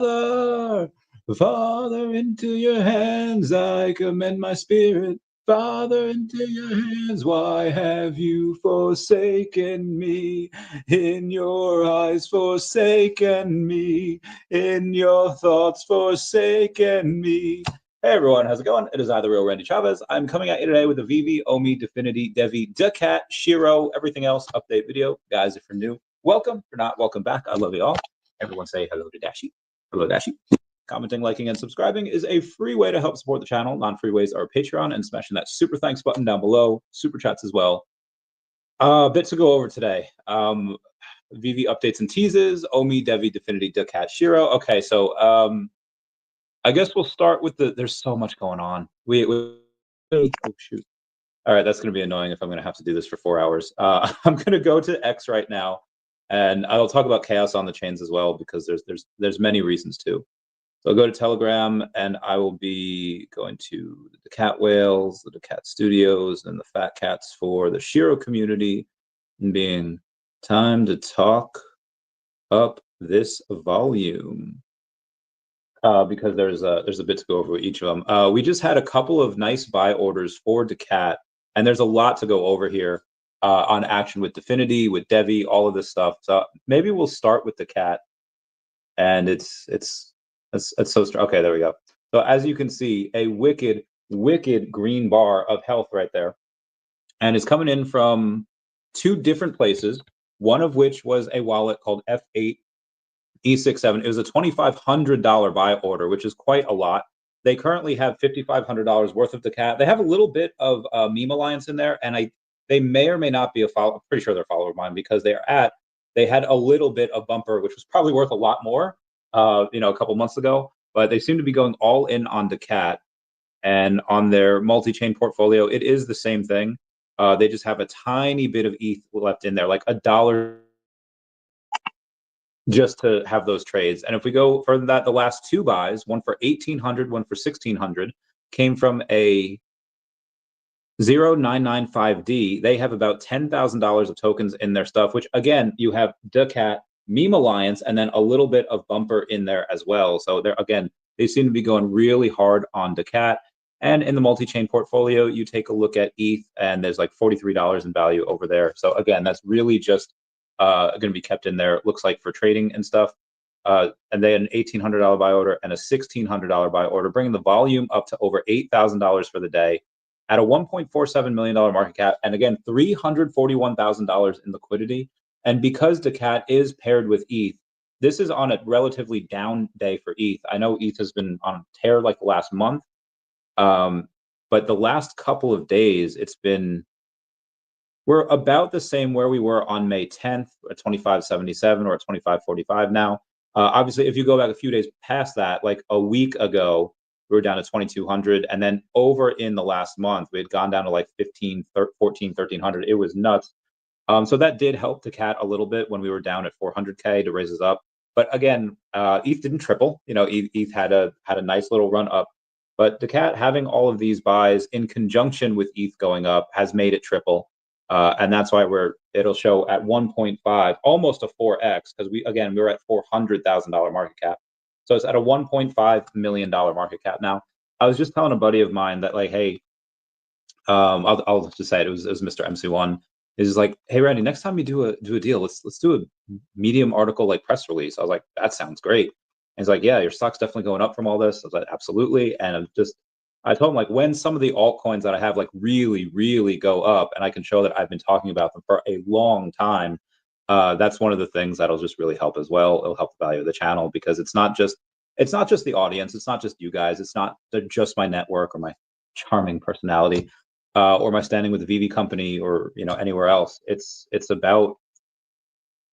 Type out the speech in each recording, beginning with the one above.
Father, Father, into your hands I commend my spirit. Father, into your hands, why have you forsaken me? In your eyes, forsaken me. In your thoughts, forsaken me. Hey everyone, how's it going? It is I, the real Randy Chavez. I'm coming at you today with a VeVe, OMI, Definity, DEVVE, daCAT, SHIRO, everything else update video. Guys, if you're new, welcome. If you're not, welcome back. I love you all. Everyone say hello to Dashi. Hello, Dashi. Commenting, liking, and subscribing is a free way to help support the channel. Non-free ways are Patreon and smashing that super thanks button down below. Super chats as well. A bit to go over today. VeVe updates and teases, OMI, DEVVE, Definity, daCAT, SHIRO. Okay, so I guess we'll start with there's so much going on. Oh shoot. All right, that's going to be annoying if I'm going to have to do this for 4 hours. I'm going to go to X right now, and I'll talk about chaos on the chains as well because there's many reasons to. So I'll go to Telegram, and I will be going to the Cat Whales, the Cat Studios, and the Fat Cats for the SHIRO community, and being time to talk up this volume. Because there's a bit to go over with each of them. We just had a couple of nice buy orders for daCAT, and there's a lot to go over here on action with Definity, with DEVVE, all of this stuff. So maybe we'll start with daCAT, and it's so strong. Okay, there we go. So as you can see, a wicked green bar of health right there, and it's coming in from two different places. One of which was a wallet called F8 E67. It was a $2,500 buy order, which is quite a lot. They currently have $5,500 worth of daCAT. They have a little bit of Meme Alliance in there, and they may or may not be a follower. I'm pretty sure they're a follower of mine because they had a little bit of bumper, which was probably worth a lot more, a couple months ago. But they seem to be going all in on daCAT, and on their multi-chain portfolio, it is the same thing. They just have a tiny bit of ETH left in there, like $1. Just to have those trades. And if we go further than that, the last two buys, one for 1,800, one for 1,600, came from a 0995D. They have about $10,000 of tokens in their stuff, which again, you have daCAT, Meme Alliance, and then a little bit of bumper in there as well. So they seem to be going really hard on daCAT. And in the multi-chain portfolio, you take a look at ETH, and there's like $43 in value over there. So again, that's really just going to be kept in there, it looks like, for trading and stuff. And then an $1,800 buy order and a $1,600 buy order, bringing the volume up to over $8,000 for the day at a $1.47 million market cap. And again, $341,000 in liquidity. And because daCAT is paired with ETH, this is on a relatively down day for ETH. I know ETH has been on a tear like the last month, but the last couple of days, we're about the same where we were on May 10th at 25.77 or at 25.45 now. Obviously, if you go back a few days past that, like a week ago, we were down to 2,200. And then over in the last month, we had gone down to like 14, 1,300. It was nuts. So that did help daCAT a little bit when we were down at 400K to raise us up. But again, ETH didn't triple. ETH had a nice little run up. But daCAT having all of these buys in conjunction with ETH going up has made it triple. And that's why it'll show at 1.5, almost a 4x, because we were at $400,000 market cap. So it's at a $1.5 million market cap now. I was just telling a buddy of mine that, like, hey, I'll just say it was Mr. MC1. Is like, hey Randy, next time you do a deal, let's do a Medium article like press release. I was like, that sounds great. And he's like, yeah, your stock's definitely going up from all this. I was like, absolutely. And I told him, like, when some of the altcoins that I have like really go up, and I can show that I've been talking about them for a long time, that's one of the things that'll just really help as well. It'll help the value of the channel, because it's not just the audience, it's not just you guys, it's not just my network or my charming personality, or my standing with the VeVe company, or anywhere else. It's about,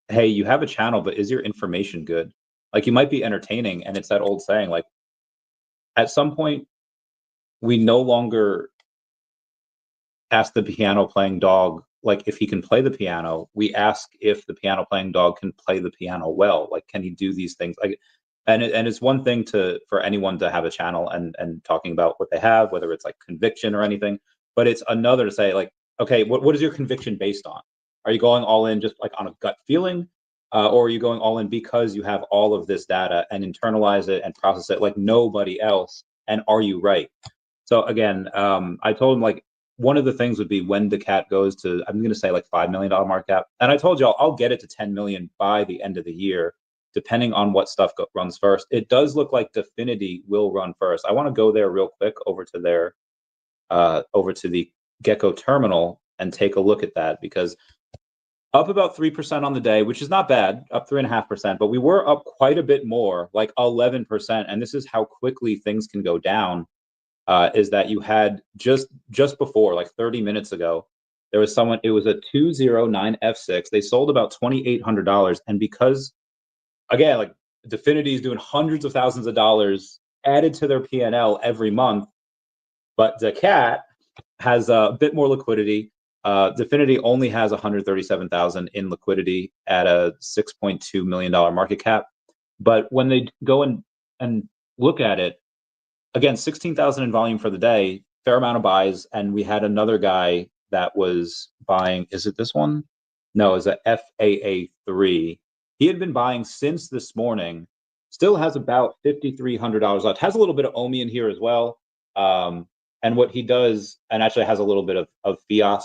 hey, you have a channel, but is your information good? Like, you might be entertaining, and it's that old saying, like, at some point, we no longer ask the piano playing dog, like, if he can play the piano. We ask if the piano playing dog can play the piano well. Like, can he do these things? Like, and it's one thing for anyone to have a channel and talking about what they have, whether it's like conviction or anything, but it's another to say, like, okay, what is your conviction based on? Are you going all in just like on a gut feeling? or are you going all in because you have all of this data and internalize it and process it like nobody else? And are you right? So again, I told him like one of the things would be when daCAT goes to, I'm going to say like $5 million market cap. And I told you I'll get it to 10 million by the end of the year, depending on what stuff runs first. It does look like Definity will run first. I want to go there real quick over to the Gecko terminal and take a look at that, because up about 3% on the day, which is not bad, up 3.5%, but we were up quite a bit more, like 11%. And this is how quickly things can go down. Is that you had just before, like 30 minutes ago, there was someone, it was a 209F6. They sold about $2,800. And because, again, like Definity is doing hundreds of thousands of dollars added to their P&L every month, but daCAT has a bit more liquidity. Definity only has 137,000 in liquidity at a $6.2 million market cap. But when they go and look at it, again, 16,000 in volume for the day, fair amount of buys. And we had another guy that was buying, is it this one? No, it's a FAA3. He had been buying since this morning, still has about $5,300 left, has a little bit of OMI in here as well. And what he does, and actually has a little bit of fias.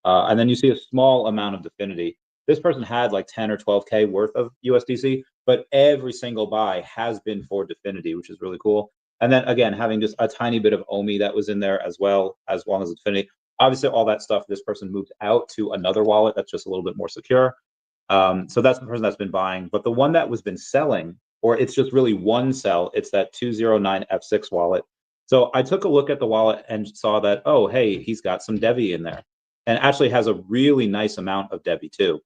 And then you see a small amount of Definity. This person had like 10 or 12K worth of USDC, but every single buy has been for Definity, which is really cool. And then again, having just a tiny bit of OMI that was in there as well, as long as Definity. Obviously, all that stuff, this person moved out to another wallet that's just a little bit more secure. So that's the person that's been buying. But the one that was been selling, or it's just really one sell, it's that 209F6 wallet. So I took a look at the wallet and saw that, oh, hey, he's got some DEVVE in there, and actually has a really nice amount of DEVVE too.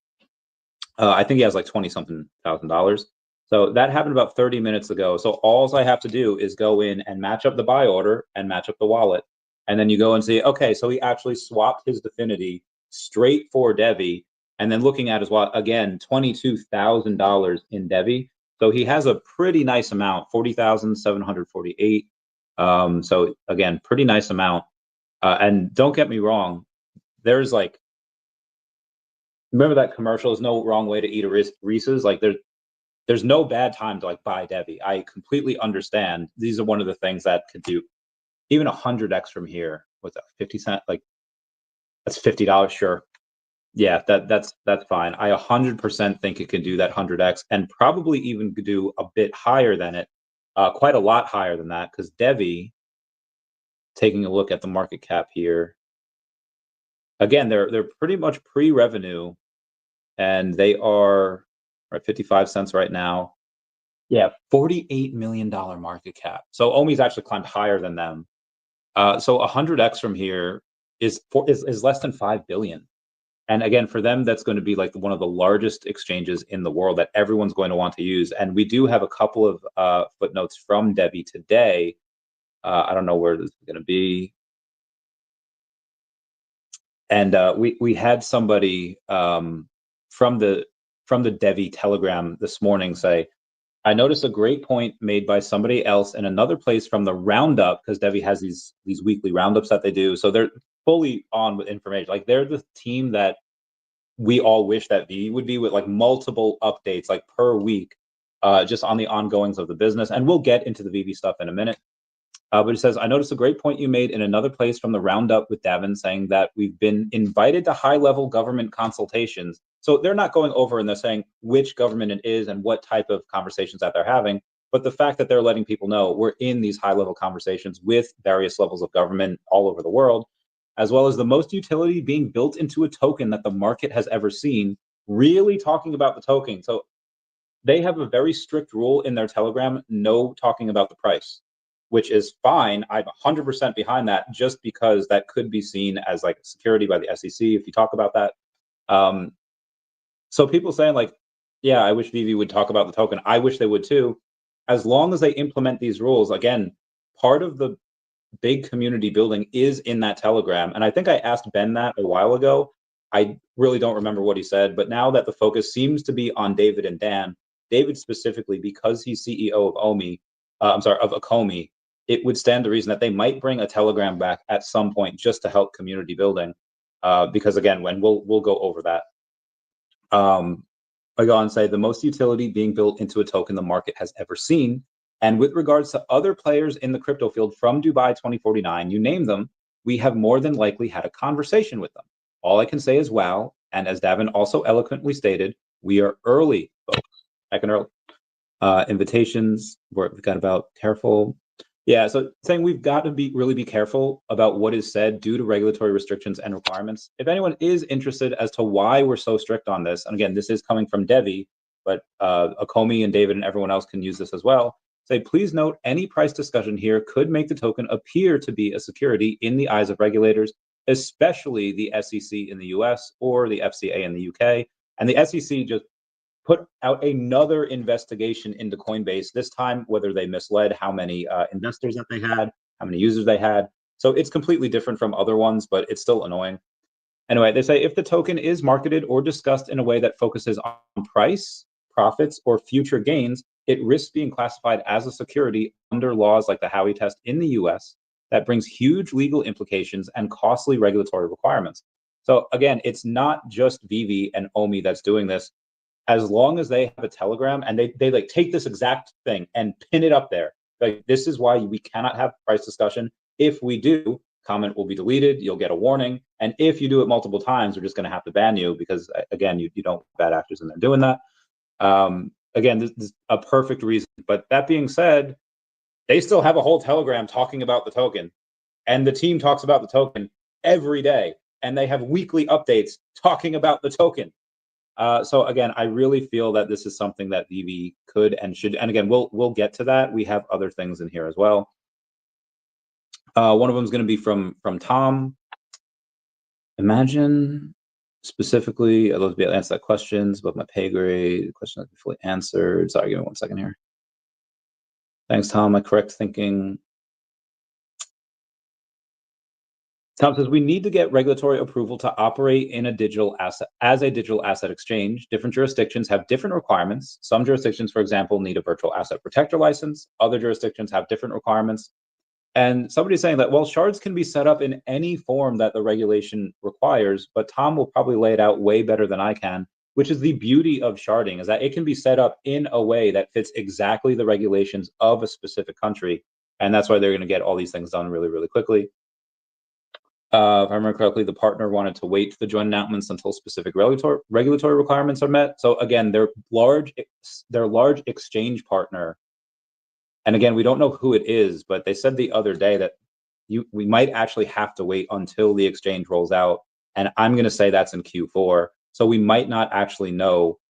I think he has like 20 something $1,000. So that happened about 30 minutes ago. So all I have to do is go in and match up the buy order and match up the wallet. And then you go and see, okay, so he actually swapped his Definity straight for DEVVE. And then looking at his wallet, again, $22,000 in DEVVE. So he has a pretty nice amount, 40,748. So again, pretty nice amount. And don't get me wrong, there's like, remember that commercial, there's no wrong way to eat a Reese's? Like there's no bad time to like buy DEVVE. I completely understand. These are one of the things that could do even 100x from here. What's that, 50 cent? Like that's $50, sure. Yeah, that's fine. I 100% think it can do that 100x, and probably even could do a bit higher than it, quite a lot higher than that, because DEVVE, taking a look at the market cap here, again, they're pretty much pre-revenue, and they are at 55 cents right now. Yeah, $48 million market cap. So OMI's actually climbed higher than them. So 100x from here is less than 5 billion. And again, for them, that's going to be like one of the largest exchanges in the world that everyone's going to want to use. And we do have a couple of footnotes from DEVVE today. I don't know where this is going to be. And we had somebody from the DEVVE Telegram this morning say, I noticed a great point made by somebody else in another place from the roundup, because DEVVE has these weekly roundups that they do. So they're fully on with information. Like they're the team that we all wish that VeVe would be, with like multiple updates like per week, just on the ongoings of the business. And we'll get into the VeVe stuff in a minute. But it says, I noticed a great point you made in another place from the roundup with Davin, saying that we've been invited to high-level government consultations. So they're not going over and they're saying which government it is and what type of conversations that they're having. But the fact that they're letting people know we're in these high-level conversations with various levels of government all over the world, as well as the most utility being built into a token that the market has ever seen, really talking about the token. So they have a very strict rule in their Telegram, no talking about the price, which is fine. I'm 100% behind that, just because that could be seen as like security by the SEC if you talk about that. So people saying like, yeah, I wish VeVe would talk about the token. I wish they would too. As long as they implement these rules, again, part of the big community building is in that Telegram. And I think I asked Ben that a while ago. I really don't remember what he said, but now that the focus seems to be on David and Dan, David specifically, because he's CEO of OMI, of Akomi, it would stand to reason that they might bring a Telegram back at some point just to help community building. Because again, when we'll go over that. I go on and say the most utility being built into a token the market has ever seen. And with regards to other players in the crypto field from Dubai 2049, you name them, we have more than likely had a conversation with them. All I can say is wow. And as Davin also eloquently stated, we are early, folks. Heck and early. Invitations, we've got about careful. Yeah, so saying we've got to really be careful about what is said due to regulatory restrictions and requirements. If anyone is interested as to why we're so strict on this, and again, this is coming from DEVVE, but Akomi and David and everyone else can use this as well. Say, please note any price discussion here could make the token appear to be a security in the eyes of regulators, especially the SEC in the US or the FCA in the UK. And the SEC just put out another investigation into Coinbase, this time whether they misled how many investors that they had, how many users they had. So it's completely different from other ones, but it's still annoying. Anyway, they say if the token is marketed or discussed in a way that focuses on price, profits, or future gains, it risks being classified as a security under laws like the Howey test in the US that brings huge legal implications and costly regulatory requirements. So again, it's not just VeVe and OMI that's doing this. As long as they have a Telegram and they like take this exact thing and pin it up there, like this is why we cannot have price discussion. If we do, comment will be deleted, you'll get a warning. And if you do it multiple times, we're just going to have to ban you because again, you don't want bad actors in there doing that. Again, this is a perfect reason. But that being said, they still have a whole Telegram talking about the token, and the team talks about the token every day, and they have weekly updates talking about the token. So again, I really feel that this is something that VeVe could and should, and again, we'll get to that. We have other things in here as well. One of them is going to be from Tom. Imagine specifically, I'd love to be able to answer that questions about my pay grade. The question has been fully answered. Sorry, give me 1 second here. Thanks, Tom. My correct thinking. Tom says we need to get regulatory approval to operate in a digital asset as a digital asset exchange. Different jurisdictions have different requirements. Some jurisdictions, for example, need a virtual asset protector license. Other jurisdictions have different requirements. And somebody's saying that, well, shards can be set up in any form that the regulation requires, but Tom will probably lay it out way better than I can, which is the beauty of sharding, is that it can be set up in a way that fits exactly the regulations of a specific country. And that's why they're going to get all these things done really, really quickly. If I remember correctly, the partner wanted to wait for the joint announcements until specific regulatory requirements are met. So again, they're large exchange partner. And again, we don't know who it is, but they said the other day that we might actually have to wait until the exchange rolls out. And I'm going to say that's in Q4. So we might not actually know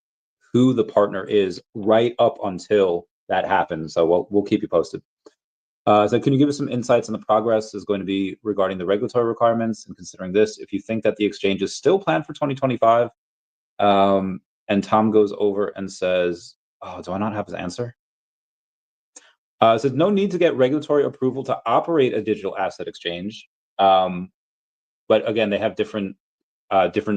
who the partner is right up until that happens. So we'll keep you posted. So can you give us some insights on the progress is going to be regarding the regulatory requirements and considering this, if you think that the exchange is still planned for 2025? And Tom goes over and says, oh, do I not have his answer? Says no need to get regulatory approval to operate a digital asset exchange. But again, they have different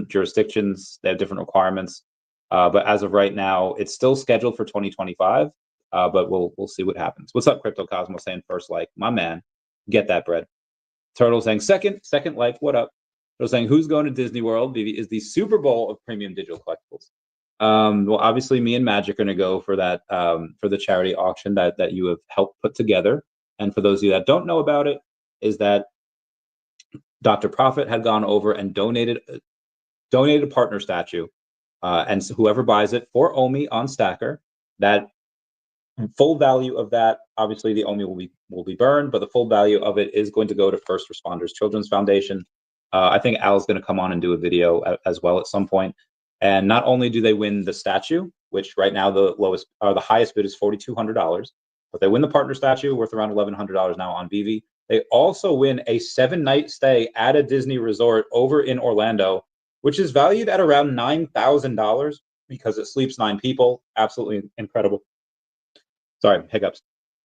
jurisdictions, they have different requirements. But as of right now, it's still scheduled for 2025. But we'll see what happens. What's up, Crypto Cosmo saying first like, my man, get that bread. Turtle saying second like, what up? Turtle saying who's going to Disney World? VeVe is the Super Bowl of premium digital collectibles. Well, obviously me and Magic are going to go for that for the charity auction that you have helped put together. And for those of you that don't know about it, is that Dr. Profit had gone over and donated a partner statue, and so whoever buys it for OMI on Stacker, that full value of that, obviously the OMI will be burned, but the full value of it is going to go to First Responders Children's Foundation. I think Al's going to come on and do a video as well at some point. And not only do they win the statue, which right now the highest bid is $4,200, but they win the partner statue worth around $1,100 now on VeVe. They also win a 7-night stay at a Disney resort over in Orlando, which is valued at around $9,000 because it sleeps 9 people. Absolutely incredible. Sorry, hiccups.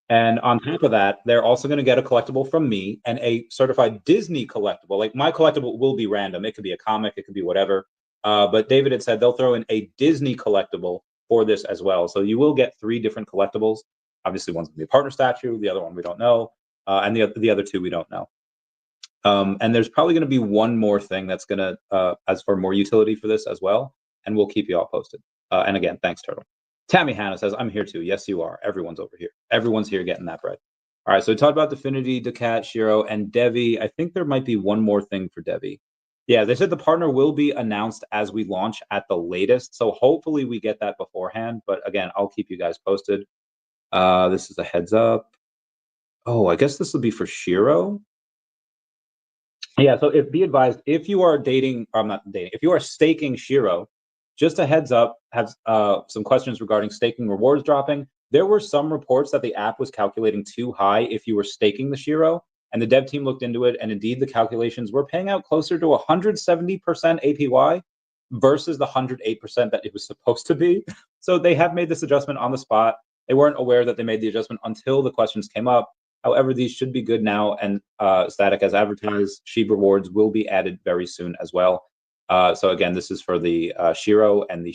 And on top of that, they're also going to get a collectible from me and a certified Disney collectible. Like my collectible will be random. It could be a comic, it could be whatever. But David had said they'll throw in a Disney collectible for this as well. So you will get 3 different collectibles. Obviously, one's going to be a partner statue. The other one we don't know. And the other 2 we don't know. And there's probably going to be one more thing that's going to, as for more utility for this as well. And we'll keep you all posted. And again, thanks, Turtle. Tammy Hannah says, I'm here too. Yes, you are. Everyone's over here. Everyone's here getting that bread. All right, so we talked about DEFINITY, daCAT, SHIRO, and DEVVE. I think there might be one more thing for DEVVE. Yeah, they said the partner will be announced as we launch at the latest. So hopefully we get that beforehand. But again, I'll keep you guys posted. This is a heads up. Oh, I guess this will be for SHIRO. Yeah, so be advised, if you are dating, or I'm not dating, if you are staking SHIRO, just a heads up, have some questions regarding staking rewards dropping. There were some reports that the app was calculating too high if you were staking the SHIRO, and the dev team looked into it, and indeed the calculations were paying out closer to 170% APY versus the 108% that it was supposed to be. So they have made this adjustment on the spot. They weren't aware that they made the adjustment until the questions came up. However, these should be good now, and static as advertised. SHIB rewards will be added very soon as well. So again, this is for the SHIRO and the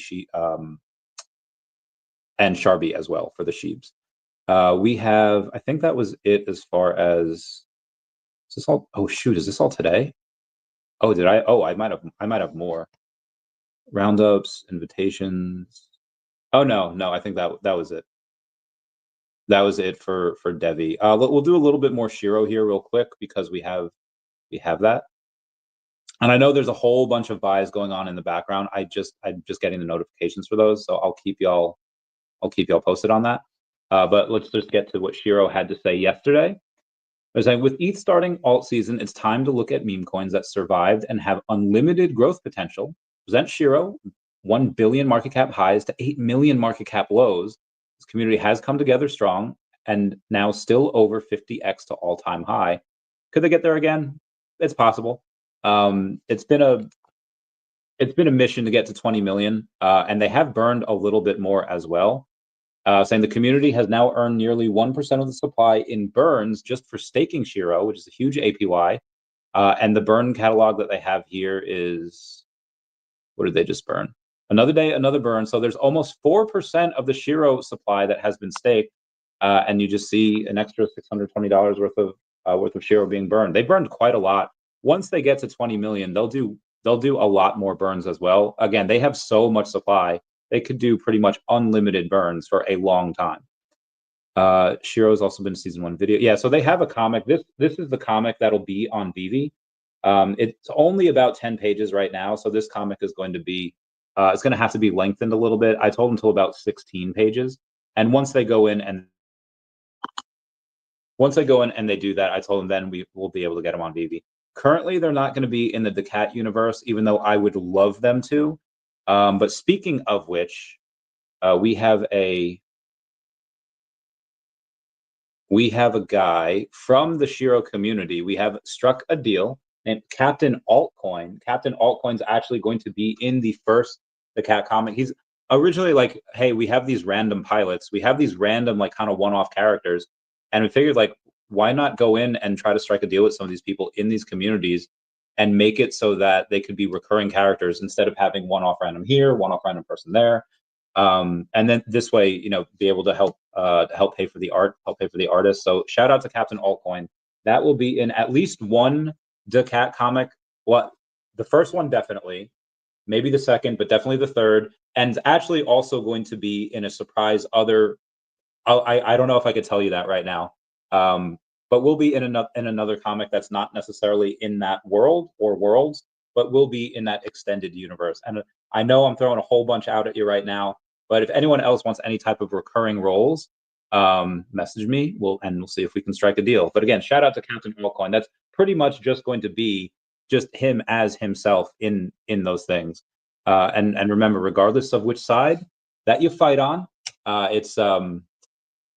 and Sharby as well for the Sheebs. We have, I think that was it as far as, is this all, oh shoot, is this all today? Oh, did I, oh, I might have more. Roundups, invitations. Oh no, I think that was it. That was it for DEVVE. We'll do a little bit more SHIRO here real quick because we have that. And I know there's a whole bunch of buys going on in the background. I'm just getting the notifications for those, so I'll keep y'all posted on that. But let's just get to what SHIRO had to say yesterday. They're saying, with ETH starting alt season, it's time to look at meme coins that survived and have unlimited growth potential. Present SHIRO, 1 billion market cap highs to 8 million market cap lows. This community has come together strong and now still over 50x to all-time high. Could they get there again? It's possible. It's been a mission to get to 20 million, and they have burned a little bit more as well. Saying the community has now earned nearly 1% of the supply in burns just for staking SHIRO, which is a huge APY. And the burn catalog that they have here is, what did they just burn? Another day, another burn. So there's almost 4% of the SHIRO supply that has been staked, and you just see an extra $620 worth of SHIRO being burned. They burned quite a lot. Once they get to 20 million, they'll do a lot more burns as well. Again, they have so much supply. They could do pretty much unlimited burns for a long time. SHIRO's also been a season 1 video. Yeah, so they have a comic. This is the comic that'll be on VeVe. It's only about 10 pages right now, so this comic is going to be, it's going to have to be lengthened a little bit. I told them to about 16 pages. And once they go in and they do that, I told them then we will be able to get them on VeVe. Currently, they're not going to be in the daCAT universe, even though I would love them to. But speaking of which, we have a guy from the SHIRO community. We have struck a deal named Captain Altcoin. Captain Altcoin's actually going to be in the first daCAT comic. He's originally like, hey, we have these random pilots. We have these random like kind of one-off characters. And we figured like, why not go in and try to strike a deal with some of these people in these communities and make it so that they could be recurring characters instead of having one-off random here, one-off random person there. And then this way, you know, be able to help pay for the art, help pay for the artist. So shout out to Captain Altcoin. That will be in at least one daCAT comic. What, the first one definitely, maybe the second, but definitely the third. And actually also going to be in a surprise other. I don't know if I could tell you that right now. But we'll be in another comic that's not necessarily in that world or worlds, but will be in that extended universe. And I know I'm throwing a whole bunch out at you right now, but if anyone else wants any type of recurring roles, message me. We'll see if we can strike a deal. But again, shout out to Captain Altcoin. That's pretty much just going to be just him as himself in those things. And remember, regardless of which side that you fight on, it's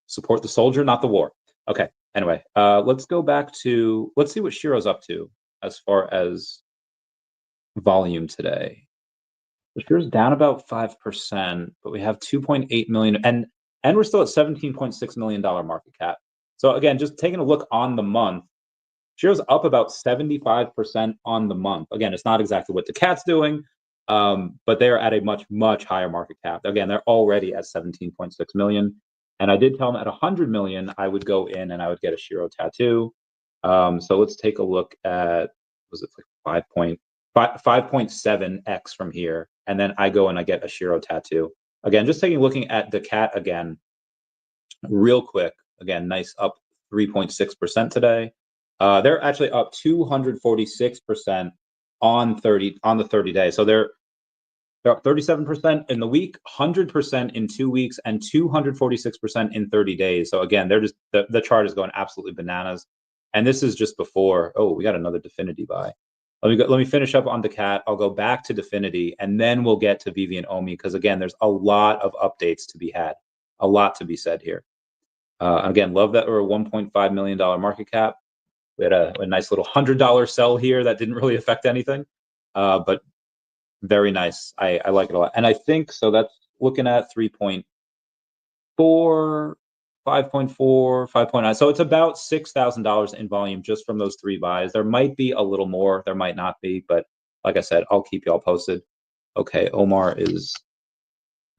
support the soldier, not the war. Okay. Anyway, let's go back to, let's see what SHIRO's up to as far as volume today. SHIRO's down about 5%, but we have 2.8 million, and we're still at $17.6 million market cap. So again, just taking a look on the month, SHIRO's up about 75% on the month. Again, it's not exactly what daCAT's doing, but they're at a much, much higher market cap. Again, they're already at 17.6 million. And I did tell them at 100 million, I would go in and I would get a SHIRO tattoo. So let's take a look at, was it like 5.7x from here? And then I go and I get a SHIRO tattoo. Again, just looking at daCAT again, real quick. Again, nice up 3.6% today. They're actually up 246% on the 30 day. So they're up 37% in the week, 100% in 2 weeks, and 246% in 30 days. So again, they're just the chart is going absolutely bananas. And this is just before. Oh, we got another DEFINITY buy. Let me finish up on daCAT. I'll go back to DEFINITY, and then we'll get to VeVe and OMI, because again, there's a lot of updates to be had, a lot to be said here. Again, love that we're a $1.5 million market cap. We had a nice little $100 sell here that didn't really affect anything, but very nice. I like it a lot. And I think, so that's looking at 3.4, 5.4, 5.9. So it's about $6,000 in volume just from those 3 buys. There might be a little more, there might not be, but like I said, I'll keep y'all posted. Okay, Omar is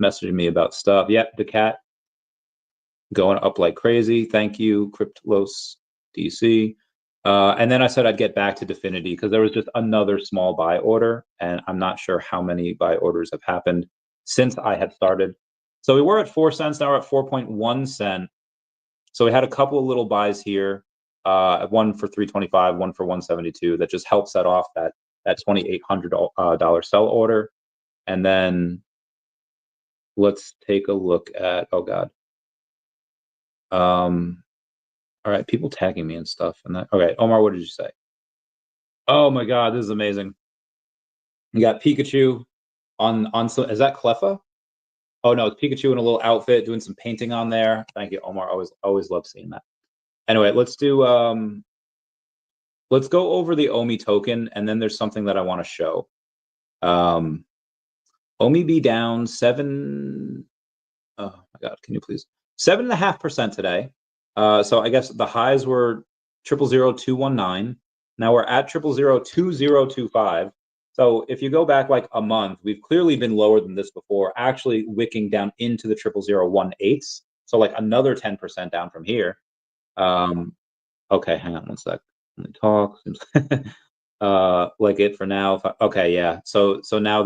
messaging me about stuff. Yep, daCAT going up like crazy. Thank you, Cryptos DC. And then I said I'd get back to DEFINITY because there was just another small buy order, and I'm not sure how many buy orders have happened since I had started. So we were at 4 cents, now we're at 4.1 cent. So we had a couple of little buys here, one for 325, one for 172, that just helped set off that $2,800 sell order. And then let's take a look at, oh God. All right, people tagging me and stuff. And that, okay, Omar, what did you say? Oh my God, this is amazing. You got Pikachu on some, is that Cleffa? Oh no, it's Pikachu in a little outfit doing some painting on there. Thank you, Omar. Always love seeing that. Anyway, let's do let's go over the OMI token, and then there's something that I want to show. OMI be down 7. Oh my God, can you please? 7.5% today. So I guess the highs were 0.00219. Now we're at 0.0002025. So if you go back like a month, we've clearly been lower than this before, actually wicking down into the 0.0018s. So like another 10% down from here. Okay, hang on one sec. Let me talk. Like it for now. Okay, yeah. So now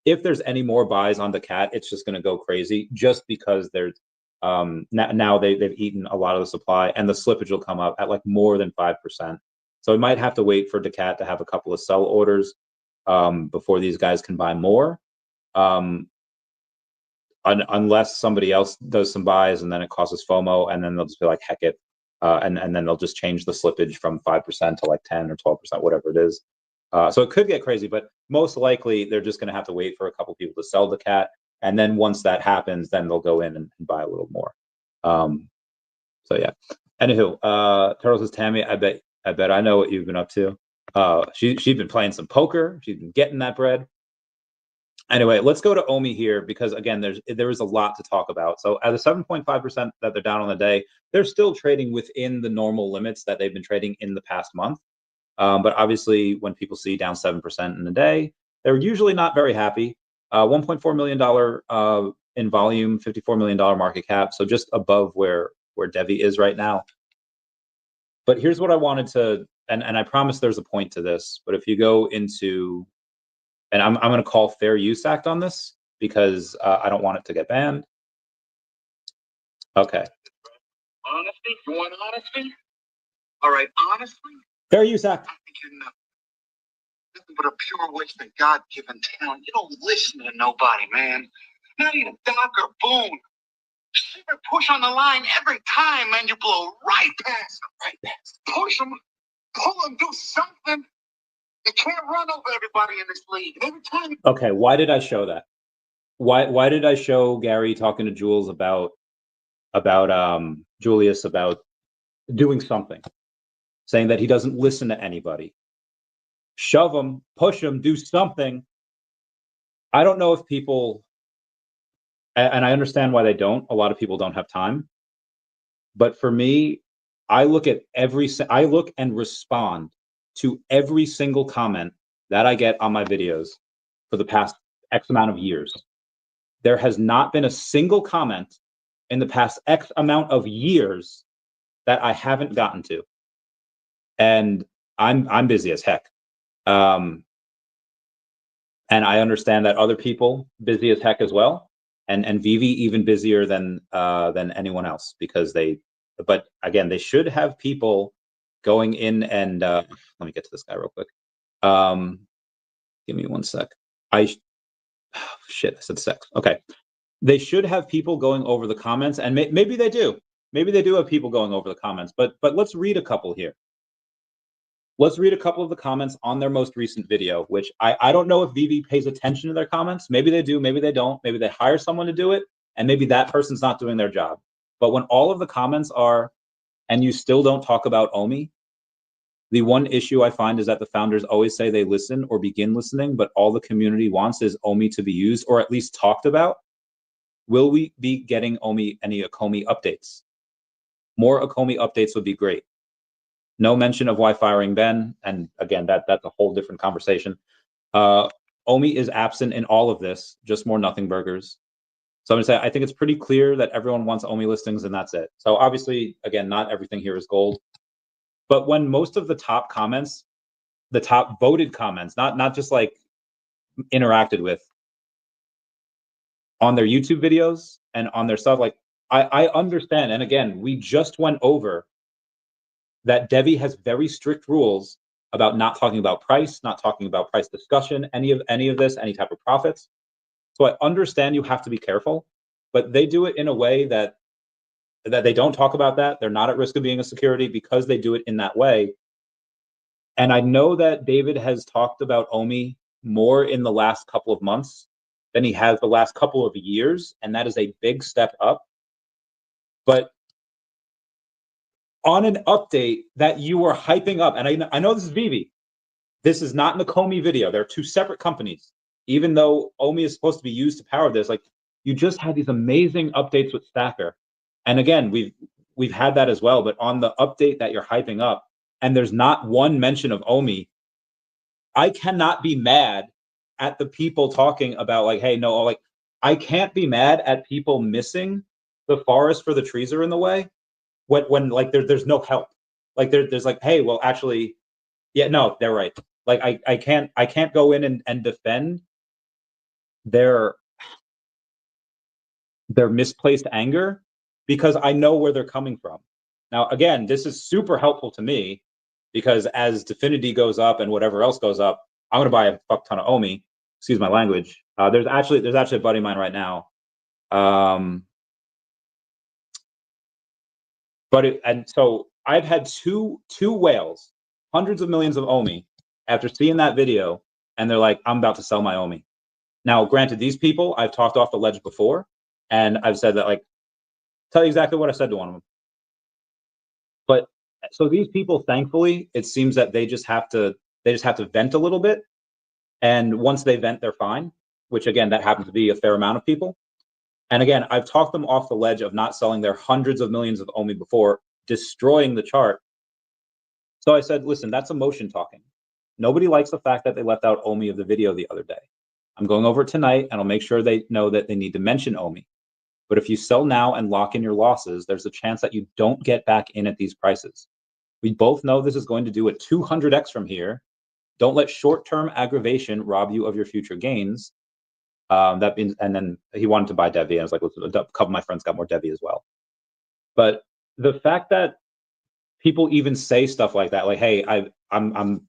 if there's any more buys on daCAT, it's just going to go crazy, just because there's now they've eaten a lot of the supply, and the slippage will come up at like more than 5%. So we might have to wait for daCAT to have a couple of sell orders before these guys can buy more, unless somebody else does some buys, and then it causes FOMO, and then they'll just be like, heck it, and then they'll just change the slippage from 5% to like 10 or 12%, whatever it is. So it could get crazy, but most likely they're just going to have to wait for a couple people to sell daCAT, and then once that happens, then they'll go in and buy a little more. So yeah. Anywho, Turtle says, Tammy, I bet I know what you've been up to. She's been playing some poker. She's been getting that bread. Anyway, let's go to OMI here, because again, there is a lot to talk about. So at the 7.5% that they're down on the day, they're still trading within the normal limits that they've been trading in the past month. But obviously, when people see down 7% in a day, they're usually not very happy. $1.4 million in volume, $54 million market cap, so just above where DEVVE is right now. But here's what I wanted to, and I promise there's a point to this, but if you go into, and I'm going to call Fair Use Act on this, because I don't want it to get banned. Okay. Honesty? You want honesty? All right, honestly? Fair Use Act. I think you're nothing but a pure waste of God-given talent. You don't listen to nobody, man. Not even Doc or Boone. Super push on the line every time, man. You blow right past them. Right past them. Push them, pull them, do something. You can't run over everybody in this league. Every time. Okay, why did I show that? Why did I show Gary talking to Jules about Julius about doing something, saying that he doesn't listen to anybody? Shove him, push him, do something. I don't know if people, and I understand why they don't. A lot of people don't have time. But for me, I look and respond to every single comment that I get on my videos for the past X amount of years. There has not been a single comment in the past X amount of years that I haven't gotten to. And I'm busy as heck. And I understand that other people busy as heck as well. and VeVe even busier than anyone else, because but again, they should have people going in and let me get to this guy real quick. Give me one sec. Shit, I said sex. Okay. They should have people going over the comments, and maybe they do. Maybe they do have people going over the comments, but let's read a couple here. Let's read a couple of the comments on their most recent video, which I don't know if VeVe pays attention to their comments. Maybe they do, maybe they don't. Maybe they hire someone to do it, and maybe that person's not doing their job. But when all of the comments are, and you still don't talk about OMI, the one issue I find is that the founders always say they listen or begin listening, but all the community wants is OMI to be used or at least talked about. Will we be getting any Akomi updates? More Akomi updates would be great. No mention of why firing Ben, and again, that's a whole different conversation. OMI is absent in all of this, just more nothing burgers. So I'm gonna say, I think it's pretty clear that everyone wants OMI listings, and that's it. So obviously, again, not everything here is gold. But when most of the top comments, the top voted comments, not just like interacted with on their YouTube videos and on their stuff, like I understand. And again, we just went over that DEVVE has very strict rules about not talking about price, not talking about price discussion, any of this, any type of profits. So I understand you have to be careful, but they do it in a way that they don't talk about that. They're not at risk of being a security because they do it in that way. And I know that David has talked about OMI more in the last couple of months than he has the last couple of years, and that is a big step up. But on an update that you were hyping up, and I know this is VeVe. This is not an Akomi video. They're two separate companies. Even though OMI is supposed to be used to power this, like you just had these amazing updates with Stacker. And again, we've had that as well, but on the update that you're hyping up, and there's not one mention of OMI, I cannot be mad at the people talking about like, hey, no, like I can't be mad at people missing the forest for the trees are in the way when like there's no help. Like there's like, hey, well, actually, yeah, no, they're right. Like I can't go in and defend their misplaced anger because I know where they're coming from. Now, again, this is super helpful to me because as Definity goes up and whatever else goes up, I'm gonna buy a fuck ton of OMI. Excuse my language. There's actually a buddy of mine right now. And so I've had two whales, hundreds of millions of OMI, after seeing that video, and they're like, I'm about to sell my OMI. Now, granted, these people I've talked off the ledge before, and I've said that, like, tell you exactly what I said to one of them. But so these people, thankfully, it seems that they just have to vent a little bit, and once they vent, they're fine. Which again, that happens to be a fair amount of people. And again, I've talked them off the ledge of not selling their hundreds of millions of OMI before, destroying the chart. So I said, listen, that's emotion talking. Nobody likes the fact that they left out OMI of the video the other day. I'm going over it tonight, and I'll make sure they know that they need to mention OMI. But if you sell now and lock in your losses, there's a chance that you don't get back in at these prices. We both know this is going to do a 200x from here. Don't let short-term aggravation rob you of your future gains. That means, and then he wanted to buy DEVVE. And I was like, listen, a couple of my friends got more DEVVE as well. But the fact that people even say stuff like that, like, hey, I'm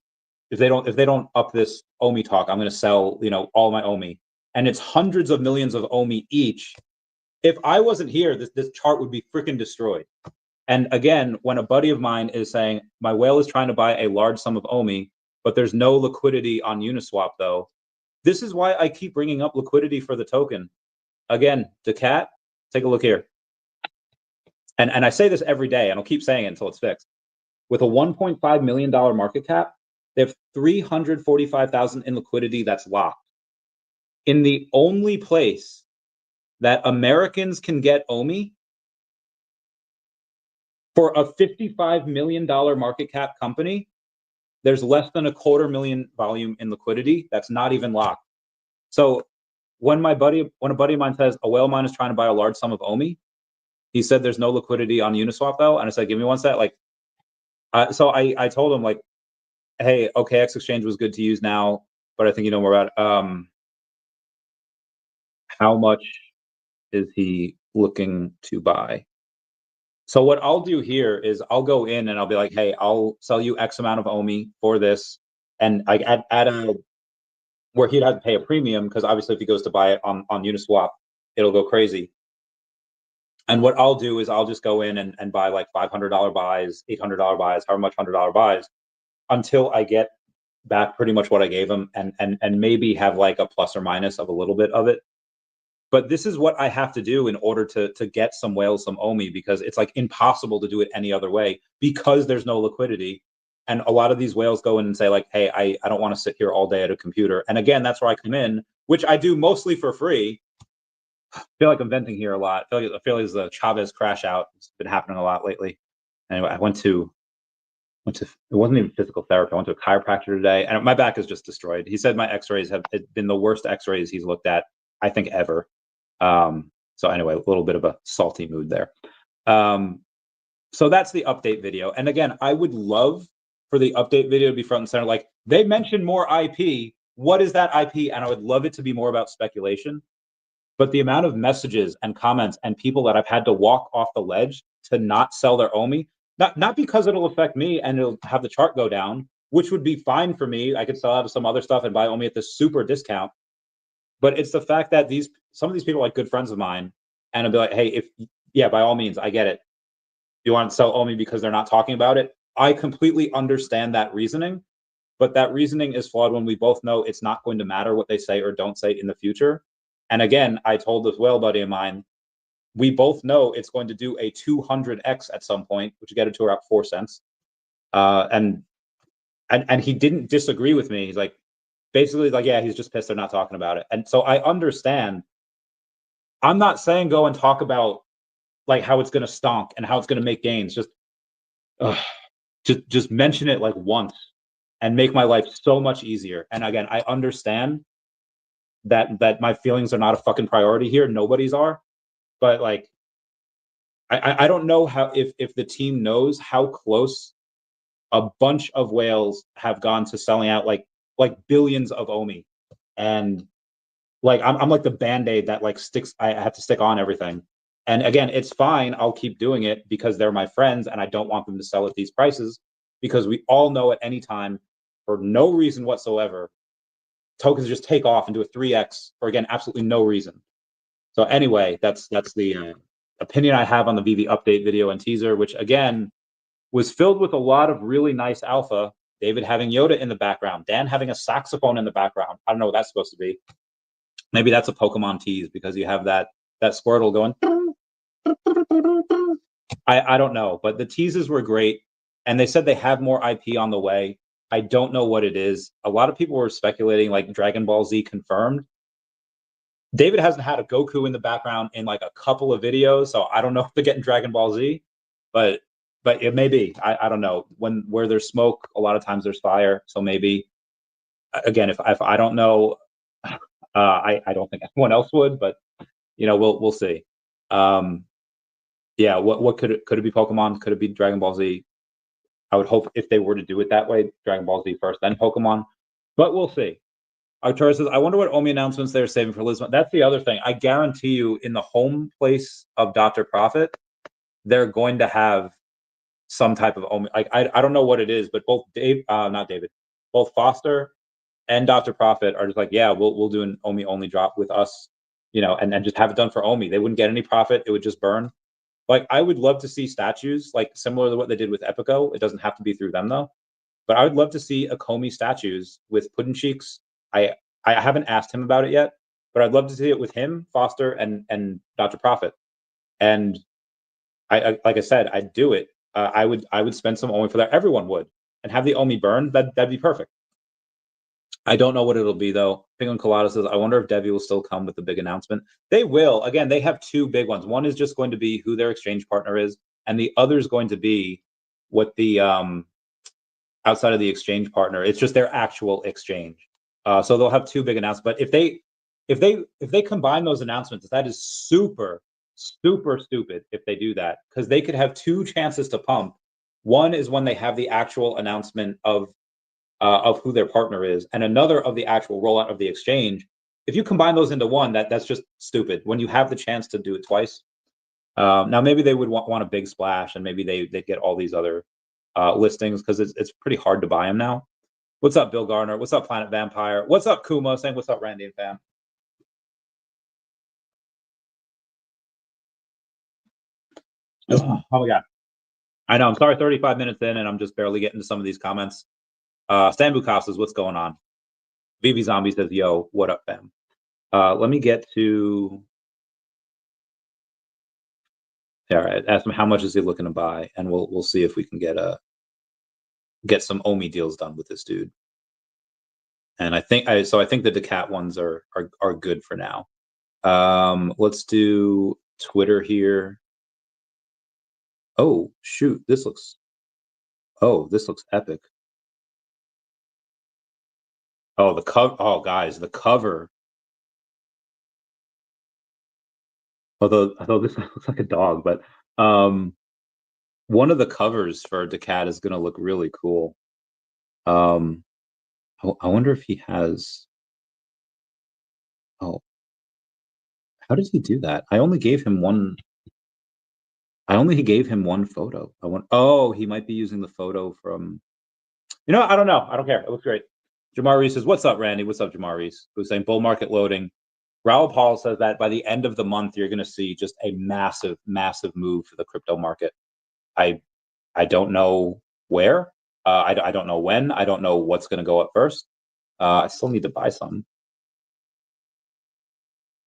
if they don't up this OMI talk, I'm going to sell, all my OMI, and it's hundreds of millions of OMI each. If I wasn't here, this chart would be freaking destroyed. And again, when a buddy of mine is saying my whale is trying to buy a large sum of OMI, but there's no liquidity on Uniswap, though, this is why I keep bringing up liquidity for the token. Again, daCAT, take a look here. And I say this every day, and I'll keep saying it until it's fixed. With a $1.5 million market cap, they have 345,000 in liquidity that's locked. In the only place that Americans can get OMI for a $55 million market cap company, there's less than $250,000 volume in liquidity that's not even locked. So when a buddy of mine says a whale of mine is trying to buy a large sum of OMI, he said there's no liquidity on Uniswap though, and I said, give me one sec. Like, so I told him like, hey, OKX exchange was good to use now, but I think you know more about how much is he looking to buy? So what I'll do here is I'll go in and I'll be like, hey, I'll sell you X amount of OMI for this. And I at a where he'd have to pay a premium, because obviously if he goes to buy it on Uniswap, it'll go crazy. And what I'll do is I'll just go in and buy like $500 buys, $800 buys, however much $100 buys, until I get back pretty much what I gave him, and maybe have like a plus or minus of a little bit of it. But this is what I have to do in order to get some whales, some OMI, because it's like impossible to do it any other way because there's no liquidity. And a lot of these whales go in and say like, hey, I don't want to sit here all day at a computer. And again, that's where I come in, which I do mostly for free. I feel like I'm venting here a lot. I feel like it's the Chavez crash out. It's been happening a lot lately. Anyway, I went to it wasn't even physical therapy. I went to a chiropractor today, and my back is just destroyed. He said my x-rays have been the worst x-rays he's looked at, I think, ever. So anyway, a little bit of a salty mood there. So that's the update video. And again, I would love for the update video to be front and center. Like, they mentioned more IP. What is that IP? And I would love it to be more about speculation. But the amount of messages and comments and people that I've had to walk off the ledge to not sell their OMI, not because it'll affect me and it'll have the chart go down, which would be fine for me. I could sell out of some other stuff and buy OMI at this super discount. But it's the fact that some of these people are like good friends of mine, and I'll be like, hey, yeah, by all means, I get it. You want to sell OMI because they're not talking about it? I completely understand that reasoning, but that reasoning is flawed when we both know it's not going to matter what they say or don't say in the future. And again, I told this whale buddy of mine, we both know it's going to do a 200x at some point, which get it to about 4 cents. And he didn't disagree with me. He's like, basically like, yeah, he's just pissed they're not talking about it. And so I understand. I'm not saying go and talk about like how it's going to stonk and how it's going to make gains. Just mention it like once and make my life so much easier. And again, I understand that my feelings are not a fucking priority here. Nobody's are. But like, I don't know how, if the team knows how close a bunch of whales have gone to selling out like billions of OMI. And like, I'm like the Band-Aid that like sticks, I have to stick on everything. And again, it's fine. I'll keep doing it because they're my friends and I don't want them to sell at these prices, because we all know at any time, for no reason whatsoever, tokens just take off and do a 3x for, again, absolutely no reason. So anyway, that's the opinion I have on the VeVe update video and teaser, which again was filled with a lot of really nice alpha. David having Yoda in the background, Dan having a saxophone in the background. I don't know what that's supposed to be. Maybe that's a Pokemon tease because you have that Squirtle going. I don't know, but the teases were great, and they said they have more IP on the way. I don't know what it is. A lot of people were speculating like Dragon Ball Z confirmed. David hasn't had a Goku in the background in like a couple of videos, so I don't know if they're getting Dragon Ball Z, but it may be. I don't know. Where there's smoke, a lot of times there's fire. So maybe, again, if I don't know, I don't think anyone else would, but you know, we'll see. Yeah, what could it be? Pokemon? Could it be Dragon Ball Z? I would hope if they were to do it that way, Dragon Ball Z first, then Pokemon. But we'll see. Arturo says, I wonder what OMI announcements they're saving for Lisbon. That's the other thing. I guarantee you, in the home place of Dr. Profit, they're going to have some type of OMI. Like, I don't know what it is, but both both Foster and Dr. Profit are just like, yeah, we'll do an OMI only drop with us, you know, and just have it done for OMI. They wouldn't get any profit. It would just burn. Like, I would love to see statues, like similar to what they did with Epico. It doesn't have to be through them though. But I would love to see Akomi statues with Puddin Cheeks. I haven't asked him about it yet, but I'd love to see it with him, Foster, and Dr. Profit. And I like I said, I'd do it. I would spend some OMI for that. Everyone would, and have the OMI burn. That'd be perfect. I don't know what it'll be though. Penguin Colada says, I wonder if DEVVE will still come with the big announcement. They will. Again, they have two big ones. One is just going to be who their exchange partner is, and the other is going to be what the outside of the exchange partner. It's just their actual exchange. So they'll have two big announcements. But if they combine those announcements, that is super stupid if they do that, because they could have two chances to pump. One is when they have the actual announcement of who their partner is, and another of the actual rollout of the exchange. if you combine those into one, that's just stupid. When you have the chance to do it twice. Now maybe they would want a big splash, and maybe they get all these other listings, because it's pretty hard to buy them now. What's up, Bill Garner? What's up, Planet Vampire? What's up, Kuma? Saying what's up, Randy and fam. Oh my god, I know. I'm sorry, 35 minutes in, and I'm just barely getting to some of these comments. Stan Bukas says, what's going on? VeVe Zombie says, yo, what up, fam? Let me get to. All right, ask him how much is he looking to buy, and we'll see if we can get some OMI deals done with this dude. And I think the daCAT ones are good for now. Let's do Twitter here. Oh shoot, this looks epic. Oh, the cover. Oh, guys, the cover. Although this looks like a dog, but one of the covers for daCAT is going to look really cool. I wonder if he has. Oh, how did he do that? I only gave him one photo. Oh, he might be using the photo from. I don't know. I don't care. It looks great. Jamar Reese says, "What's up, Randy? What's up, Jamar Reese?" Who's saying bull market loading. Raul Paul says that by the end of the month, you're going to see just a massive, massive move for the crypto market. I don't know where. I don't know when. I don't know what's going to go up first. I still need to buy some.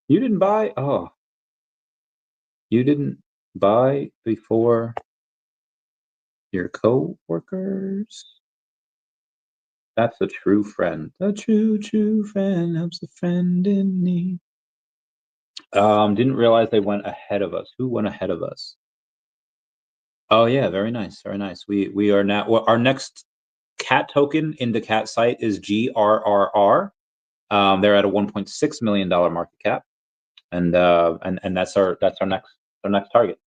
You didn't buy? Oh, you didn't buy before your co-workers? That's a true friend. A true friend helps a friend in need. Didn't realize they went ahead of us. Who went ahead of us? Oh yeah, very nice, very nice. We are now, well, our next cat token in the cat site is GRRR. They're at a $1.6 million market cap, and that's our next target.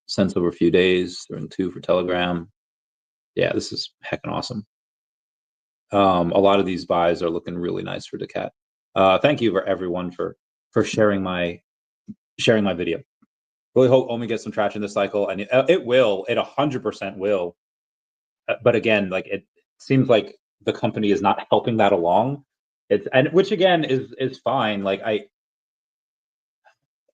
Since over a few days, they're in 2 for Telegram. Yeah, this is heckin' awesome. A lot of these buys are looking really nice for daCAT. Thank you for everyone for sharing my video. Really hope OMI gets some traction this cycle, and it will. It 100% will. But again, like, it seems like the company is not helping that along. Which again is fine. Like,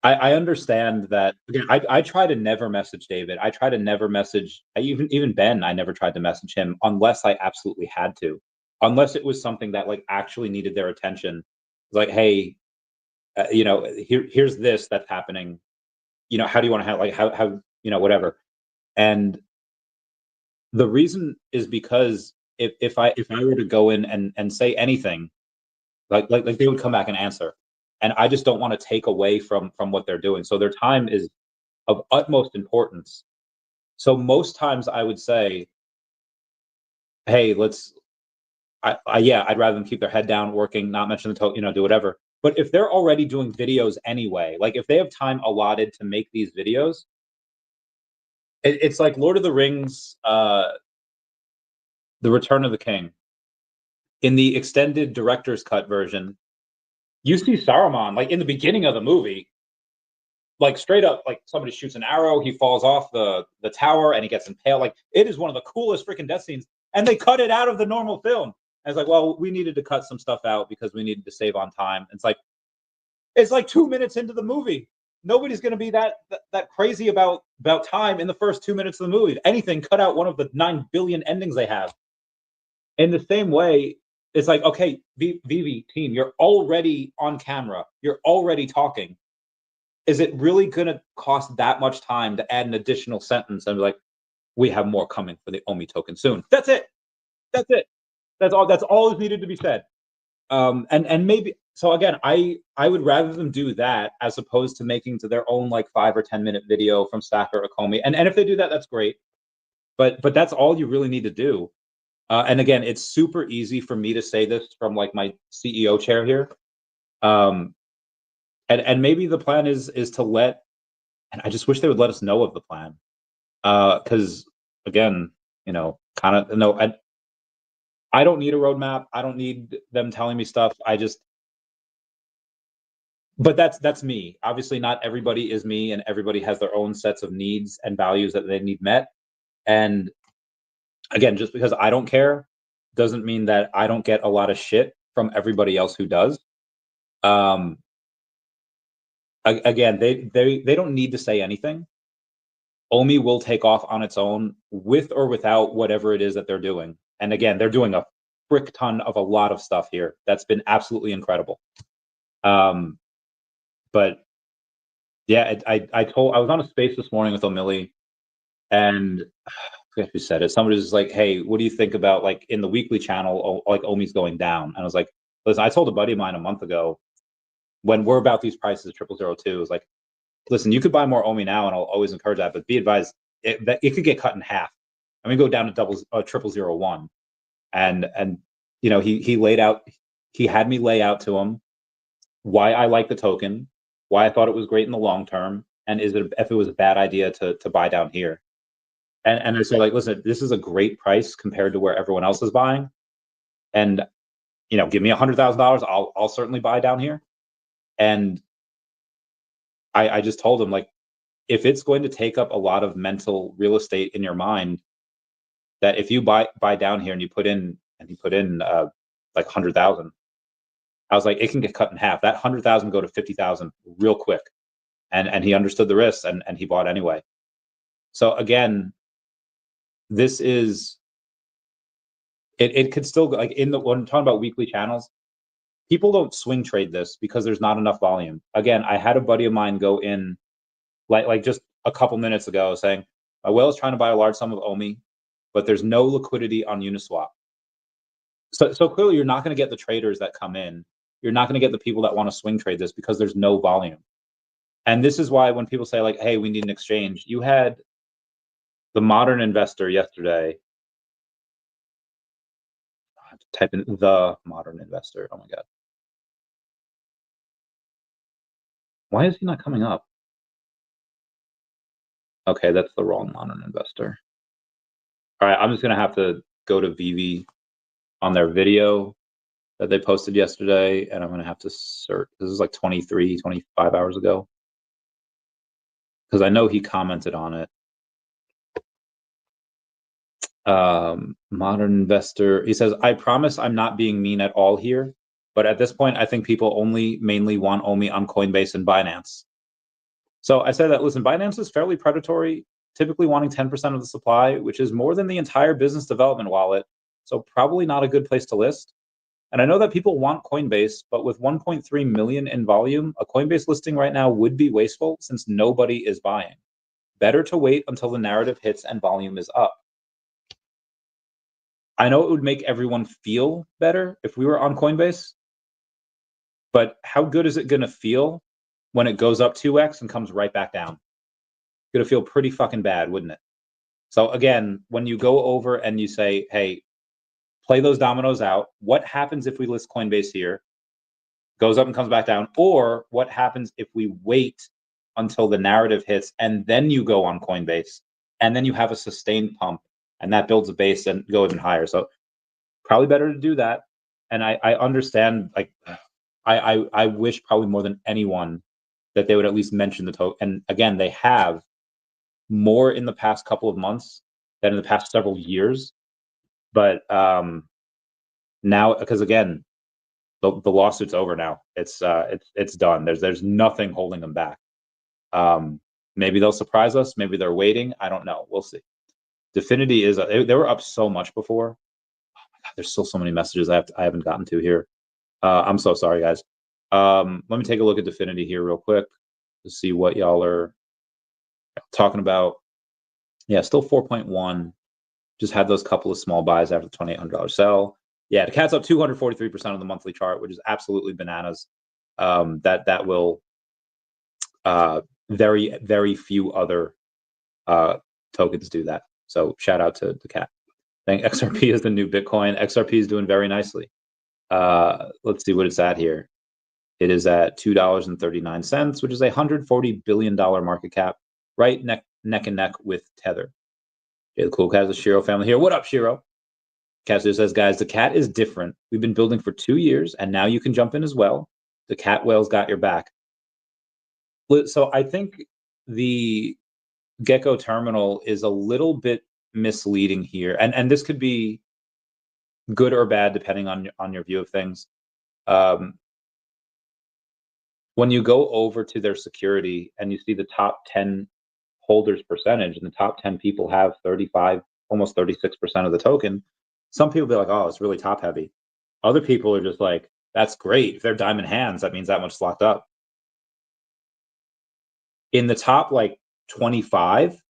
I understand that. Again, I try to never message David. I try to never message even Ben. I never tried to message him unless I absolutely had to, unless it was something that like actually needed their attention. Like, hey, here's this that's happening. How do you want to how whatever. And the reason is because if I were to go in and say anything, like they would come back and answer, and I just don't want to take away from what they're doing. So their time is of utmost importance. So most times I would say, hey, I'd rather them keep their head down, working, not mention the do whatever. But if they're already doing videos anyway, like if they have time allotted to make these videos, it's like Lord of the Rings, The Return of the King. In the extended director's cut version, you see Saruman, like in the beginning of the movie, like straight up, like somebody shoots an arrow, he falls off the tower, and he gets impaled. Like, it is one of the coolest freaking death scenes, and they cut it out of the normal film. And it's like, well, we needed to cut some stuff out because we needed to save on time. It's like 2 minutes into the movie. Nobody's going to be that crazy about time in the first 2 minutes of the movie. If anything, cut out one of the 9 billion endings they have. In the same way, it's like, okay, VeVe team, you're already on camera. You're already talking. Is it really going to cost that much time to add an additional sentence and be like, we have more coming for the OMI token soon? That's it. That's it. That's all that needed to be said. And maybe, so again, I would rather them do that as opposed to making to their own like 5 or 10 minute video from Stacker or Comey. And if they do that, that's great. But that's all you really need to do. And again, it's super easy for me to say this from like my CEO chair here. And maybe the plan is to let, and I just wish they would let us know of the plan. Because again, kind of, no, I don't need a roadmap. I don't need them telling me stuff. but that's me. Obviously, not everybody is me, and everybody has their own sets of needs and values that they need met. And again, just because I don't care doesn't mean that I don't get a lot of shit from everybody else who does. Um, Again, they don't need to say anything. OMI will take off on its own with or without whatever it is that they're doing. And again, they're doing a frick ton of a lot of stuff here. That's been absolutely incredible. But yeah, I was on a space this morning with O'Milly, and I forget who said it. Somebody was like, "Hey, what do you think about like in the weekly channel, like OMI's going down?" And I was like, "Listen, I told a buddy of mine a month ago when we're about these prices, 0002, was like, listen, you could buy more OMI now, and I'll always encourage that, but be advised, it could get cut in half. I mean, go down to 0001, and you know, he laid out, he had me lay out to him why I like the token, why I thought it was great in the long term, and if it was a bad idea to buy down here. And I said, like, listen, this is a great price compared to where everyone else is buying, and you know, give me $100,000, I'll certainly buy down here. And I just told him, like, if it's going to take up a lot of mental real estate in your mind, that if you buy down here and you put in like 100,000, I was like, it can get cut in half. That 100,000 go to 50,000 real quick. And he understood the risks, and he bought anyway. So again, this is it could still go, like, when I'm talking about weekly channels, people don't swing trade this because there's not enough volume. Again, I had a buddy of mine go in like just a couple minutes ago saying, my whale is trying to buy a large sum of OMI, but there's no liquidity on Uniswap. So clearly you're not going to get the traders that come in. You're not going to get the people that want to swing trade this because there's no volume. And this is why when people say, like, hey, we need an exchange, you had the Modern Investor yesterday. I have to type in the Modern Investor. Oh my God. Why is he not coming up? Okay, that's the wrong Modern Investor. All right, I'm just going to have to go to VeVe on their video that they posted yesterday, and I'm going to have to search. This is like 25 hours ago, because I know he commented on it. Modern Investor, he says, I promise I'm not being mean at all here, but at this point, I think people only mainly want OMI on Coinbase and Binance. So I said that, listen, Binance is fairly predatory, typically wanting 10% of the supply, which is more than the entire business development wallet. So probably not a good place to list. And I know that people want Coinbase, but with 1.3 million in volume, a Coinbase listing right now would be wasteful since nobody is buying. Better to wait until the narrative hits and volume is up. I know it would make everyone feel better if we were on Coinbase, but how good is it going to feel when it goes up 2x and comes right back down? It's going to feel pretty fucking bad, wouldn't it? So again, when you go over and you say, hey, play those dominoes out, what happens if we list Coinbase here, goes up and comes back down? Or what happens if we wait until the narrative hits and then you go on Coinbase and then you have a sustained pump and that builds a base and go even higher? So probably better to do that. And I understand, like, I wish probably more than anyone that they would at least mention the token. And again, they have more in the past couple of months than in the past several years. But now, because again, the lawsuit's over now. It's done. There's nothing holding them back. Maybe they'll surprise us. Maybe they're waiting. I don't know. We'll see. DEFFinity is they were up so much before. Oh my God, there's still so many messages I haven't gotten to here. I'm so sorry, guys. Let me take a look at DEFFinity here real quick to see what y'all are talking about. Yeah, still 4.1. Just had those couple of small buys after the $2,800 sell. Yeah, the cat's up 243% on the monthly chart, which is absolutely bananas. That will very, very few other tokens do that. So shout out to the cat. I think XRP is the new Bitcoin. XRP is doing very nicely. Let's see what it's at here. It is at $2.39, which is a $140 billion market cap, right neck and neck with Tether. Okay, the cool cat is the SHIRO family here. What up, SHIRO? Cassius says, guys, the cat is different. We've been building for 2 years, and now you can jump in as well. The cat whale's got your back. So I think the Gecko terminal is a little bit misleading here, and this could be good or bad depending on your view of things. When you go over to their security and you see the top 10 holders percentage, and the top 10 people have 35, almost 36% of the token, some people be like, oh, it's really top heavy. Other people are just like, that's great. If they're diamond hands, that means that much locked up. In the top like 25,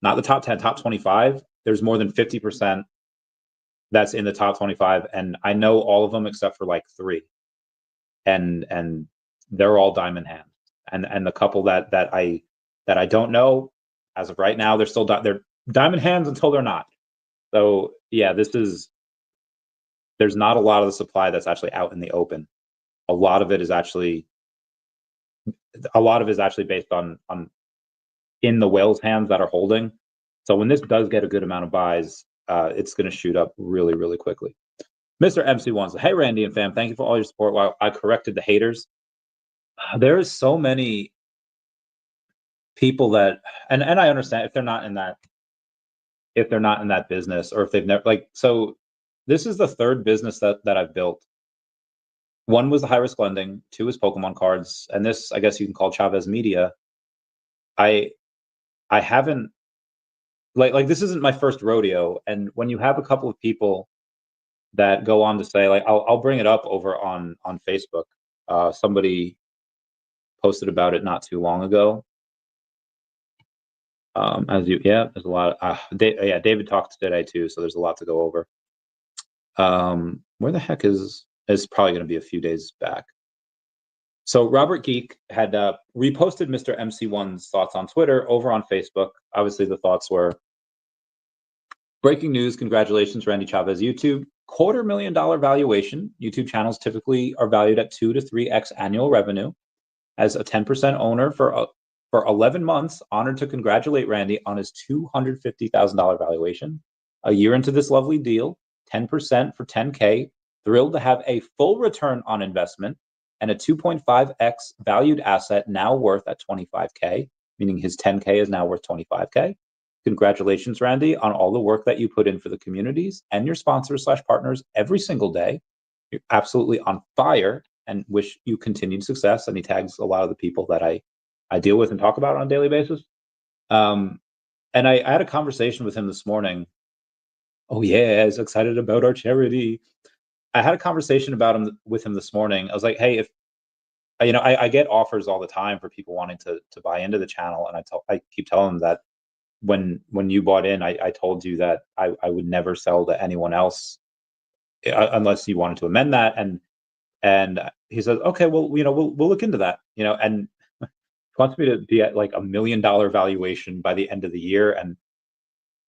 not the top 10, top 25, there's more than 50% that's in the top 25. And I know all of them except for like 3. And they're all diamond hands. And the couple that I don't know, as of right now, they're still they're diamond hands until they're not. So yeah, there's not a lot of the supply that's actually out in the open. A lot of it is actually based on in the whales hands that are holding. So when this does get a good amount of buys, it's going to shoot up really, really quickly. Mr. MC1 says, hey, Randy and fam, thank you for all your support while I corrected the haters. There is so many people that, and I understand if they're not in that business, or if they've never, like, so this is the 3rd business that I've built. 1 was the high risk lending, 2 is Pokemon cards, and this, I guess you can call Chavez Media. I haven't, like this isn't my first rodeo. And when you have a couple of people that go on to say, like, I'll bring it up over on Facebook. Somebody posted about it not too long ago. There's a lot of, David talked today too, so there's a lot to go over. Where the heck is probably going to be a few days back. So Robert Geek had reposted Mr. MC1's thoughts on Twitter over on Facebook. Obviously the thoughts were, breaking news, congratulations, Randy Chavez, YouTube, $250,000 valuation. YouTube channels typically are valued at 2 to 3x annual revenue. As a 10% owner for 11 months, honored to congratulate Randy on his $250,000 valuation. A year into this lovely deal, 10% for 10K, thrilled to have a full return on investment and a 2.5x valued asset now worth at 25K, meaning his 10K is now worth 25K. Congratulations, Randy, on all the work that you put in for the communities and your sponsors/partners every single day. You're absolutely on fire, and wish you continued success. And he tags a lot of the people that I deal with and talk about on a daily basis. And I had a conversation with him this morning. Oh yeah, he's excited about our charity. I had a conversation with him this morning. I was like, hey, if I get offers all the time for people wanting to buy into the channel, and I keep telling them that when you bought in, I told you that I would never sell to anyone else unless you wanted to amend that. And he says, okay, well, we'll look into that, and wants me to be at like $1 million valuation by the end of the year. And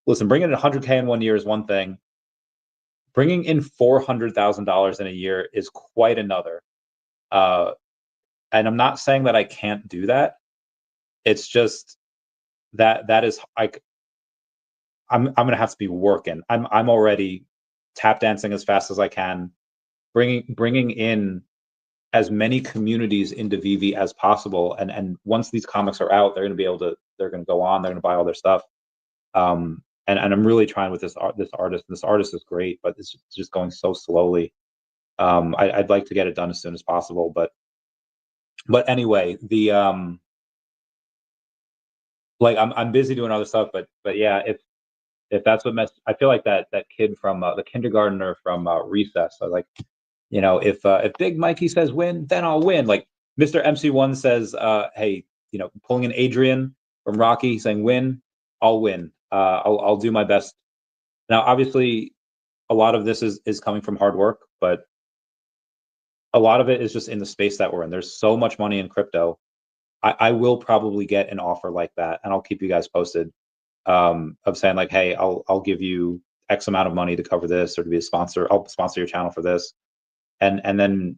listen, bringing in 100K in 1 year is one thing. Bringing in $400,000 in a year is quite another. And I'm not saying that I can't do that. It's just that is like, I'm going to have to be working. I'm already tap dancing as fast as I can, bringing in as many communities into VeVe as possible. And once these comics are out, they're going to go on, they're going to buy all their stuff. And I'm really trying with this artist. This artist is great, but it's just going so slowly. I'd like to get it done as soon as possible, but anyway, I'm busy doing other stuff, but yeah, if that's what I feel like that kid from the kindergartner from Recess. I like, if Big Mikey says win, then I'll win. Like Mr. MC1 says, hey, pulling in Adrian from Rocky saying win, I'll win. I'll do my best. Now, obviously, a lot of this is coming from hard work, but a lot of it is just in the space that we're in. There's so much money in crypto. I will probably get an offer like that, and I'll keep you guys posted, of saying like, hey, I'll give you X amount of money to cover this, or to be a sponsor. I'll sponsor your channel for this. And then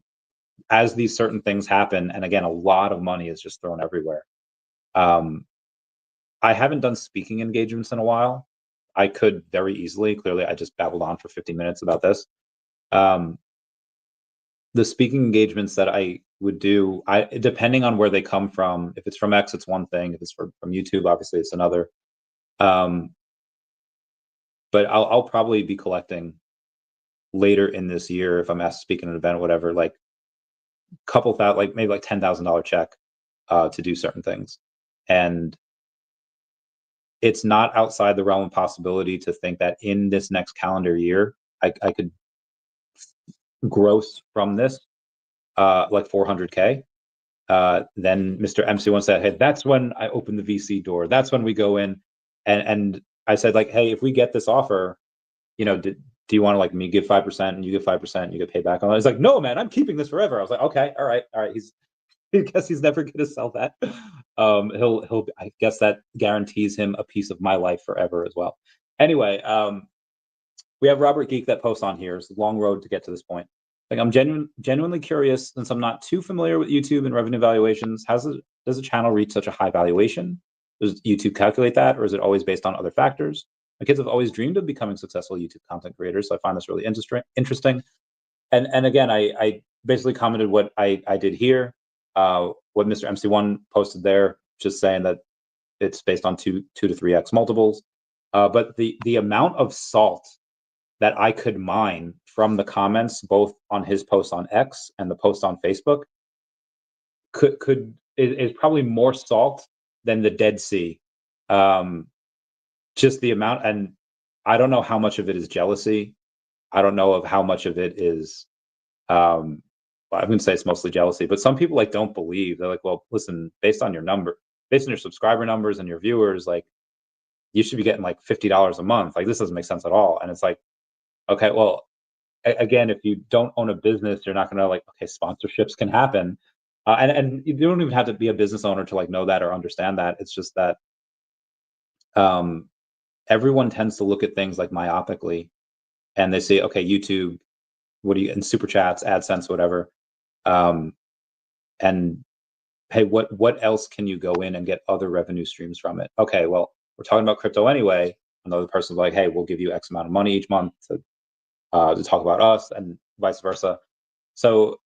as these certain things happen, and again, a lot of money is just thrown everywhere. I haven't done speaking engagements in a while. I could very easily. Clearly, I just babbled on for 50 minutes about this. The speaking engagements that I would do, depending on where they come from. If it's from X, it's one thing. If it's from YouTube, obviously it's another. But I'll probably be collecting later in this year if I'm asked to speak at an event or whatever, like couple that, like maybe like $10,000 check to do certain things. And it's not outside the realm of possibility to think that in this next calendar year, I could gross from this like 400K. Then Mr. MC1 said, hey, that's when I open the VC door. That's when we go in. And I said, like, hey, if we get this offer, you know, do you want to, like, me give 5% and you give 5% and you get paid back on it? He's like, no, man, I'm keeping this forever. I was like, okay, all right. I guess he's never going to sell that. He'll I guess that guarantees him a piece of my life forever as well. Anyway, we have Robert Geek that posts on here. It's a long road to get to this point. Like, I'm genuinely curious, since I'm not too familiar with YouTube and revenue valuations. Does a channel reach such a high valuation? Does YouTube calculate that, or is it always based on other factors? My kids have always dreamed of becoming successful YouTube content creators, so I find this really interesting. And again, I basically commented what I did here, what Mr. MC1 posted there, just saying that it's based on 2 to 3x multiples. But the amount of salt that I could mine from the comments, both on his post on X and the post on Facebook, is probably more salt than the Dead Sea. Just the amount, and I don't know how much of it is jealousy. I don't know of how much of it is, I wouldn't say it's mostly jealousy, but some people like don't believe. They're like, well, listen, based on your subscriber numbers and your viewers, like, you should be getting like $50 a month. Like, this doesn't make sense at all. And it's like, okay, well, again, if you don't own a business, you're not going to, like, okay, sponsorships can happen. And you don't even have to be a business owner to, like, know that or understand that. It's just that everyone tends to look at things like myopically, and they say, okay, YouTube, what do you, in super chats, AdSense, whatever. And hey, what else can you go in and get other revenue streams from it? Okay, well, we're talking about crypto anyway. Another person's like, hey, we'll give you X amount of money each month to talk about us, and vice versa. So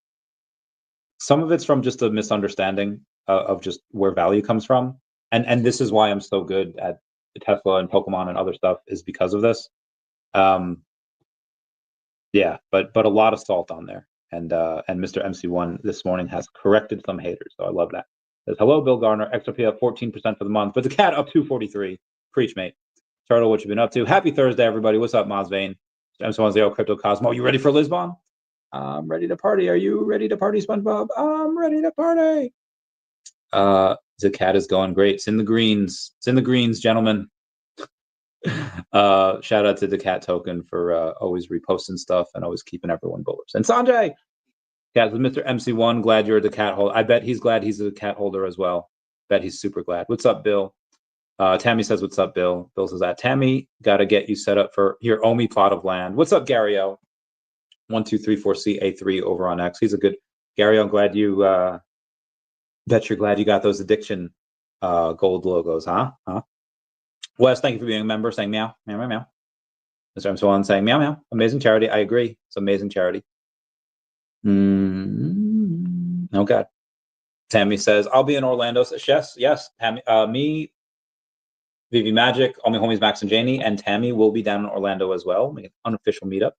some of it's from just a misunderstanding of just where value comes from. And this is why I'm so good at Tesla and Pokemon and other stuff, is because of this. Yeah, but a lot of salt on there. And Mr. MC1 this morning has corrected some haters, so I love that. Says, hello, Bill Garner, XRP up 14% for the month, but daCAT up 243. Preach, mate. Turtle, what you been up to? Happy Thursday, everybody. What's up, Mosvane? MC1 Crypto Cosmo. You ready for Lisbon? I'm ready to party. Are you ready to party, SpongeBob? I'm ready to party. daCAT is going great. It's in the greens. It's in the greens, gentlemen. Shout out to daCAT Token for always reposting stuff and always keeping everyone bullish. And Sanjay, yeah, Mr. MC1, glad you're a daCAT holder. I bet he's glad he's a daCAT holder as well. Bet he's super glad. What's up, Bill? Tammy says, what's up, Bill? Bill says that. Tammy, got to get you set up for your OMI plot of land. What's up, Gary O? 1234CA3 over on X. He's a good Gary. I'm glad you bet you're glad you got those addiction gold logos, huh? Wes, thank you for being a member, saying meow, meow, meow, meow. Mr. M1 saying meow, meow. Amazing charity. I agree. It's amazing charity. Oh God. Tammy says, I'll be in Orlando. Yes, Tammy, me, VeVe Magic, all my homies, Max and Janie, and Tammy will be down in Orlando as well. Make an unofficial meetup.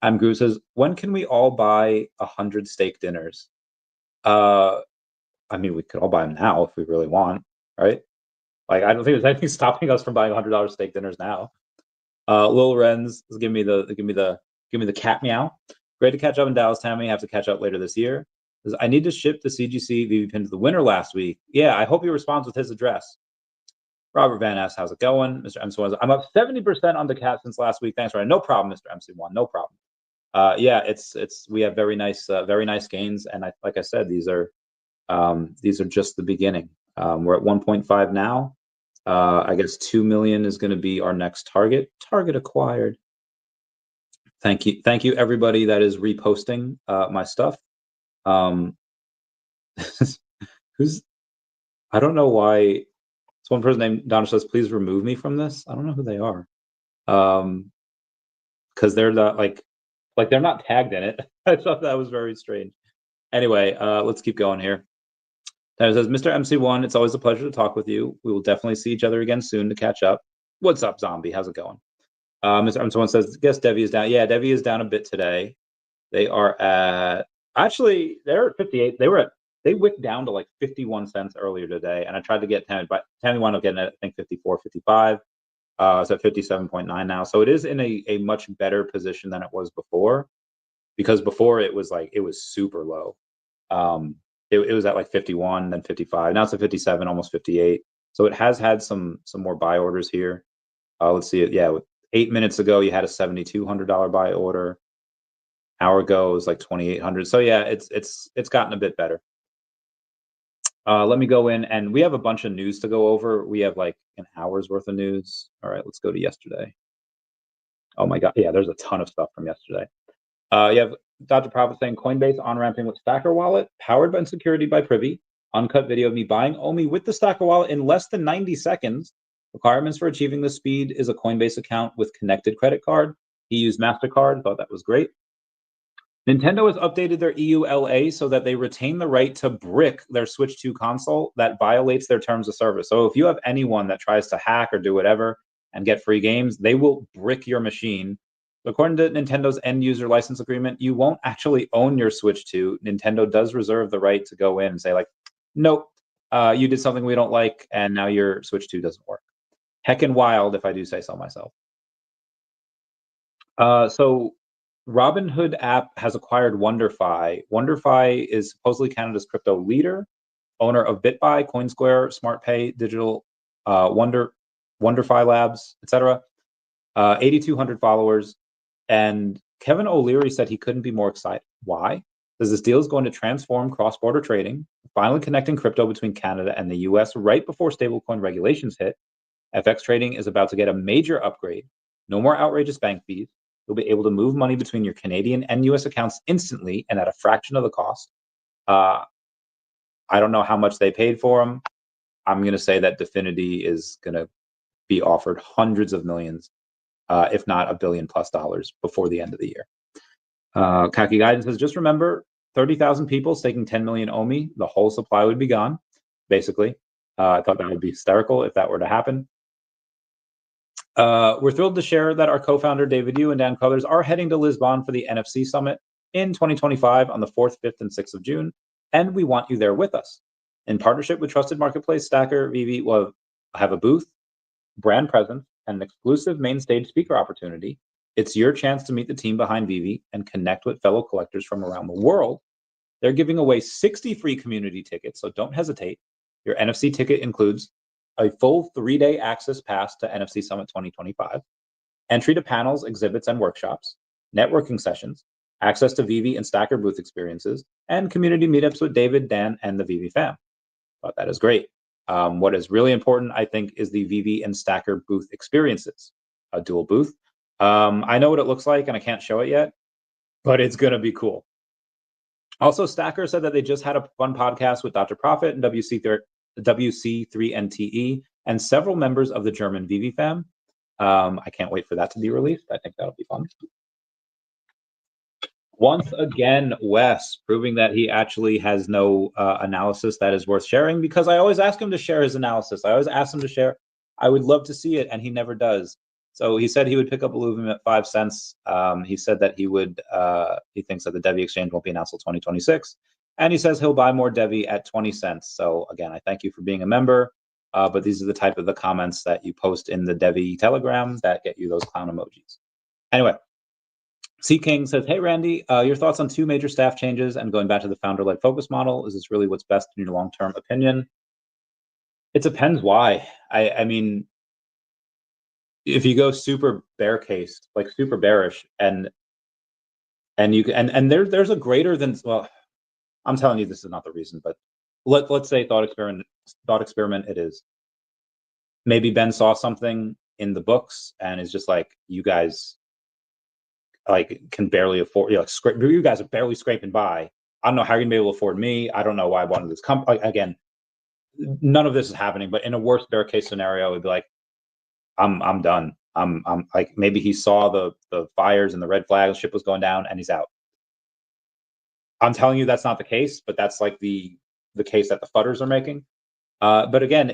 Guru says, when can we all buy 100 steak dinners? I mean, we could all buy them now if we really want, right? Like, I don't think there's anything stopping us from buying $100 steak dinners now. Lil Renz is give me the cat meow. Great to catch up in Dallas, Tammy. Have to catch up later this year. I need to ship the CGC VeVe pin to the winner last week. Yeah, I hope he responds with his address. Robert Van asks, how's it going? Mr. MC1, I'm up 70% on daCAT since last week. Thanks, Ryan. No problem, Mr. MC1. No problem. Yeah, we have very nice gains, and like I said, these are just the beginning. We're at 1.5 now. I guess 2 million is going to be our next target. Target acquired. Thank you, everybody that is reposting my stuff. Who's? I don't know why. It's one person named Donna says, please remove me from this. I don't know who they are. Because they're not like they're not tagged in it. I thought that was very strange. Anyway, let's keep going here. Tyler says, Mr. MC1, it's always a pleasure to talk with you. We will definitely see each other again soon to catch up. What's up, zombie? How's it going? Mr. MC1 says, guess DEVVE is down. Yeah, DEVVE is down a bit today. They are at, actually, they're at 58. They wicked down to like 51 cents earlier today, and I tried to get Tammy, but Tammy wound up getting it, I think, 54, 55. It's at 57.9 now. So it is in a much better position than it was before, because before it was super low. It was at like 51, then 55. Now it's at 57, almost 58. So it has had some more buy orders here. Let's see it. Yeah, 8 minutes ago, you had a $7,200 buy order. Hour ago, it was like 2,800. So yeah, it's gotten a bit better. Let me go in, and we have a bunch of news to go over. We have like an hour's worth of news. All right, let's go to yesterday. Oh my God, yeah, there's a ton of stuff from yesterday. You have Dr. Profit saying Coinbase on-ramping with Stacker Wallet, powered by security by Privy. Uncut video of me buying OMI with the Stacker Wallet in less than 90 seconds. Requirements for achieving this speed is a Coinbase account with connected credit card. He used MasterCard, thought that was great. Nintendo has updated their EULA so that they retain the right to brick their Switch 2 console that violates their terms of service. So if you have anyone that tries to hack or do whatever and get free games, they will brick your machine. According to Nintendo's end user license agreement, you won't actually own your Switch 2. Nintendo does reserve the right to go in and say, like, nope, you did something we don't like, and now your Switch 2 doesn't work. Heckin' wild, if I do say so myself. So Robinhood app has acquired WonderFi. WonderFi is supposedly Canada's crypto leader, owner of BitBuy, CoinSquare, SmartPay, Digital, WonderFi Labs, etc. 8,200 followers. And Kevin O'Leary said he couldn't be more excited. Why? Because this deal is going to transform cross-border trading, finally connecting crypto between Canada and the US right before stablecoin regulations hit. FX trading is about to get a major upgrade. No more outrageous bank fees. You'll be able to move money between your Canadian and US accounts instantly and at a fraction of the cost. I don't know how much they paid for them. I'm going to say that Definity is going to be offered hundreds of millions, if not $1 billion+ before the end of the year. Kaki Guidance says, just remember, 30,000 people staking 10 million OMI, the whole supply would be gone, basically. I thought that would be hysterical if that were to happen. We're thrilled to share that our co-founder David Yu and Dan Crothers are heading to Lisbon for the NFC Summit in 2025 on the 4th, 5th, and 6th of June, and we want you there with us. In partnership with trusted marketplace Stacker, VeVe will have a booth, brand presence, and an exclusive main stage speaker opportunity. It's your chance to meet the team behind VeVe and connect with fellow collectors from around the world. They're giving away 60 free community tickets, so don't hesitate. Your NFC ticket includes a full 3-day access pass to NFC Summit 2025, entry to panels, exhibits, and workshops, networking sessions, access to VeVe and Stacker booth experiences, and community meetups with David, Dan, and the VeVe fam. Thought that is great. What is really important, I think, is the VeVe and Stacker booth experiences, a dual booth. I know what it looks like, and I can't show it yet, but it's going to be cool. Also, Stacker said that they just had a fun podcast with Dr. Profit and WC3NTE, and several members of the German VeVe fam. I can't wait for that to be released. I think that'll be fun. Once again, Wes, proving that he actually has no analysis that is worth sharing, because I always ask him to share his analysis. I always ask him to share. I would love to see it, and he never does. So he said he would pick up Illuvium at 5 cents. He said that he would. He thinks that the DEVVE exchange won't be announced until 2026. And he says he'll buy more DEVVE at 20 cents. So again, I thank you for being a member. But these are the type of the comments that you post in the DEVVE Telegram that get you those clown emojis. Anyway, C King says, hey, Randy, your thoughts on 2 major staff changes and going back to the founder-led focus model. Is this really what's best in your long-term opinion? It depends why. I mean, if you go super bear case, like super bearish, and there's a greater than, well, I'm telling you this is not the reason, but let's say thought experiment it is. Maybe Ben saw something in the books and is just like, you guys like can barely afford, you guys are barely scraping by. I don't know how you're gonna be able to afford me. I don't know why I wanted this again, none of this is happening, but in a worst bear case scenario, it'd be like, I'm done. I'm like, maybe he saw the fires and the red flag, ship was going down, and he's out. I'm telling you that's not the case, but that's like the case that the fudders are making. But again,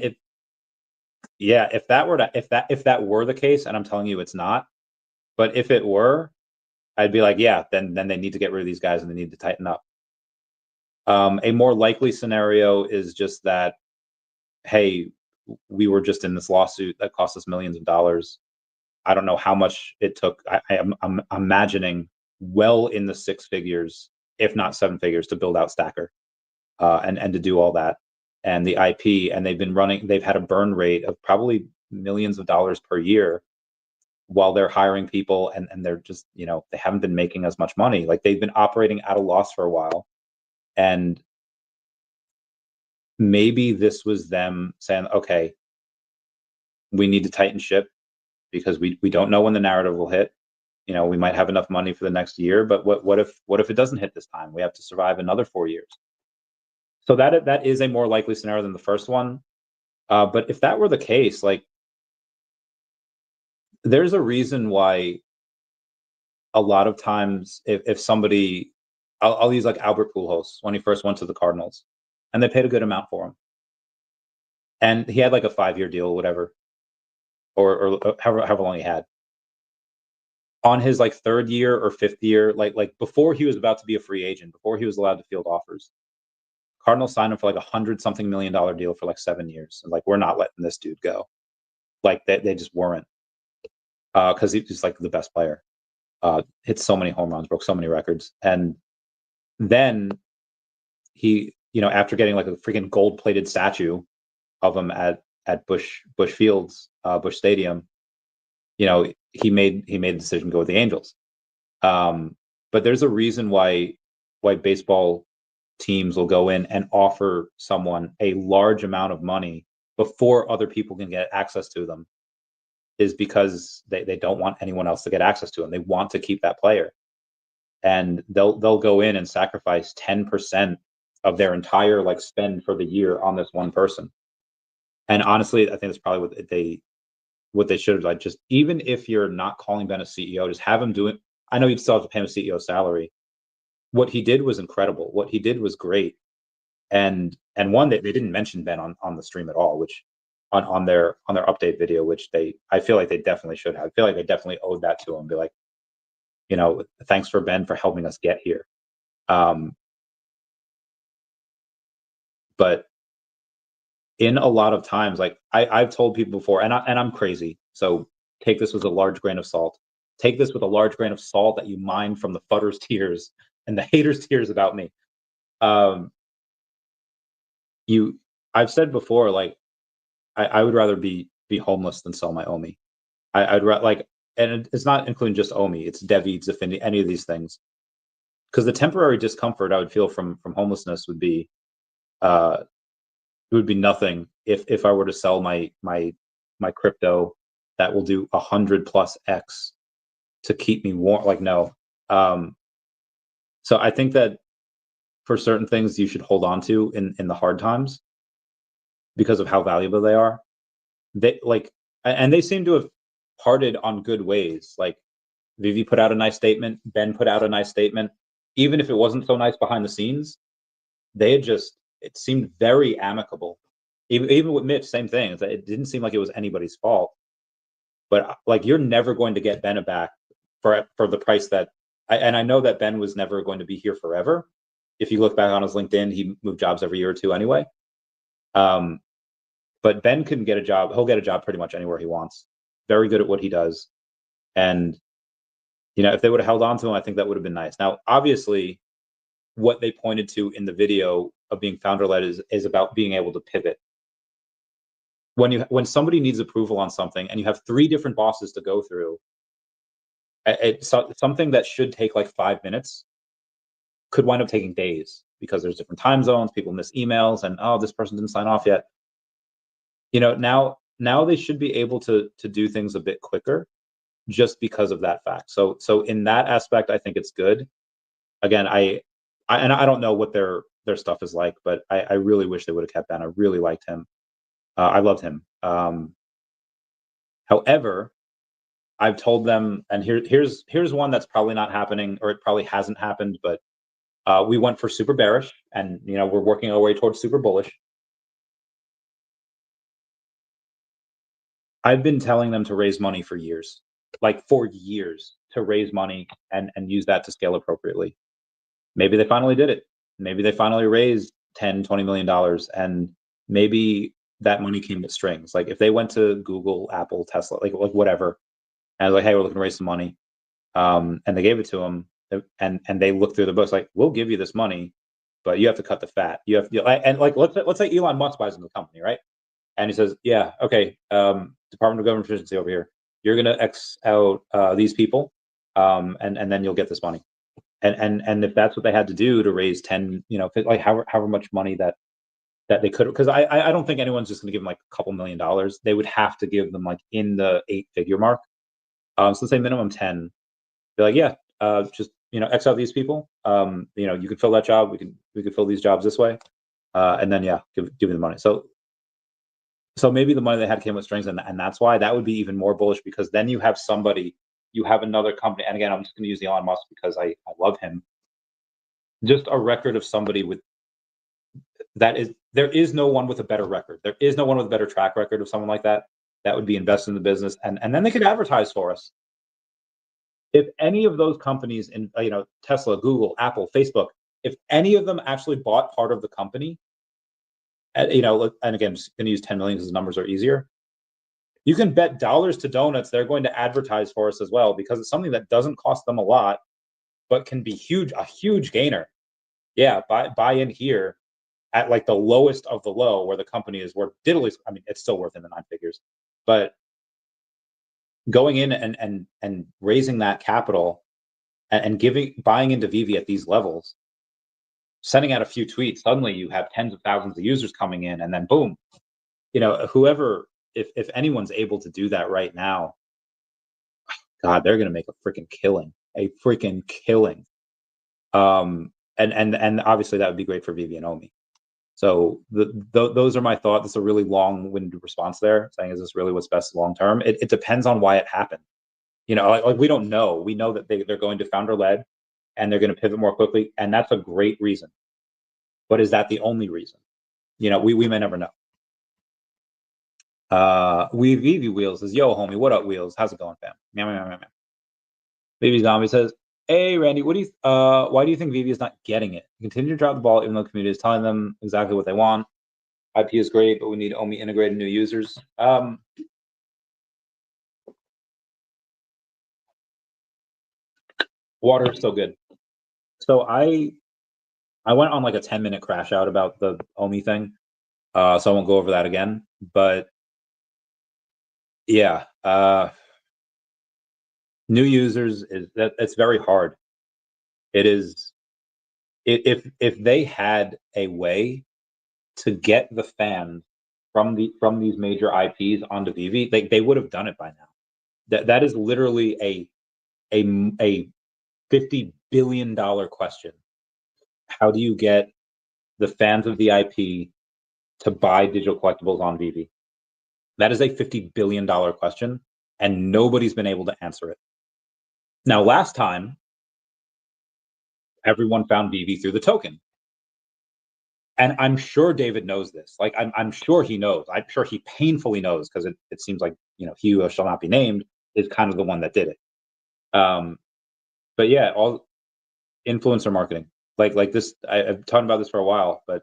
if that were the case, and I'm telling you it's not, but if it were, I'd be like, yeah, then they need to get rid of these guys and they need to tighten up. A more likely scenario is just that, hey, we were just in this lawsuit that cost us millions of dollars. I don't know how much it took. I'm imagining well in the six figures, if not seven figures, to build out Stacker and to do all that and the IP. And they've had a burn rate of probably millions of dollars per year while they're hiring people, and they're just, they haven't been making as much money. Like, they've been operating at a loss for a while. And maybe this was them saying, okay, we need to tighten ship because we don't know when the narrative will hit. We might have enough money for the next year, but what if it doesn't hit this time? We have to survive another 4 years. So that is a more likely scenario than the first one. But if that were the case, like, there's a reason why a lot of times if somebody, I'll use like Albert Pujols when he first went to the Cardinals, and they paid a good amount for him, and he had like a 5-year deal or whatever, or however long he had. On his like third year or fifth year, like before he was about to be a free agent, before he was allowed to field offers, Cardinals signed him for like $100-something million deal for like 7 years. And like, we're not letting this dude go. Like, they just weren't, because he's just like the best player. Hit so many home runs, broke so many records. And then he, after getting like a freaking gold-plated statue of him at Busch Fields, Busch Stadium, he made the decision to go with the Angels. But there's a reason why baseball teams will go in and offer someone a large amount of money before other people can get access to them, is because they don't want anyone else to get access to them. They want to keep that player. And they'll go in and sacrifice 10% of their entire like spend for the year on this one person. And honestly, I think that's probably what they should have, like, just, even if you're not calling Ben a CEO, just have him do it. I know you'd still have to pay him a CEO salary. What he did was incredible. What he did was great. And one that they didn't mention Ben on the stream at all, which on their update video, which I feel like they definitely should have. I feel like they definitely owed that to him. Be like, thanks for Ben for helping us get here. But in a lot of times, like I've told people before, and I'm crazy, so take this with a large grain of salt. Take this with a large grain of salt that you mine from the fudders' tears and the haters' tears about me. I've said before, like, I would rather be homeless than sell my OMI. I'd like, and it's not including just OMI, it's DEVVE, it's Affinity, any of these things. Because the temporary discomfort I would feel from homelessness would be nothing if I were to sell my crypto that will do 100+x to keep me warm. Like, no. So I think that for certain things you should hold on to in the hard times because of how valuable they are. And they seem to have parted on good ways. Like, VeVe put out a nice statement, Ben put out a nice statement. Even if it wasn't so nice behind the scenes, it seemed very amicable. Even with Mitch, same thing. It didn't seem like it was anybody's fault. But like, you're never going to get Ben back for the price that. And I know that Ben was never going to be here forever. If you look back on his LinkedIn, he moved jobs every year or two anyway. But Ben can get a job. He'll get a job pretty much anywhere he wants. Very good at what he does. And, if they would have held on to him, I think that would have been nice. Now, obviously, what they pointed to in the video of being founder-led is about being able to pivot. When somebody needs approval on something and you have 3 different bosses to go through, it's something that should take like 5 minutes could wind up taking days because there's different time zones, people miss emails, and, oh, this person didn't sign off yet. Now they should be able to do things a bit quicker just because of that fact. So in that aspect, I think it's good. Again, I don't know what their stuff is like, but I really wish they would have kept Ben. I really liked him. I loved him. However, I've told them, and here's one that's probably not happening, or it probably hasn't happened, but We went for super bearish, and we're working our way towards super bullish. I've been telling them to raise money for years, like for years, to raise money and use that to scale appropriately. Maybe they finally did it. Maybe they finally raised 10, $20 million, and maybe that money came with strings. Like if they went to Google, Apple, Tesla, like whatever, and like, hey, we're looking to raise some money, and they gave it to them, and they looked through the books, like, we'll give you this money, but you have to cut the fat. You have, and like let's say Elon Musk buys into the company, right? And he says, yeah, okay, Department of Government Efficiency over here, you're gonna X out these people, and then you'll get this money. And if that's what they had to do to raise 10, like however much money that they could, because I don't think anyone's just gonna give them like a couple $1 million. They would have to give them like in the 8-figure mark. So let's say minimum 10. They're like, yeah, just X out these people. You can fill that job. We can fill these jobs this way, and then yeah, give me the money. So maybe the money they had came with strings, and that's why that would be even more bullish, because then you have another company. And again, I'm just going to use Elon Musk because I love him. Just a record of somebody with there is no one with a better record. There is no one with a better track record of someone like that would be invested in the business, and then they could advertise for us. If any of those companies in Tesla, Google, Apple, Facebook, if any of them actually bought part of the company, and again, I'm just going to use 10 million because the numbers are easier. You can bet dollars to donuts they're going to advertise for us as well, because it's something that doesn't cost them a lot, but can be a huge gainer. Yeah, buy in here at like the lowest of the low, where the company is worth diddly. I mean, it's still worth in the 9 figures, but going in and raising that capital and buying into VeVe at these levels, sending out a few tweets, suddenly you have tens of thousands of users coming in, and then boom, whoever, if anyone's able to do that right now, God, they're going to make a freaking killing. And obviously that would be great for VeVe and OMI. So those are my thoughts. It's a really long-winded response there, saying, is this really what's best long term? It depends on why it happened. Like we don't know. We know that they're going to founder-led, and they're going to pivot more quickly, and that's a great reason. But is that the only reason? We may never know. VeVe Wheels says, yo, homie, what up, Wheels? How's it going, fam? Meow, meow, meow, meow. VeVe Zombie says, hey, Randy, why do you think VeVe is not getting it? Continue to drop the ball, even though the community is telling them exactly what they want. IP is great, but we need OMI integrated new users. Water is still good. So I went on like a 10-minute crash out about the OMI thing, so I won't go over that again. But yeah, new users it's very hard. It is. If they had a way to get the fans from these major IPs onto VeVe, they would have done it by now. That is literally a $50 billion question. How do you get the fans of the IP to buy digital collectibles on VeVe? That is a $50 billion question, and nobody's been able to answer it. Now, last time, everyone found VeVe through the token. And I'm sure David knows this. Like, I'm sure he knows. I'm sure he painfully knows, because it seems like, he who shall not be named is kind of the one that did it. But yeah, all influencer marketing, like this, I've talked about this for a while, but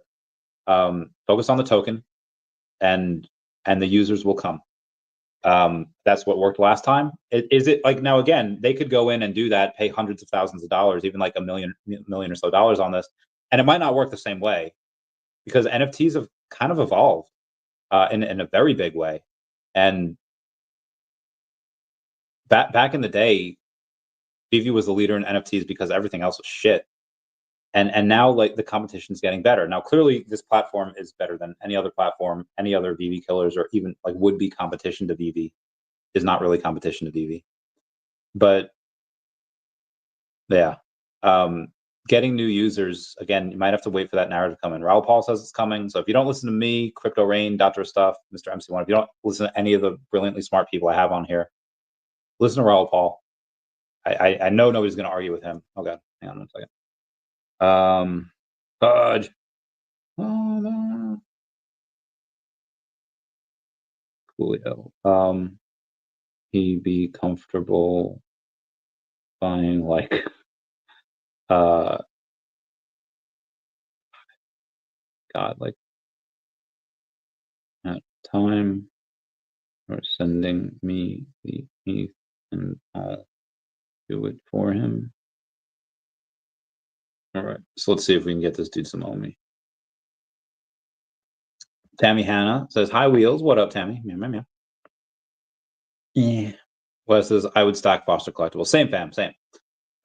focus on the token, and the users will come. That's what worked last time. Is it like, now again, they could go in and do that, pay hundreds of thousands of dollars, even like $1 million or so dollars on this, and it might not work the same way, because NFTs have kind of evolved in a very big way. And back in the day, VeVe was the leader in NFTs because everything else was shit. And now, like, the competition's getting better. Now, clearly, this platform is better than any other platform, any other VeVe killers, or even like would-be competition to VeVe is not really competition to VeVe. But yeah, getting new users, again, you might have to wait for that narrative to come in. Raul Paul says it's coming. So if you don't listen to me, Crypto Rain, Dr. Stuff, Mr. MC1, if you don't listen to any of the brilliantly smart people I have on here, listen to Raul Paul. I know nobody's going to argue with him. Okay, hang on one second. Fudge. Coolio. He be comfortable buying like God, like at time or sending me the ETH and I'll do it for him. All right, so let's see if we can get this dude some OMI. Tammy Hannah says, "Hi Wheels, what up, Tammy?" Meow, meow, meow. Yeah. Wes says, "I would stack Foster collectibles." Same, fam, same.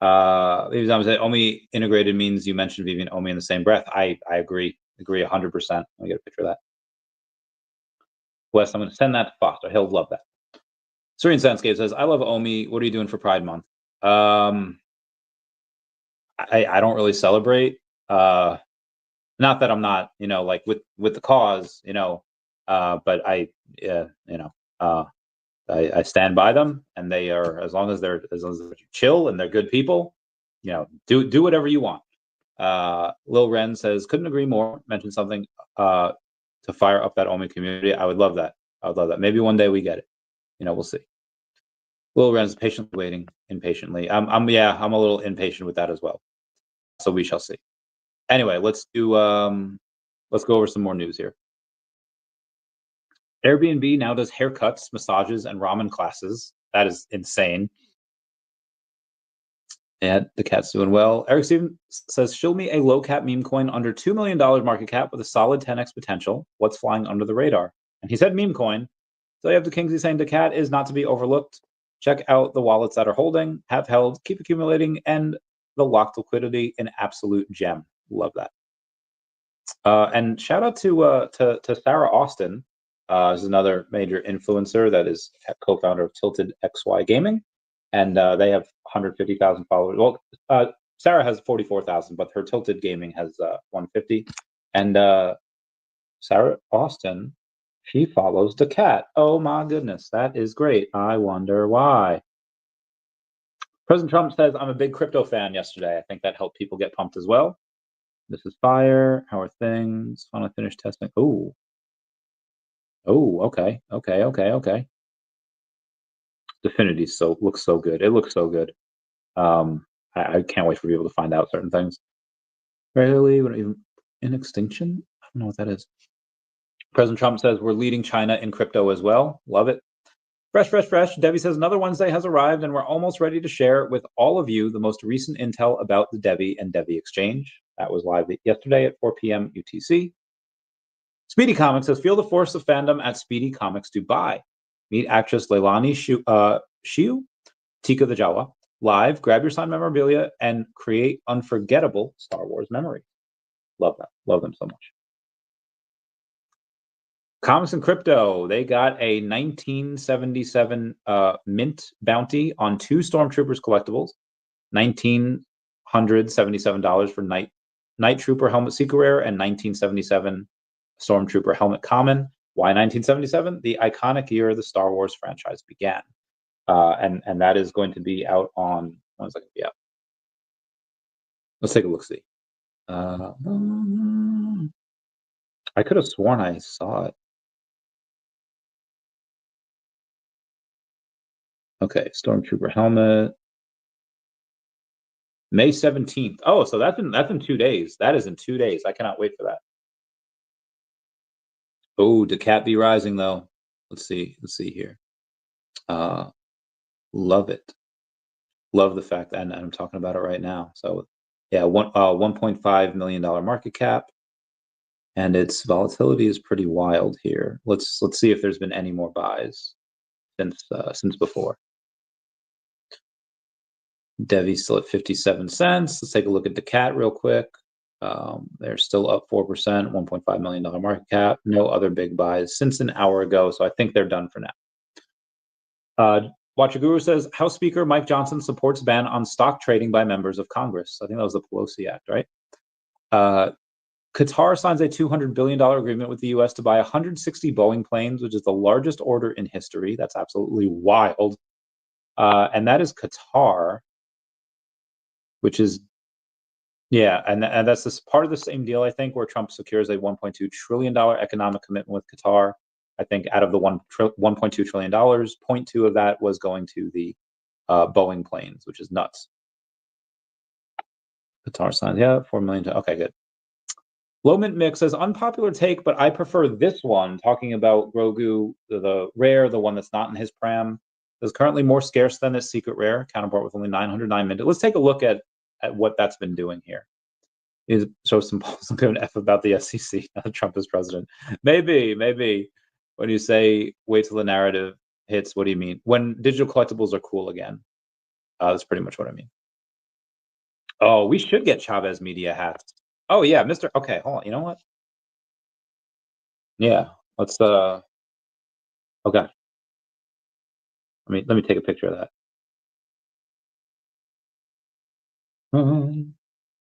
OMI integrated means you mentioned VeVe and OMI in the same breath. I agree 100%. Let me get a picture of that. Wes, I'm going to send that to Foster. He'll love that. Serene Sandscape says, "I love OMI. What are you doing for Pride Month?" I don't really celebrate. Not that I'm not, like with the cause, but I stand by them, and they are, as long as they're chill and they're good people, do whatever you want. Lil Ren says, "Couldn't agree more." Mentioned something to fire up that OMI community. I would love that. Maybe one day we get it. We'll see. Lil Ren's patiently waiting, impatiently. I'm a little impatient with that as well. So we shall see. Anyway, let's go over some more news here. Airbnb now does haircuts, massages, and ramen classes. That is insane. And the cat's doing well. Eric Stevens says, "Show me a low cap meme coin under $2 million market cap with a solid 10x potential. What's flying under the radar?" And he said meme coin. So you have the Kingsley saying daCAT is not to be overlooked. Check out the wallets that are holding, have held, keep accumulating, and the locked liquidity, an absolute gem. Love that. And shout out to Sarah Austin, is another major influencer that is co-founder of Tilted XY Gaming, and they have 150,000 followers. Well, Sarah has 44,000, but her Tilted Gaming has 150. And Sarah Austin, she follows daCAT. Oh my goodness, that is great. I wonder why. President Trump says, "I'm a big crypto fan" yesterday. I think that helped people get pumped as well. This is fire. How are things? Finally finished testing. Oh, okay. Definity looks so good. It looks so good. I can't wait for people to find out certain things. Rarely, even in extinction. I don't know what that is. President Trump says, "We're leading China in crypto as well." Love it. Fresh. DEVVE says, "Another Wednesday has arrived, and we're almost ready to share with all of you the most recent intel about the DEVVE and DEVVE exchange." That was live yesterday at 4 p.m. UTC. Speedy Comics says, "Feel the force of fandom at Speedy Comics Dubai. Meet actress Leilani Shiu, Tika the Jawa, live, grab your signed memorabilia, and create unforgettable Star Wars memories." Love that. Love them so much. Comics and Crypto, they got a 1977 mint bounty on 2 Stormtroopers collectibles, $1,977 for Night Trooper helmet secret rare, and 1977 Stormtrooper helmet common. Why 1977? The iconic year the Star Wars franchise began. And that is going to be out on, when is that going to be out? Let's take a look-see. I could have sworn I saw it. Okay, Stormtrooper helmet. May 17th. Oh, so that's in 2 days. That is in 2 days. I cannot wait for that. Oh, daCAT be rising though. Let's see here. Love it. Love the fact that, and I'm talking about it right now. So yeah, $1.5 million market cap, and its volatility is pretty wild here. Let's see if there's been any more buys since before. DEVVE still at 57 cents. Let's take a look at daCAT real quick. They're still up 4%, $1.5 million market cap. No other big buys since an hour ago, so I think they're done for now. Watcher Guru says, House Speaker Mike Johnson supports ban on stock trading by members of Congress. I think that was the Pelosi Act, right? Qatar signs a $200 billion agreement with the U.S. to buy 160 Boeing planes, which is the largest order in history. That's absolutely wild. And that is Qatar, which is Yeah, and that's this part of the same deal, I think, where Trump secures a $1.2 trillion economic commitment with Qatar. I think out of the $1.2 trillion, 0.2 of that was going to the Boeing planes, which is nuts. Qatar signs, yeah, 4 million. Okay, good. Low Mint Mix says, unpopular take, but I prefer this one, talking about Grogu, the rare, the one that's not in his pram. Is currently more scarce than its secret rare, counterpart with only 909 minutes. Let's take a look at what that's been doing here. Is show some give an F about the SEC now that Trump is president. Maybe when you say wait till the narrative hits, what do you mean? When digital collectibles are cool again. That's pretty much what I mean. Oh, we should get Chavez Media hats. Oh yeah, Mr. Okay, hold on. You know what? Yeah, let's okay. Let me take a picture of that.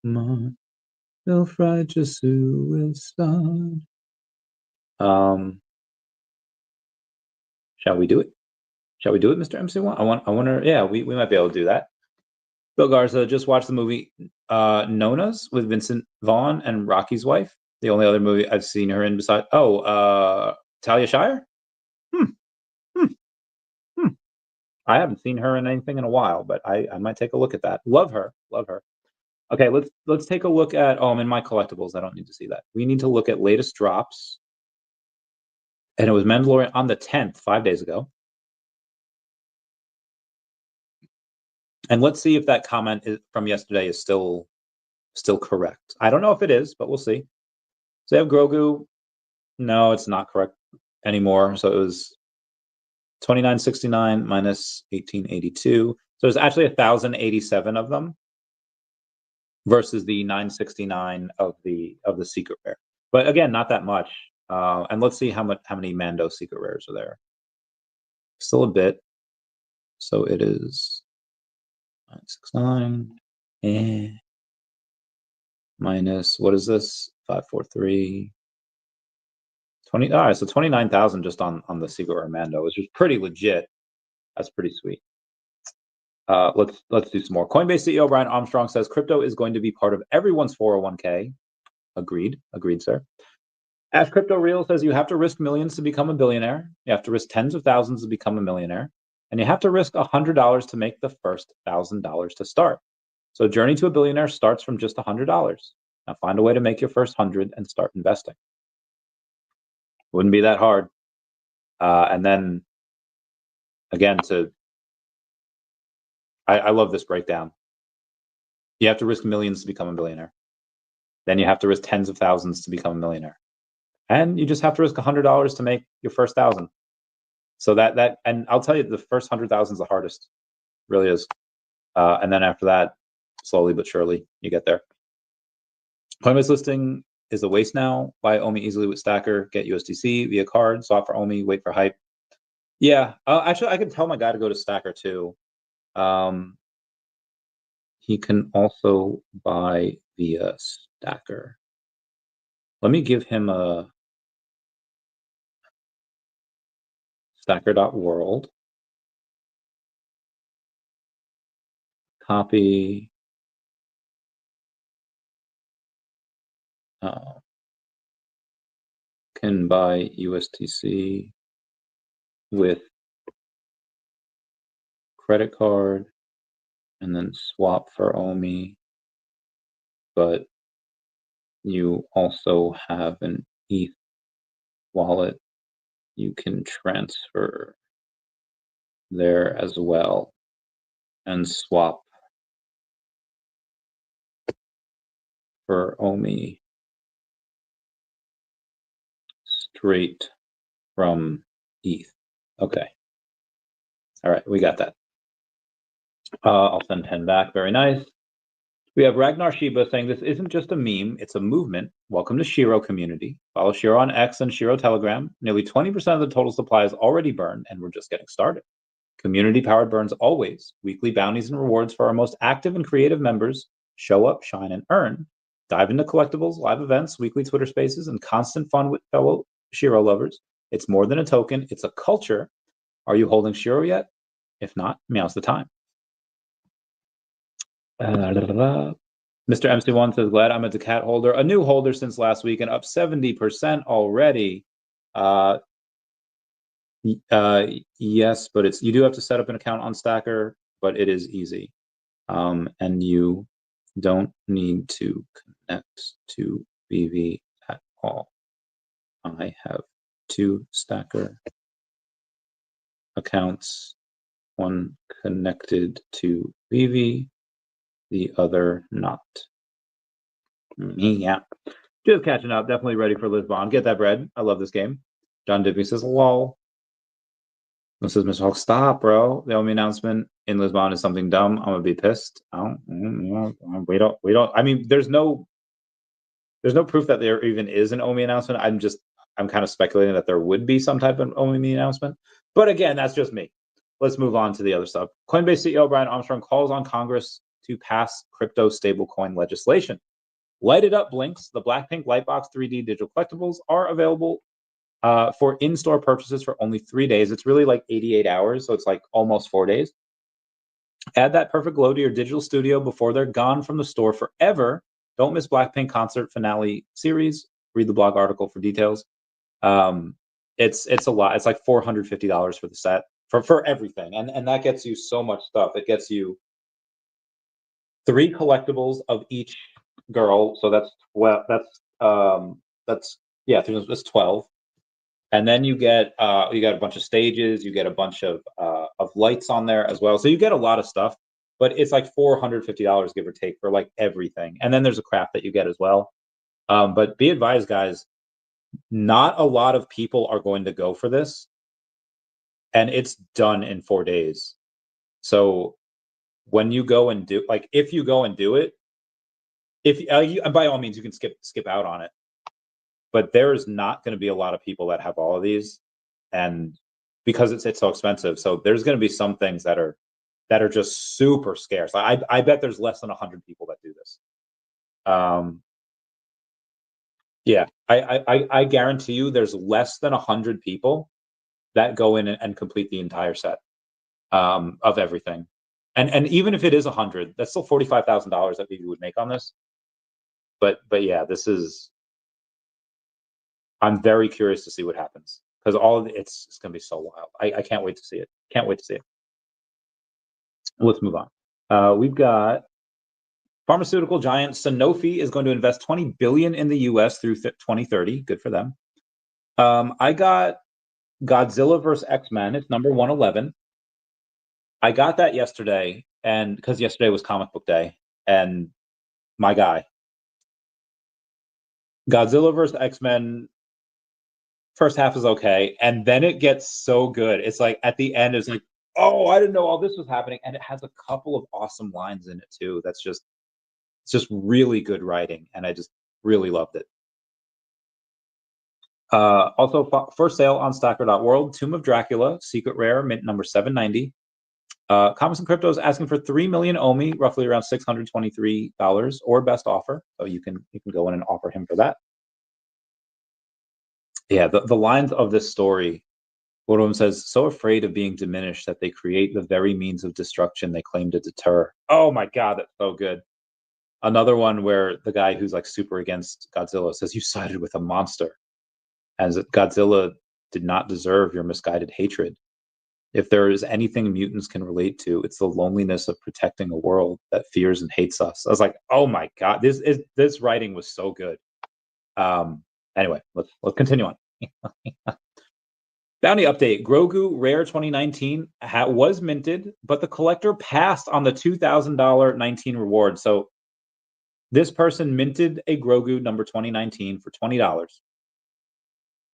My self-righteous suicide. Shall we do it? Shall we do it, Mr. MC1? I wonder. Yeah, we might be able to do that. Bill Garza just watched the movie Nona's with Vincent Vaughn and Rocky's wife. The only other movie I've seen her in besides Talia Shire. I haven't seen her in anything in a while, but I might take a look at that. Love her. Okay, let's take a look at. Oh, I'm in my collectibles. I don't need to see that. We need to look at latest drops. And it was Mandalorian on the 10th, 5 days ago. And let's see if that comment from yesterday is still correct. I don't know if it is, but we'll see. So they have Grogu. No, it's not correct anymore. So it was 2969 minus 1882. So there's actually 1,087 of them versus the 969 of the secret rare. But again, not that much. And let's see how many Mando secret rares are there. Still a bit. So it is 969 minus, what is this? 543. 20. All right, so 29,000 just on the secret rare Mando, which is pretty legit. That's pretty sweet. Let's do some more. Coinbase CEO Brian Armstrong says crypto is going to be part of everyone's 401k. Agreed, sir. Ash Crypto Real says you have to risk millions to become a billionaire. You have to risk tens of thousands to become a millionaire. And you have to risk $100 to make the first $1,000 to start. So journey to a billionaire starts from just $100. Now find a way to make your first 100 and start investing. Wouldn't be that hard. And then again, I love this breakdown. You have to risk millions to become a billionaire. Then you have to risk tens of thousands to become a millionaire. And you just have to risk $100 to make your first 1,000. So that and I'll tell you, the first 100,000 is the hardest, really is. And then after that, slowly but surely, you get there. Coinbase listing is a waste now. Buy OMI easily with Stacker. Get USDC via card. Swap for OMI. Wait for hype. Yeah, actually, I can tell my guy to go to Stacker too. He can also buy via Stacker. Let me give him a stacker.world. Copy. Can buy USDC with credit card and then swap for OMI, but you also have an ETH wallet you can transfer there as well and swap for OMI straight from ETH. Okay. All right, we got that. I'll send 10 back. Very nice. We have Ragnar Shiba saying this isn't just a meme, it's a movement. Welcome to SHIRO community. Follow SHIRO on X and SHIRO Telegram. Nearly 20% of the total supply is already burned, and we're just getting started. Community-powered burns always. Weekly bounties and rewards for our most active and creative members. Show up, shine, and earn. Dive into collectibles, live events, weekly Twitter spaces, and constant fun with fellow SHIRO lovers. It's more than a token, it's a culture. Are you holding SHIRO yet? If not, now's the time. Mr. MC1 says, glad I'm a daCAT holder, a new holder since last week and up 70% already. Yes, but you do have to set up an account on Stacker, but it is easy. And you don't need to connect to VeVe at all. I have 2 Stacker accounts, one connected to VeVe, the other not. Yeah. Just catching up. Definitely ready for Lisbon. Get that bread. I love this game. John Dippy says, lol. This says, Mr. Hawk, stop, bro. The only announcement in Lisbon is something dumb. I'm gonna be pissed. We don't. I mean, there's no proof that there even is an OMI announcement. I'm kind of speculating that there would be some type of OMI announcement. But again, that's just me. Let's move on to the other stuff. Coinbase CEO Brian Armstrong calls on Congress to pass crypto stablecoin legislation. Light It Up Blinks, the Blackpink Lightbox 3D digital collectibles, are available for in-store purchases for only 3 days. It's really like 88 hours, so it's like almost 4 days. Add that perfect glow to your digital studio before they're gone from the store forever. Don't miss Blackpink concert finale series. Read the blog article for details. It's a lot. It's like $450 for the set for everything, and that gets you so much stuff. It gets you 3 collectibles of each girl, so that's 12. And then you get a bunch of stages, you get a bunch of lights on there as well. So you get a lot of stuff, but it's like $450 give or take for like everything. And then there's a craft that you get as well. But be advised, guys, not a lot of people are going to go for this, and it's done in 4 days. So when you go and do, like, if you go and do it, and by all means you can skip out on it, but there's not going to be a lot of people that have all of these, and because it's so expensive, so there's going to be some things that are just super scarce. I bet there's less than 100 people that do this. Yeah, I guarantee you there's less than 100 people that go in and complete the entire set of everything. And even if it is 100, that's still $45,000 that you would make on this. But yeah, this is. I'm very curious to see what happens, because it's going to be so wild. I can't wait to see it. Can't wait to see it. Let's move on. We've got pharmaceutical giant Sanofi is going to invest $20 billion in the U.S. through 2030. Good for them. I got Godzilla vs. X-Men. It's number 111. I got that yesterday, and because yesterday was comic book day, and my guy, Godzilla vs. X-Men, first half is okay, and then it gets so good. It's like at the end, it's like, oh, I didn't know all this was happening, and it has a couple of awesome lines in it too. It's just really good writing, and I just really loved it. Also, for sale on Stacker.world, Tomb of Dracula, secret rare, mint number 790. Comics and Crypto is asking for 3 million OMI, roughly around $623, or best offer. So you can go in and offer him for that. Yeah, the lines of this story, one of them says, so afraid of being diminished that they create the very means of destruction they claim to deter. Oh my God, that's so good. Another one where the guy who's like super against Godzilla says, you sided with a monster, as Godzilla did not deserve your misguided hatred. If there is anything mutants can relate to, it's the loneliness of protecting a world that fears and hates us. I was like, oh my God, this writing was so good. Anyway, let's continue on. Bounty update: Grogu Rare 2019 was minted, but the collector passed on the $2,000 19 reward. So this person minted a Grogu number 2019 for $20.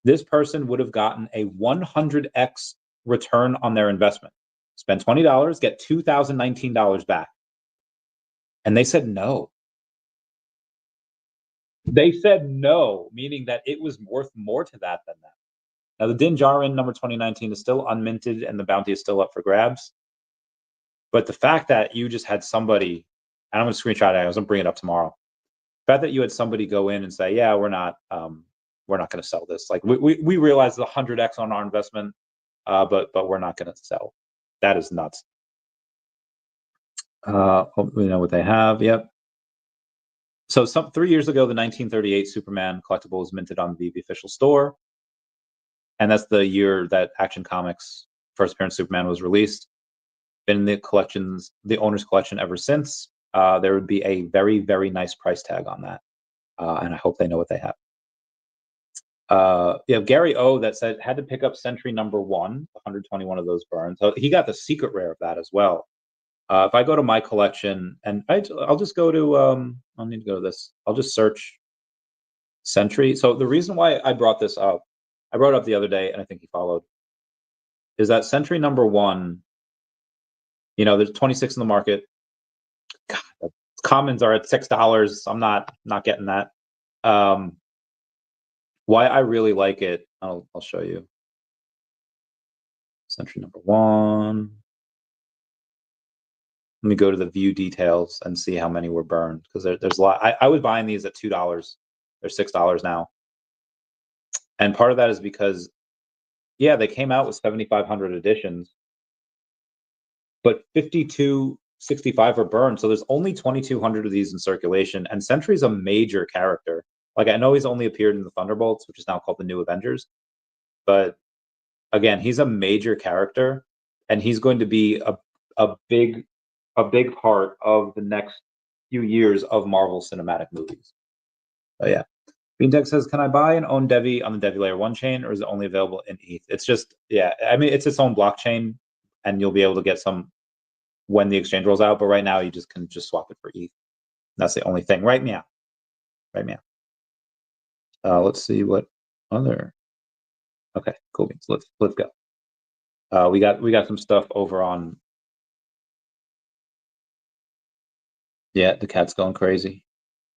This person would have gotten a 100x return on their investment. Spend $20, get $2,019 back. And they said no. They said no, meaning that it was worth more to that than that. Now, the Din Djarin number 2019 is still unminted, and the bounty is still up for grabs. But the fact that you just had somebody, and I'm going to screenshot it, I was going to bring it up tomorrow. The fact that you had somebody go in and say, yeah, we're not going to sell this. Like, we realize the 100x on our investment, but we're not going to sell. That is nuts. We know what they have. Yep. So 3 years ago, the 1938 Superman collectible was minted on the VeVe official store. And that's the year that Action Comics' first appearance Superman was released. Been in the owner's collection ever since. There would be a very, very nice price tag on that. And I hope they know what they have. You have Gary O that said had to pick up Sentry number 1, 121 of those burned. So he got the secret rare of that as well. If I go to my collection, and I'll just go to, I'll need to go to this. I'll just search Sentry. So the reason why I brought this up, I brought it up the other day, and I think he followed, is that Sentry number 1, there's 26 in the market. God, the commons are at $6. I'm not getting that. Why I really like it, I'll show you. Sentry number 1. Let me go to the view details and see how many were burned, because there's a lot. I was buying these at $2. They're $6 now. And part of that is because, yeah, they came out with 7,500 editions, but 5,265 are burned. So there's only 2,200 of these in circulation. And Sentry's a major character. Like, I know he's only appeared in the Thunderbolts, which is now called the New Avengers. But again, he's a major character, and he's going to be a big part of the next few years of Marvel Cinematic movies. Oh yeah. BeanTech says, can I buy and own DEVVE on the DEVVE Layer 1 chain, or is it only available in ETH? It's just, yeah, I mean, it's its own blockchain, and you'll be able to get some when the exchange rolls out, but right now you can just swap it for ETH. That's the only thing. Right now. Let's see what other. Okay, cool beans. Let's go. We got some stuff over on. Yeah, the cat's going crazy.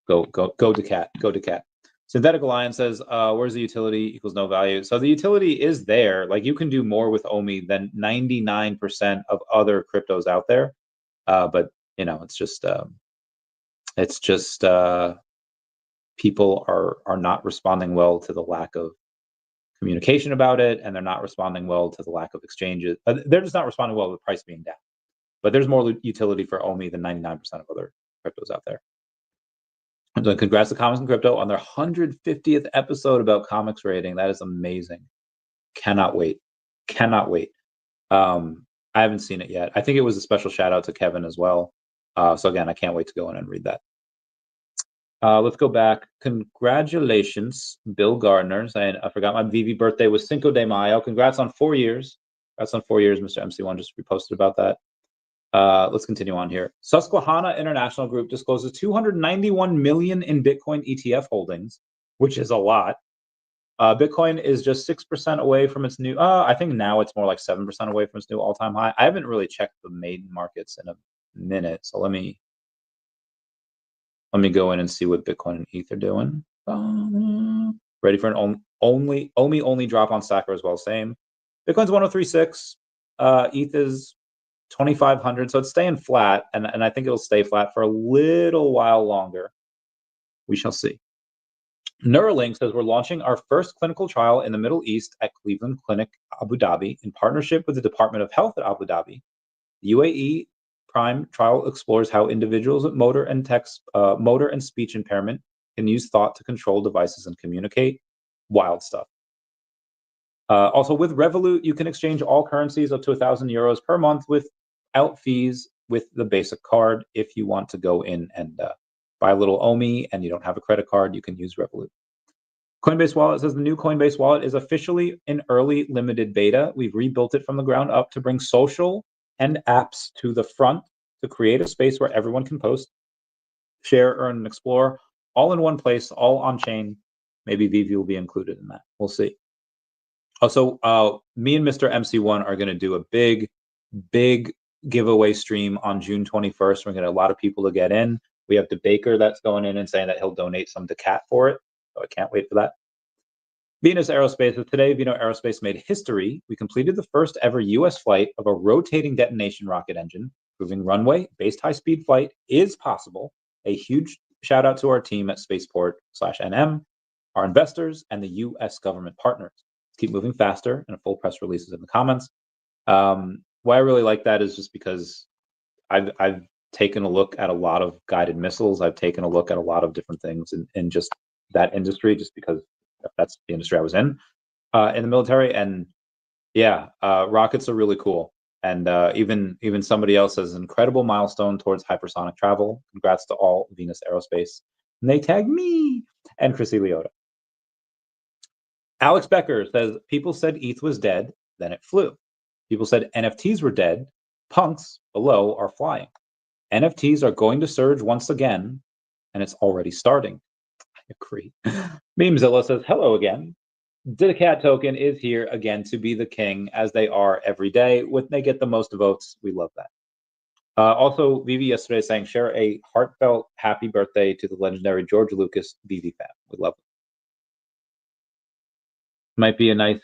Go daCAT. Go daCAT. Synthetic Alliance says, where's the utility equals no value? So the utility is there. Like, you can do more with OMI than 99% of other cryptos out there. But it's just people are not responding well to the lack of communication about it, and they're not responding well to the lack of exchanges. They're just not responding well to the price being down. But there's more utility for OMI than 99% of other cryptos out there. So congrats to Comics and Crypto on their 150th episode about comics rating. That is amazing. Cannot wait. I haven't seen it yet. I think it was a special shout out to Kevin as well. So again, I can't wait to go in and read that. Let's go back. Congratulations, Bill Gardner, saying, I forgot my VeVe birthday was Cinco de Mayo. Congrats on 4 years. Congrats on 4 years. Mr. MC1 just reposted about that. Let's continue on here. Susquehanna International Group discloses 291 million in Bitcoin ETF holdings, which is a lot. Bitcoin is just 6% away from its new. I think now it's more like 7% away from its new all-time high. I haven't really checked the maiden markets in a minute, so let me go in and see what Bitcoin and ETH are doing. Ready for an OMI only drop on Stacker as well. Same. Bitcoin's 103.6. ETH is 2,500, so it's staying flat, and I think it'll stay flat for a little while longer. We shall see. Neuralink says we're launching our first clinical trial in the Middle East at Cleveland Clinic, Abu Dhabi, in partnership with the Department of Health at Abu Dhabi. The UAE Prime trial explores how individuals with motor and speech impairment can use thought to control devices and communicate. Wild stuff. Also, with Revolut, you can exchange all currencies up to 1,000 euros per month without fees with the basic card. If you want to go in and buy a little OMI and you don't have a credit card, you can use Revolut. Coinbase Wallet says the new Coinbase Wallet is officially in early limited beta. We've rebuilt it from the ground up to bring social and apps to the front, to create a space where everyone can post, share, earn, and explore, all in one place, all on chain. Maybe VeVe will be included in that. We'll see. Also, me and Mr. MC1 are going to do a big giveaway stream on June 21st. We're going to get a lot of people to get in. We have DeBaker that's going in and saying that he'll donate some daCAT for it. So I can't wait for that. Venus Aerospace. Today, Venus Aerospace made history. We completed the first ever U.S. flight of a rotating detonation rocket engine, proving runway-based high-speed flight is possible. A huge shout out to our team at Spaceport/NM, our investors, and the U.S. government partners. Let's keep moving faster, and a full press release is in the comments. Why I really like that is just because I've taken a look at a lot of guided missiles. I've taken a look at a lot of different things in just that industry, just because that's the industry I was in the military. And yeah, rockets are really cool. And even somebody else says incredible milestone towards hypersonic travel. Congrats to all Venus Aerospace. And they tag me and Chrissy Leota. Alex Becker says people said ETH was dead, then it flew. People said NFTs were dead. Punks below are flying. NFTs are going to surge once again, and it's already starting. I agree. Memezilla says hello again. daCAT token is here again to be the king, as they are every day. When they get the most votes, we love that. Also, VeVe yesterday saying, share a heartfelt happy birthday to the legendary George Lucas VeVe fan. We love it. Might be a nice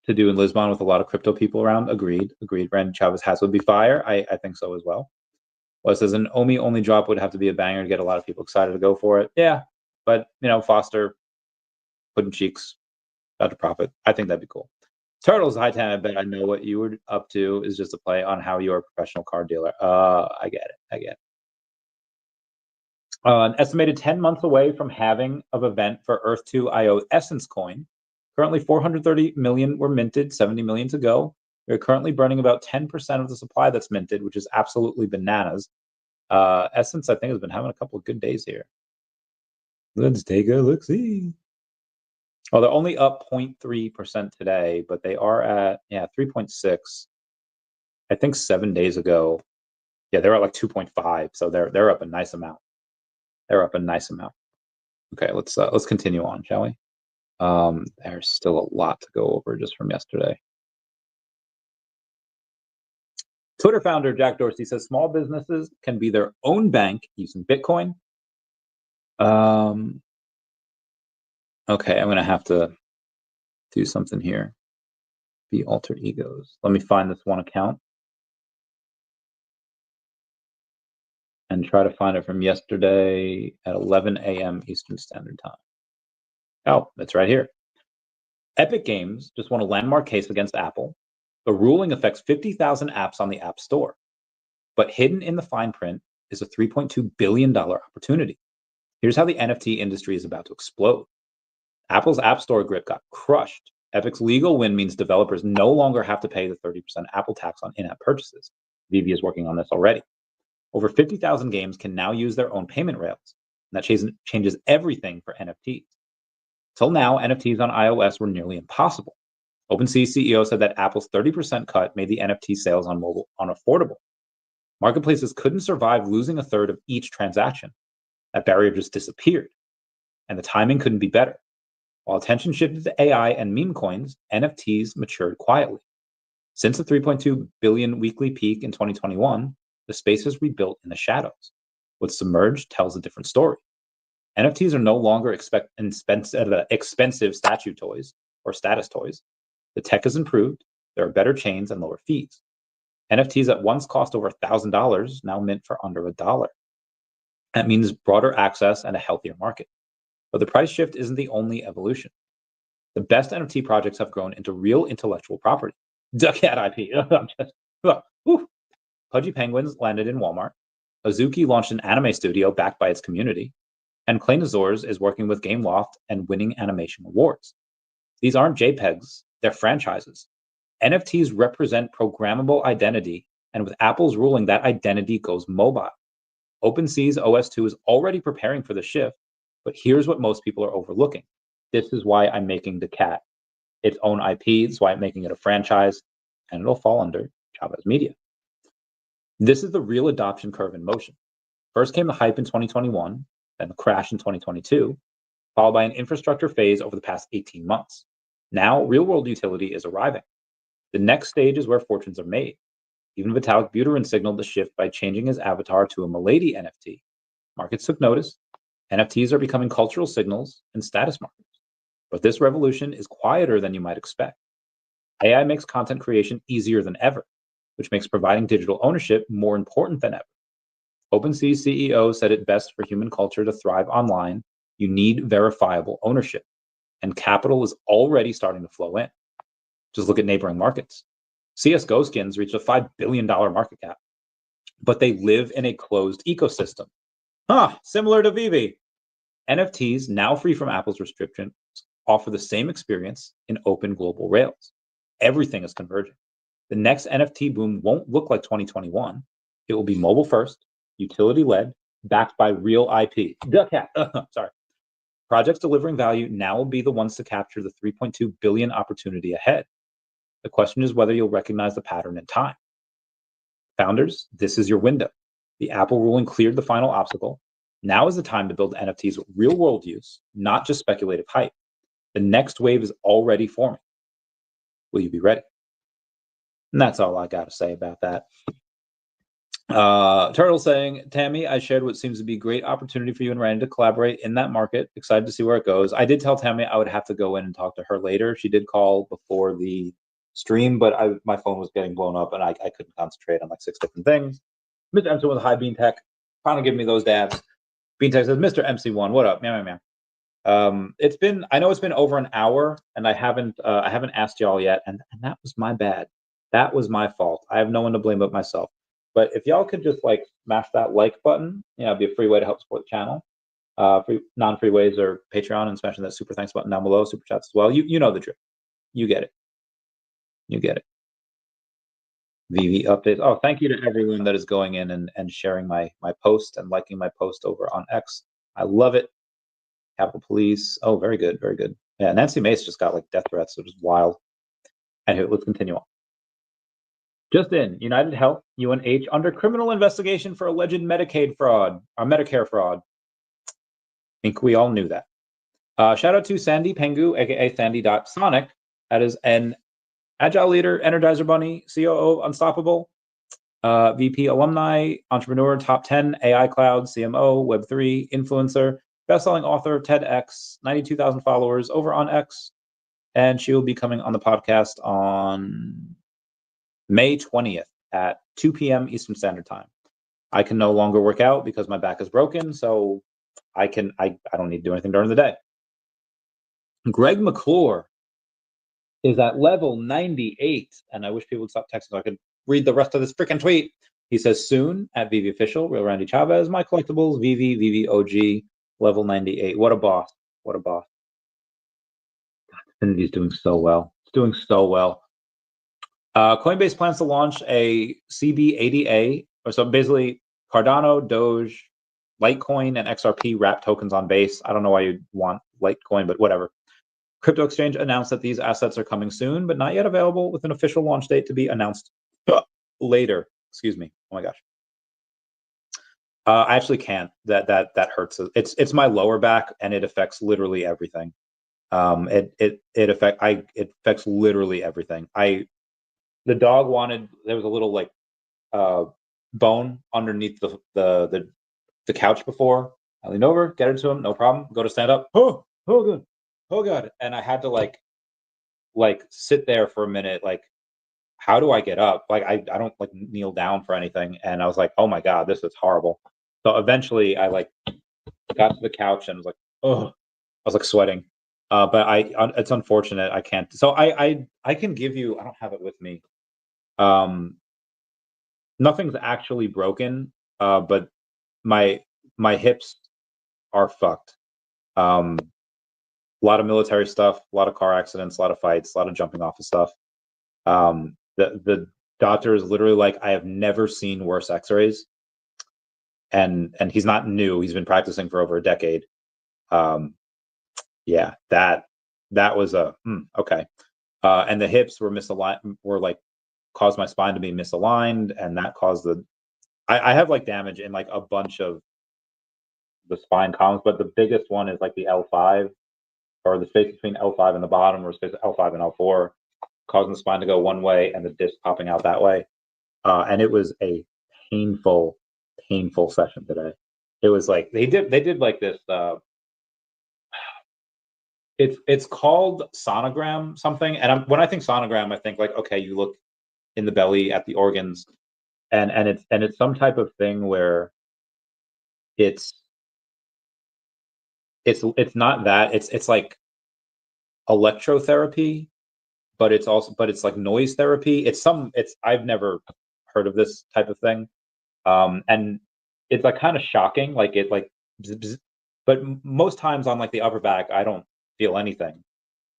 to do in Lisbon with a lot of crypto people around. Agreed. Ren Chavez has would be fire. I think so as well. Well, it says an OMI only drop would have to be a banger to get a lot of people excited to go for it. Yeah, but Foster, Puddin' Cheeks, Dr. Profit. I think that'd be cool. Turtles, high time. I bet I know what you were up to is just a play on how you're a professional car dealer. I get it. An estimated 10 months away from halving of event for Earth 2 IO Essence coin. Currently 430 million were minted, 70 million to go. We're currently burning about 10% of the supply that's minted, which is absolutely bananas. Essence, I think, has been having a couple of good days here. Let's take a look-see. Well, they're only up 0.3% today, but they are at 3.6. I think 7 days ago, they were at like 2.5. So they're up a nice amount. Okay, let's continue on, shall we? There's still a lot to go over just from yesterday. Twitter founder Jack Dorsey says small businesses can be their own bank using Bitcoin. Okay, I'm going to have to do something here. Be alter egos. Let me find this one account and try to find it from yesterday at 11 a.m. Eastern Standard Time. Oh, it's right here. Epic Games just won a landmark case against Apple. The ruling affects 50,000 apps on the App Store. But hidden in the fine print is a $3.2 billion opportunity. Here's how the NFT industry is about to explode. Apple's App Store grip got crushed. Epic's legal win means developers no longer have to pay the 30% Apple tax on in-app purchases. VeVe is working on this already. Over 50,000 games can now use their own payment rails, and that changes everything for NFTs. Till now, NFTs on iOS were nearly impossible. OpenSea CEO said that Apple's 30% cut made the NFT sales on mobile unaffordable. Marketplaces couldn't survive losing a third of each transaction. That barrier just disappeared, and the timing couldn't be better. While attention shifted to AI and meme coins, NFTs matured quietly. Since the 3.2 billion weekly peak in 2021, the space has rebuilt in the shadows. What submerged tells a different story. NFTs are no longer expensive statue toys or status toys. The tech has improved. There are better chains and lower fees. NFTs that once cost over $1,000 now mint for under $1. That means broader access and a healthier market. But the price shift isn't the only evolution. The best NFT projects have grown into real intellectual property. daCAT IP. Pudgy Penguins landed in Walmart. Azuki launched an anime studio backed by its community. And Clanazors is working with Gameloft and winning animation awards. These aren't JPEGs, they're franchises. NFTs represent programmable identity, and with Apple's ruling, that identity goes mobile. OpenSea's OS 2 is already preparing for the shift, but here's what most people are overlooking. This is why I'm making daCAT its own IP. That's why I'm making it a franchise, and it'll fall under Chavez Media. This is the real adoption curve in motion. First came the hype in 2021, then the crash in 2022, followed by an infrastructure phase over the past 18 months. Now, real-world utility is arriving. The next stage is where fortunes are made. Even Vitalik Buterin signaled the shift by changing his avatar to a Milady NFT. Markets took notice. NFTs are becoming cultural signals and status markers. But this revolution is quieter than you might expect. AI makes content creation easier than ever, which makes providing digital ownership more important than ever. OpenSea's CEO said it best for human culture to thrive online, you need verifiable ownership. And capital is already starting to flow in. Just look at neighboring markets. CSGO skins reached a $5 billion market cap. but they live in a closed ecosystem. Similar to VeVe. NFTs, now free from Apple's restrictions, offer the same experience in open global rails. Everything is converging. The next NFT boom won't look like 2021. It will be mobile first, utility led, backed by real IP. daCAT. Sorry. Projects delivering value now will be the ones to capture the 3.2 billion opportunity ahead. The question is whether you'll recognize the pattern in time. Founders, this is your window. The Apple ruling cleared the final obstacle. Now is the time to build NFTs with real world use, not just speculative hype. The next wave is already forming. Will you be ready? And that's all I got to say about that. Turtle saying, Tammy, I shared what seems to be a great opportunity for you and Randy to collaborate in that market. Excited to see where it goes. I did tell Tammy I would have to go in and talk to her later. She did call before the stream, but my phone was getting blown up and I couldn't concentrate on like 6 different things. Mr. MC with High Bean Tech, finally giving me those dabs. Bean Tech says, Mr. MC1, what up? Meow, meow, meow. I know it's been over an hour and I haven't asked y'all yet, and that was my bad. That was my fault. I have no one to blame but myself. But if y'all could just like smash that like button, it'd be a free way to help support the channel. Free non-free ways are Patreon and smashing that super thanks button down below, super chats as well. You know the drill. You get it. You get it. VeVe updates. Oh, thank you to everyone that is going in and sharing my post and liking my post over on X. I love it. Capitol Police. Oh, very good, very good. Yeah, Nancy Mace just got like death threats, which is wild. Anyway, let's continue on. Just in, United Health, UNH, under criminal investigation for alleged Medicaid fraud, or Medicare fraud. I think we all knew that. Shout out to Sandy Pengu, aka Sandy.Sonic. That is an Agile leader, Energizer Bunny, COO of Unstoppable, VP alumni, entrepreneur, top 10, AI cloud, CMO, Web3, influencer, best-selling author, TEDx, 92,000 followers over on X. And she will be coming on the podcast on May 20th at 2 p.m. Eastern Standard Time. I can no longer work out because my back is broken, so I don't need to do anything during the day. Greg McClure is at level 98, and I wish people would stop texting so I could read the rest of this freaking tweet. He says, soon at VeVe Official, Real Randy Chavez, my collectibles, VeVe OG, level 98. What a boss. What a boss. Infinity's doing so well. It's doing so well. Coinbase plans to launch a CB80A, or so basically Cardano, Doge, Litecoin, and XRP wrap tokens on Base. I don't know why you'd want Litecoin, but whatever. Crypto Exchange announced that these assets are coming soon, but not yet available, with an official launch date to be announced later. Excuse me. Oh my gosh. I actually can't. That hurts. It's my lower back, and it affects literally everything. It affects literally everything. The dog wanted, there was a little like bone underneath the couch before. I leaned over, get it to him, no problem. Go to stand up. Oh good. Oh god. And I had to like sit there for a minute, like, how do I get up? Like I don't like kneel down for anything. And I was like, oh my god, this is horrible. So eventually I like got to the couch and was like, oh, I was like sweating. But it's unfortunate I can't. So I can give you, I don't have it with me. Nothing's actually broken, but my hips are fucked. A lot of military stuff, a lot of car accidents, a lot of fights, a lot of jumping off of stuff. The doctor is literally like, I have never seen worse x-rays. And he's not new. He's been practicing for over a decade. Yeah, that was okay. And the hips were misaligned, caused my spine to be misaligned, and that caused I have like damage in like a bunch of the spine columns, but the biggest one is like the L5, or the space between L5 and the bottom, or space L5 and L4, causing the spine to go one way and the disc popping out that way. And it was a painful session today. It was like they did like this. It's called sonogram something, and when I think sonogram, I think like, okay, you look in the belly at the organs, and it's some type of thing where it's not that, it's like electrotherapy, but it's like noise therapy. I've never heard of this type of thing, And it's like kind of shocking, like it like, bzz, bzz, but most times on like the upper back, I don't feel anything.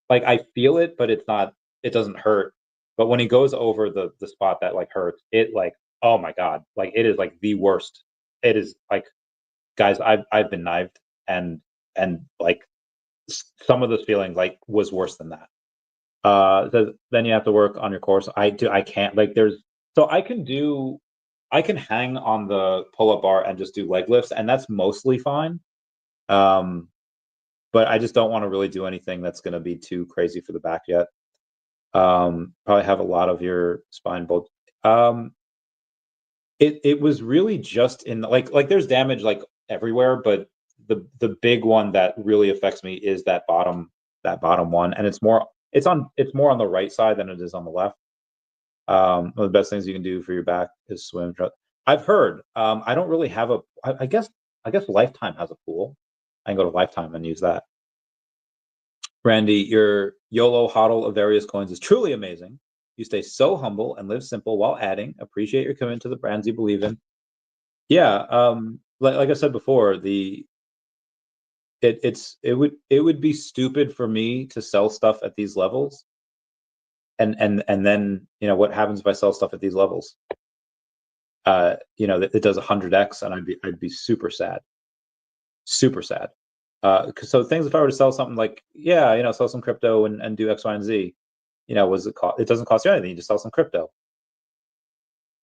Like I feel it, but it's not. It doesn't hurt. But when he goes over the spot that like hurts, it like, oh my god, like it is like the worst. It is like, guys, I've been knifed, and like some of those feelings like was worse than that. Says then you have to work on your course. I can't, like there's, so I can hang on the pull-up bar and just do leg lifts, and that's mostly fine. But I just don't want to really do anything that's going to be too crazy for the back yet. Probably have a lot of your spine both. It was really just in like there's damage like everywhere, but the big one that really affects me is that bottom one, and it's more on the right side than it is on the left. One of the best things you can do for your back is swim. I've heard. I don't really have a. I guess Lifetime has a pool. I can go to Lifetime and use that. Randy, your YOLO hodl of various coins is truly amazing. You stay so humble and live simple while adding. Appreciate your commitment to the brands you believe in. Yeah, like I said before, it would be stupid for me to sell stuff at these levels, and then what happens if I sell stuff at these levels? It does 100x, and I'd be super sad, super sad. So things, if I were to sell something like, sell some crypto and do X, Y, and Z, was it cost? It doesn't cost you anything. You just sell some crypto.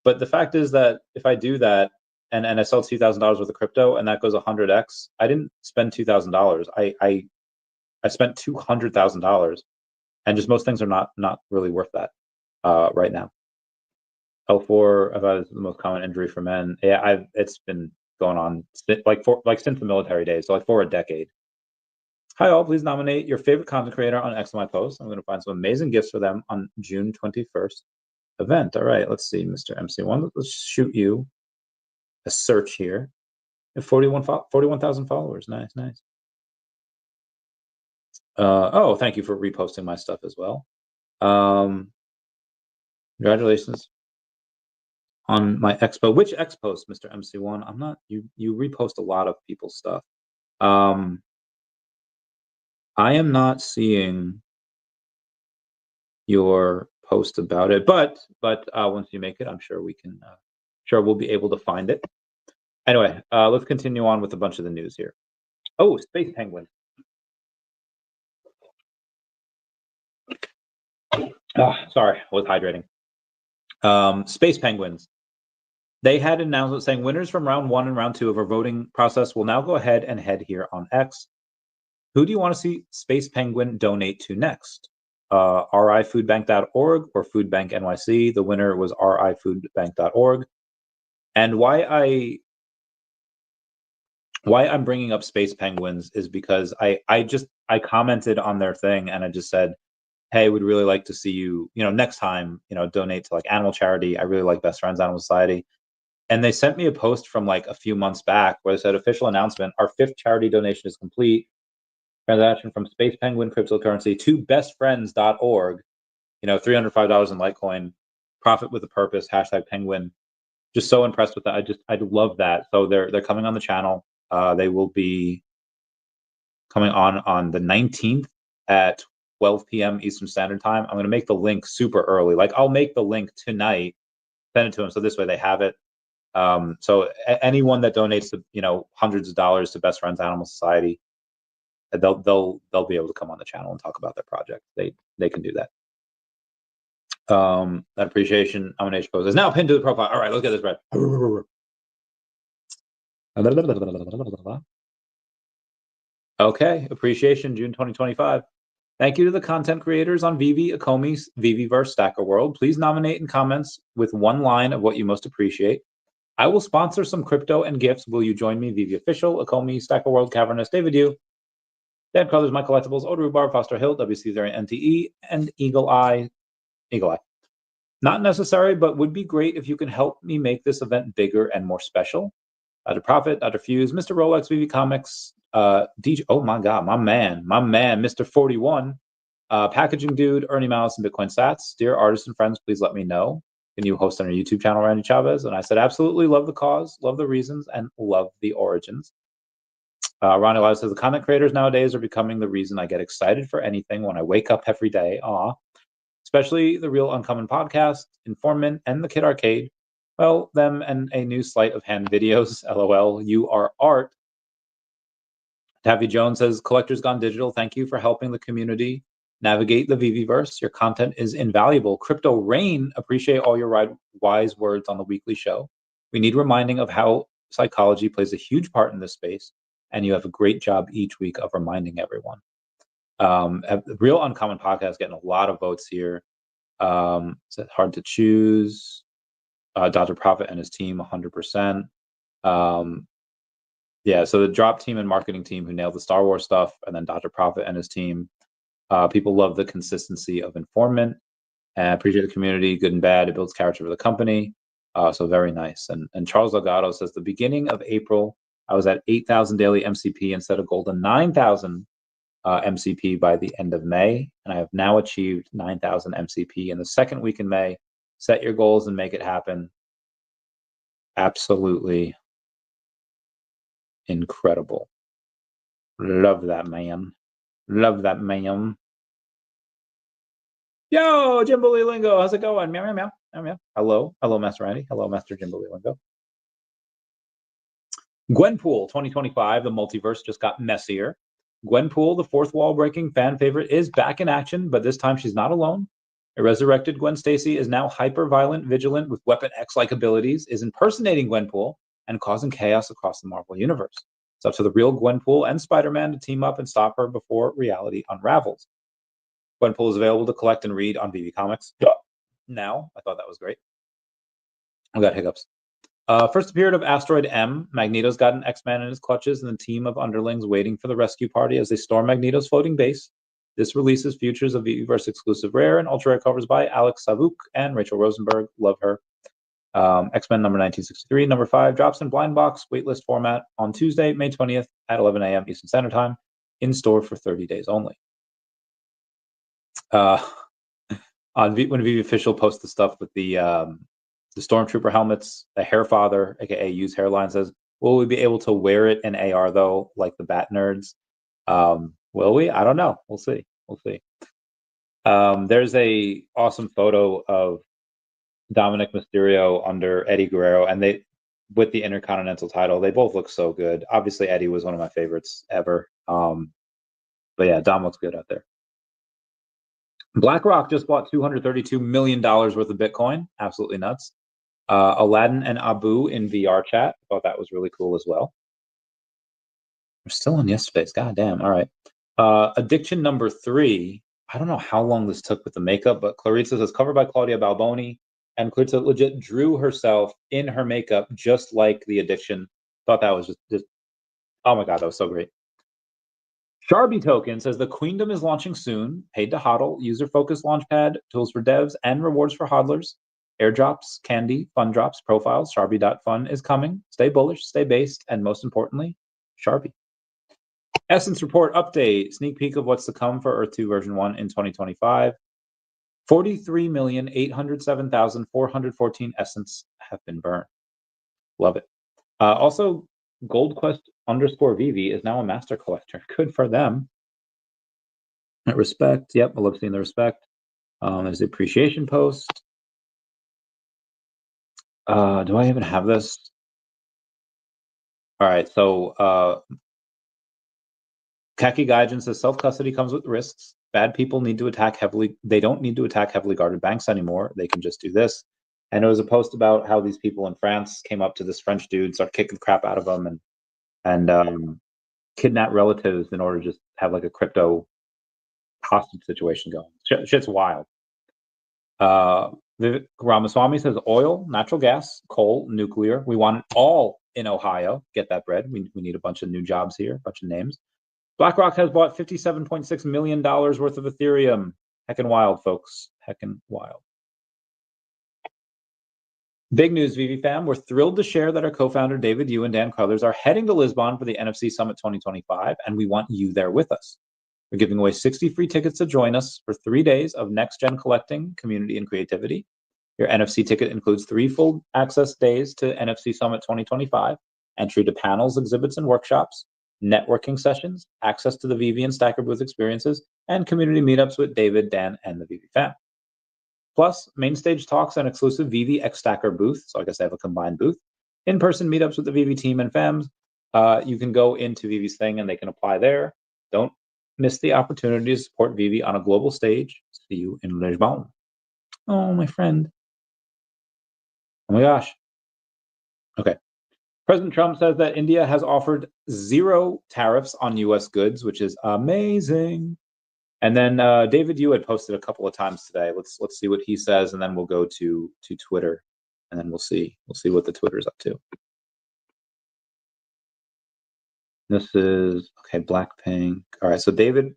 But the fact is that if I do that and I sell $2,000 worth of crypto and that goes 100x, I didn't spend $2,000. I spent $200,000, and just most things are not really worth that right now. L4 is the most common injury for men. Yeah, it's been going on since the military days, so like for a decade. Hi all, please nominate your favorite content creator on X on my post. I'm going to find some amazing gifts for them on June 21st event. All right, let's see, Mr. MC1. Let's shoot you a search here. 41,000 followers. Nice. Oh, thank you for reposting my stuff as well. Congratulations on my expo. Which X post, Mr. MC1? I'm not. You repost a lot of people's stuff. I am not seeing your post about it, but once you make it, I'm sure we can. We'll be able to find it. Anyway, let's continue on with a bunch of the news here. Oh, Space Penguin. Oh, sorry, I was hydrating. Space Penguins. They had an announcement saying winners from round 1 and round 2 of our voting process will now go ahead and head here on X. Who do you want to see Space Penguin donate to next? rifoodbank.org or Food Bank NYC. The winner was rifoodbank.org. And why I'm bringing up Space Penguins is because I commented on their thing, and I just said, hey, would really like to see you, next time, donate to like animal charity. I really like Best Friends Animal Society. And they sent me a post from like a few months back where they said, official announcement, our 5th charity donation is complete. Transaction from Space Penguin cryptocurrency to bestfriends.org, $305 in Litecoin, profit with a purpose, #penguin. Just so impressed with that. I love that. So they're coming on the channel. They will be coming on the 19th at 12 p.m. Eastern Standard Time. I'm going to make the link super early. Like I'll make the link tonight, send it to them, so this way they have it. So anyone that donates to hundreds of dollars to Best Friends Animal Society, they'll be able to come on the channel and talk about their project. They can do that. That appreciation nomination post is now pinned to the profile. All right, let's get this right. Okay, appreciation June 2025. Thank you to the content creators on VeVe, Akomi's VeVeverse Stacker World. Please nominate in comments with one line of what you most appreciate. I will sponsor some crypto and gifts. Will you join me? VeVe Official, Akomi, Stacker World, Cavernous, David Yu, Dan Crothers, My Collectibles, Old Rhubarb, Foster Hill, WC Zarian, NTE, and Eagle Eye. Not necessary, but would be great if you can help me make this event bigger and more special. Dr. Profit, Dr. Fuse, Mr. Rolex, VeVe Comics, DJ, oh my God, my man, Mr. 41, Packaging Dude, Ernie Mouse, and Bitcoin Sats. Dear artists and friends, please let me know. Can you host on your YouTube channel, Randy Chavez? And I said, absolutely, love the cause, love the reasons, and love the origins. Ronnie Live says, the content creators nowadays are becoming the reason I get excited for anything when I wake up every day. Aw. Especially the Real Uncommon Podcast, Informant, and the Kid Arcade. Well, them and a new sleight of hand videos. LOL, you are art. Taffy Jones says, Collectors Gone Digital, thank you for helping the community navigate the VeVeverse. Your content is invaluable. Crypto Rain, appreciate all your wise words on the weekly show. We need reminding of how psychology plays a huge part in this space, and you have a great job each week of reminding everyone. Real Uncommon Podcast getting a lot of votes here. It's hard to choose. Dr. Prophet and his team, 100%. Yeah, so the drop team and marketing team who nailed the Star Wars stuff, and then Dr. Prophet and his team. People love the consistency of Informant, and appreciate the community, good and bad. It builds character for the company. So very nice. And Charles Delgado says, the beginning of April, I was at 8,000 daily MCP instead of golden 9,000 MCP by the end of May, and I have now achieved 9,000 MCP in the second week in May. Set your goals and make it happen. Absolutely incredible. Love that, man. Love that, man. Yo, Jimbo Lingo, how's it going? Meow, meow, meow, meow, meow. Hello, Master Randy. Hello, Master Jimbo Lingo. Gwenpool 2025, the multiverse just got messier. Gwenpool, the fourth wall-breaking fan favorite, is back in action, but this time she's not alone. A resurrected Gwen Stacy is now hyper-violent, vigilant, with Weapon X-like abilities, is impersonating Gwenpool, and causing chaos across the Marvel Universe. It's up to the real Gwenpool and Spider-Man to team up and stop her before reality unravels. Gwenpool is available to collect and read on VeVe Comics now. I thought that was great. I got hiccups. First appearance of Asteroid M. Magneto's got an X-Man in his clutches and a team of underlings waiting for the rescue party as they storm Magneto's floating base. This releases futures of VeVeverse exclusive rare and ultra rare covers by Alex Savuk and Rachel Rosenberg. Love her. X-Men number 1963, number 5 drops in blind box waitlist format on Tuesday, May 20th at 11 a.m. Eastern Standard Time, in store for 30 days only. When VeVe Official posts the stuff with the Stormtrooper helmets, the Hairfather, aka Use Hairline, says, will we be able to wear it in AR though, like the Bat Nerds? Will we? I don't know. We'll see. We'll see. There's a awesome photo of Dominic Mysterio under Eddie Guerrero, and they, with the Intercontinental title, they both look so good. Obviously, Eddie was one of my favorites ever. But yeah, Dom looks good out there. BlackRock just bought $232 million worth of Bitcoin. Absolutely nuts. Aladdin and Abu in VR chat. I thought that was really cool as well. We're still on yesterday's. God damn. All right. Addiction number 3. I don't know how long this took with the makeup, but Clarissa says covered by Claudia Balboni. And Clarissa legit drew herself in her makeup just like the Addiction. Thought that was just oh my God, that was so great. Sharby Token says the Queendom is launching soon. Paid to hodl, user-focused launchpad, tools for devs, and rewards for hodlers. Airdrops, candy, fun drops, profiles. Sharby.fun is coming. Stay bullish, stay based, and most importantly, Sharby. Essence Report update. Sneak peek of what's to come for Earth 2 version 1 in 2025. 43,807,414 Essence have been burned. Love it. Also, GoldQuest_VeVe is now a master collector. Good for them. Respect. Yep, I love seeing the respect. There's the appreciation post. Do I even have this? All right, so Kaki Gaijin says self-custody comes with risks. Bad people need to attack heavily. They don't need to attack heavily guarded banks anymore. They can just do this. And there was a post about how these people in France came up to this French dude, started kicking the crap out of him, and kidnap relatives in order to just have like a crypto hostage situation going. Shit's wild. Ramaswamy says oil, natural gas, coal, nuclear. We want it all in Ohio. Get that bread. We need a bunch of new jobs here, a bunch of names. BlackRock has bought $57.6 million worth of Ethereum. Heckin' wild, folks. Heckin' wild. Big news, VeVe fam. We're thrilled to share that our co-founder David Yu and Dan Crothers are heading to Lisbon for the NFC Summit 2025, and we want you there with us. We're giving away 60 free tickets to join us for 3 days of next-gen collecting, community, and creativity. Your NFC ticket includes 3 full access days to NFC Summit 2025, entry to panels, exhibits, and workshops, networking sessions, access to the VeVe and Stacker booth experiences, and community meetups with David, Dan, and the VeVe fam. Plus, main stage talks and exclusive VeVe X Stacker booth, so I guess they have a combined booth, in-person meetups with the VeVe team and fams. You can go into VeVe's thing and they can apply there. Don't miss the opportunity to support VeVe on a global stage. See you in Lisbon. Oh, my friend. Oh my gosh. Okay. President Trump says that India has offered 0 tariffs on U.S. goods, which is amazing. And then David, you had posted a couple of times today. Let's see what he says, and then we'll go to Twitter, and then we'll see what the Twitter's up to. This is okay. Blackpink. All right. So David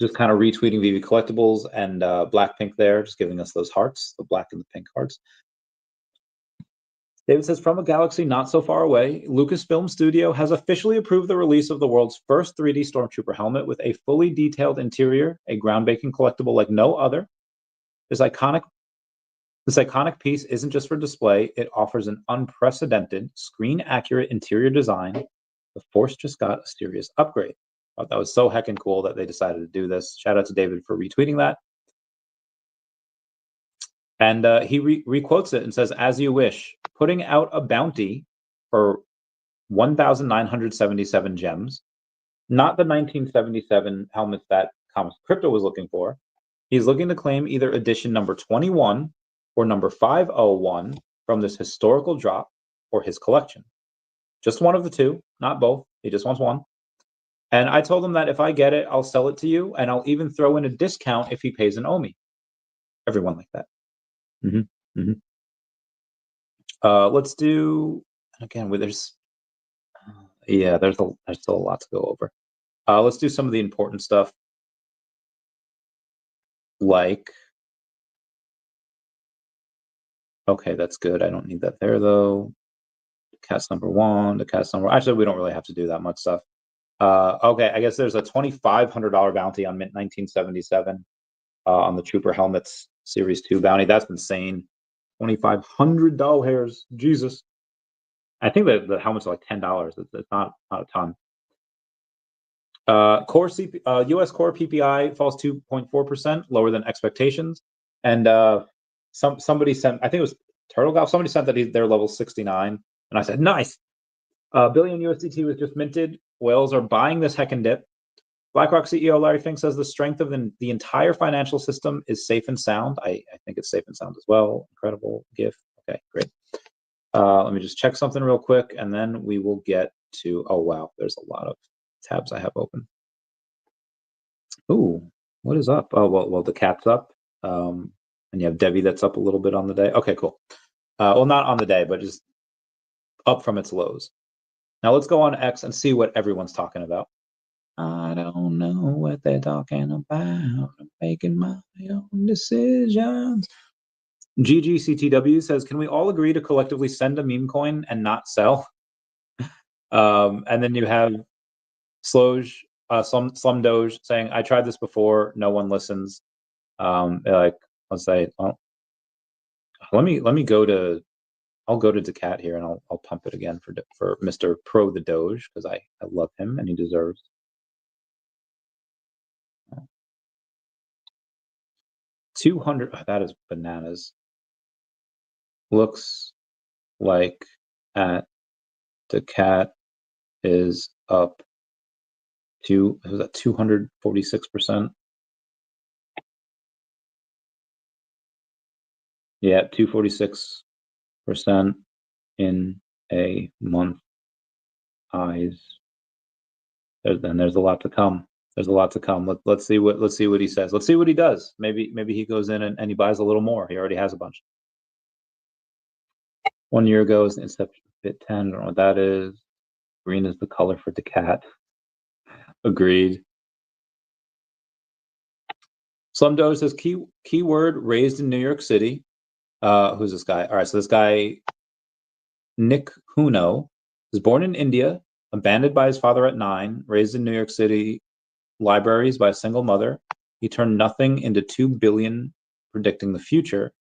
just kind of retweeting VeVe Collectibles and Blackpink there, just giving us those hearts, the black and the pink hearts. David says, from a galaxy not so far away, Lucasfilm Studio has officially approved the release of the world's first 3D Stormtrooper helmet with a fully detailed interior, a groundbreaking collectible like no other. This iconic piece isn't just for display, it offers an unprecedented, screen-accurate interior design. The Force just got a serious upgrade. I thought that was so heckin' cool that they decided to do this. Shout out to David for retweeting that. And he requotes it and says, as you wish, putting out a bounty for 1,977 gems, not the 1977 helmets that Comics Crypto was looking for. He's looking to claim either edition number 21 or number 501 from this historical drop for his collection. Just one of the two, not both. He just wants one. And I told him that if I get it, I'll sell it to you, and I'll even throw in a discount if he pays an OMI. Everyone like that. Let's do, again, there's still a lot to go over. Let's do some of the important stuff, like, okay, that's good. I don't need that there though. DACAT's number 1, DACAT's number, actually, we don't really have to do that much stuff. Okay, I guess there's a $2,500 bounty on Mint 1977 on the Trooper Helmets Series 2 bounty. That's insane. $2,500. Jesus. I think that the helmets are like $10. It's not a ton. US core PPI falls 2.4%, lower than expectations. And somebody sent, I think it was Turtle Golf, somebody sent that they're level 69. And I said, nice. Billion USDT was just minted. Whales are buying this heckin' dip. BlackRock CEO Larry Fink says the strength of the entire financial system is safe and sound. I think it's safe and sound as well. Incredible gift. Okay, great. Let me just check something real quick, and then we will get to, oh, wow, there's a lot of tabs I have open. Ooh, what is up? Oh, well, DACAT's up, and you have DEVVE that's up a little bit on the day. Okay, cool. Well, not on the day, but just up from its lows. Now let's go on X and see what everyone's talking about. I don't know what they're talking about. I'm making my own decisions. GGCTW says, can we all agree to collectively send a meme coin and not sell? And then you have Sloj, Slum Doge saying, I tried this before, no one listens. Like, let's say, well, let me go to, I'll go to DACAT here and I'll pump it again for Mr. Pro the Doge, because I love him and he deserves. 200, that is bananas. Looks like at DACAT is up to, was that 246%? Yeah, 246% in a month. Eyes. And there's a lot to come. There's a lot to come. Let's see what he says. Let's see what he does. Maybe he goes in and he buys a little more. He already has a bunch. 1 year ago is the inception of Bit 10. I don't know what that is. Green is the color for DACAT. Agreed. Slumdoge says keyword raised in New York City. Who's this guy? All right, so this guy, Nick Huno, was born in India, abandoned by his father at 9, raised in New York City libraries by a single mother. He turned nothing into 2 billion, predicting the future.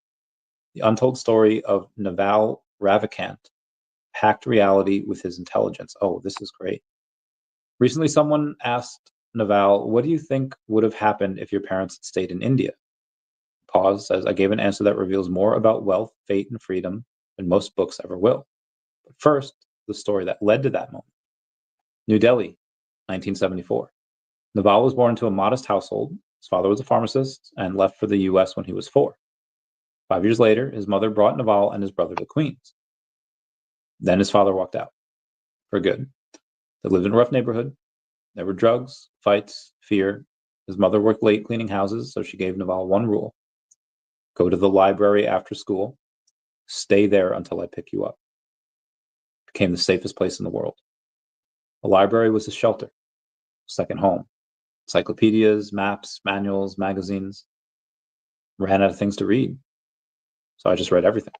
The untold story of Naval Ravikant hacked reality with his intelligence. Oh, this is great. Recently, someone asked Naval, what do you think would have happened if your parents had stayed in India? Pause, says, I gave an answer that reveals more about wealth, fate, and freedom than most books ever will. But first, the story that led to that moment. New Delhi, 1974. Naval was born into a modest household. His father was a pharmacist and left for the US when he was 4. 5 years later, his mother brought Naval and his brother to Queens. Then his father walked out for good. They lived in a rough neighborhood. There were drugs, fights, fear. His mother worked late cleaning houses, so she gave Naval one rule: go to the library after school, stay there until I pick you up. It became the safest place in the world. The library was his shelter, second home. Encyclopedias, maps, manuals, magazines. Ran out of things to read, so I just read everything.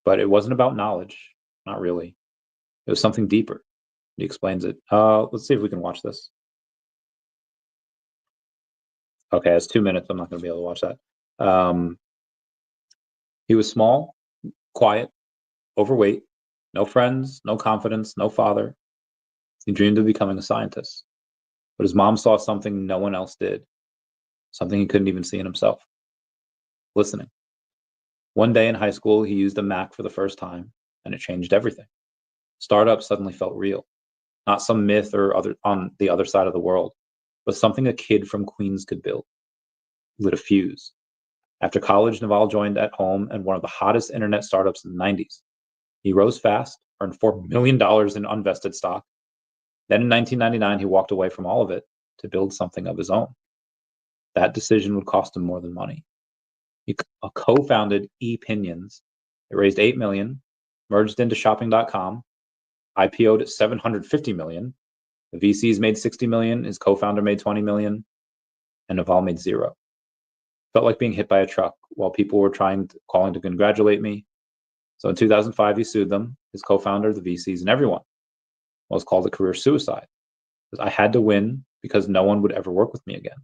But it wasn't about knowledge, not really. It was something deeper. He explains it. Let's see if we can watch this. Okay, it's 2 minutes. I'm not going to be able to watch that. He was small, quiet, overweight, no friends, no confidence, no father. He dreamed of becoming a scientist. But his mom saw something no one else did, something he couldn't even see in himself: listening. One day in high school, he used a Mac for the first time, and it changed everything. Startup suddenly felt real, not some myth or other on the other side of the world, but something a kid from Queens could build. Lit a fuse. After college, Naval joined at home and one of the hottest internet startups in the 90s. He rose fast, earned $4 million in unvested stock. Then in 1999, he walked away from all of it to build something of his own. That decision would cost him more than money. He co-founded ePinions. It raised $8 million, merged into shopping.com, IPO'd at $750 million. The VCs made $60 million, his co-founder made $20 million, and Naval made $0. Felt like being hit by a truck while people were calling to congratulate me. So in 2005, he sued them, his co-founder, the VCs, and everyone. It was called a career suicide. I had to win because no one would ever work with me again.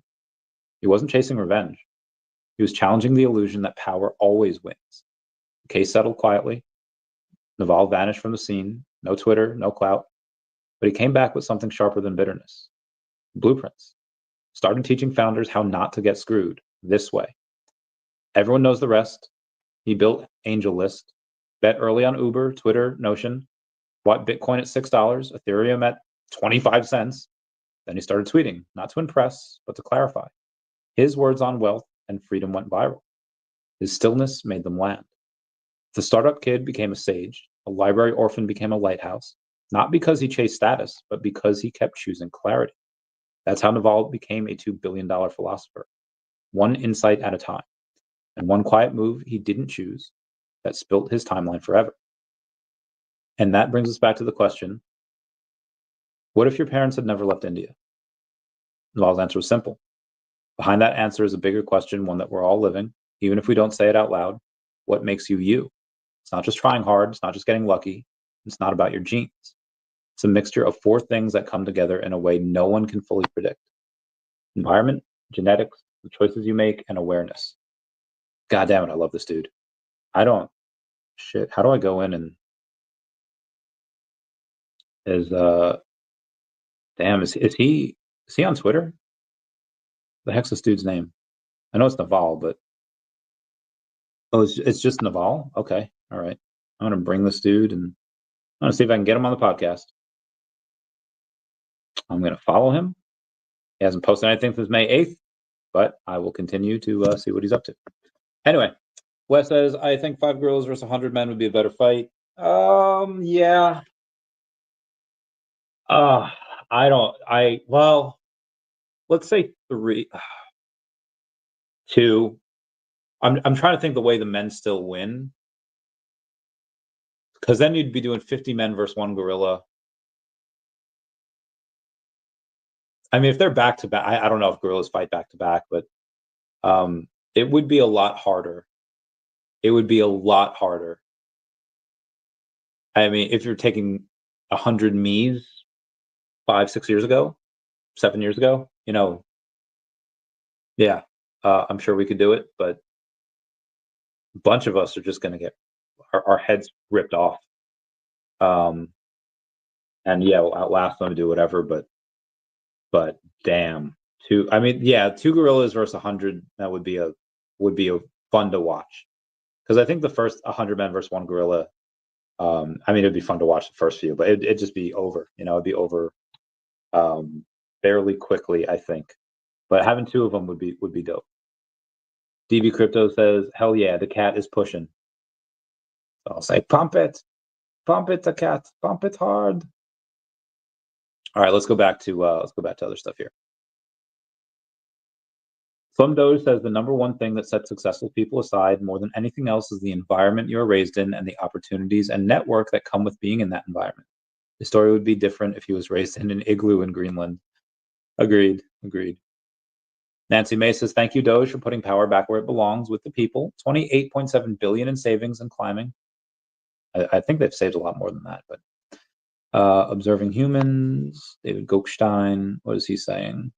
He wasn't chasing revenge. He was challenging the illusion that power always wins. The case settled quietly. Naval vanished from the scene. No Twitter, no clout. But he came back with something sharper than bitterness: blueprints. Started teaching founders how not to get screwed this way. Everyone knows the rest. He built AngelList, bet early on Uber, Twitter, Notion, bought Bitcoin at $6, Ethereum at 25 cents. Then he started tweeting, not to impress, but to clarify. His words on wealth and freedom went viral. His stillness made them land. The startup kid became a sage. A library orphan became a lighthouse, not because he chased status, but because he kept choosing clarity. That's how Naval became a $2 billion philosopher, one insight at a time, and one quiet move he didn't choose that spilt his timeline forever. And that brings us back to the question, what if your parents had never left India? Naval's answer was simple. Behind that answer is a bigger question, one that we're all living, even if we don't say it out loud. What makes you you? It's not just trying hard. It's not just getting lucky. It's not about your genes. It's a mixture of 4 things that come together in a way no one can fully predict: environment, genetics, the choices you make, and awareness. God damn it, I love this dude. How do I go in and is he on Twitter? The heck's this dude's name? I know it's Naval, but it's just Naval? Okay, all right. I'm gonna bring this dude and I'm gonna see if I can get him on the podcast. I'm gonna follow him. He hasn't posted anything since May 8th, but I will continue to see what he's up to. Anyway, Wes says, I think 5 girls versus 100 men would be a better fight. Yeah. Well, let's say 3, 2. I'm trying to think the way the men still win, because then you'd be doing 50 men versus 1 gorilla. I mean, if they're back to back, I don't know if gorillas fight back to back, but it would be a lot harder. It would be a lot harder. I mean, if you're taking 100 me's 5, 6 years ago, 7 years ago, yeah, I'm sure we could do it, but a bunch of us are just going to get our heads ripped off. And yeah, we'll outlast them to do whatever, but damn, two gorillas versus 100, that would be a fun to watch. Because I think the first 100 men versus one gorilla, I mean, it'd be fun to watch the first few, but it'd just be over, it'd be over fairly quickly, I think. But having two of them would be dope. DB Crypto says, hell yeah, the cat is pushing. So I'll say, pump it, the cat, pump it hard. All right, let's go back to other stuff here. Slum Doge says the number one thing that sets successful people aside more than anything else is the environment you are raised in and the opportunities and network that come with being in that environment. The story would be different if he was raised in an igloo in Greenland. Agreed. Nancy May says, thank you, Doge, for putting power back where it belongs with the people. 28.7 billion in savings and climbing. I think they've saved a lot more than that, but observing humans, David Goldstein, what is he saying?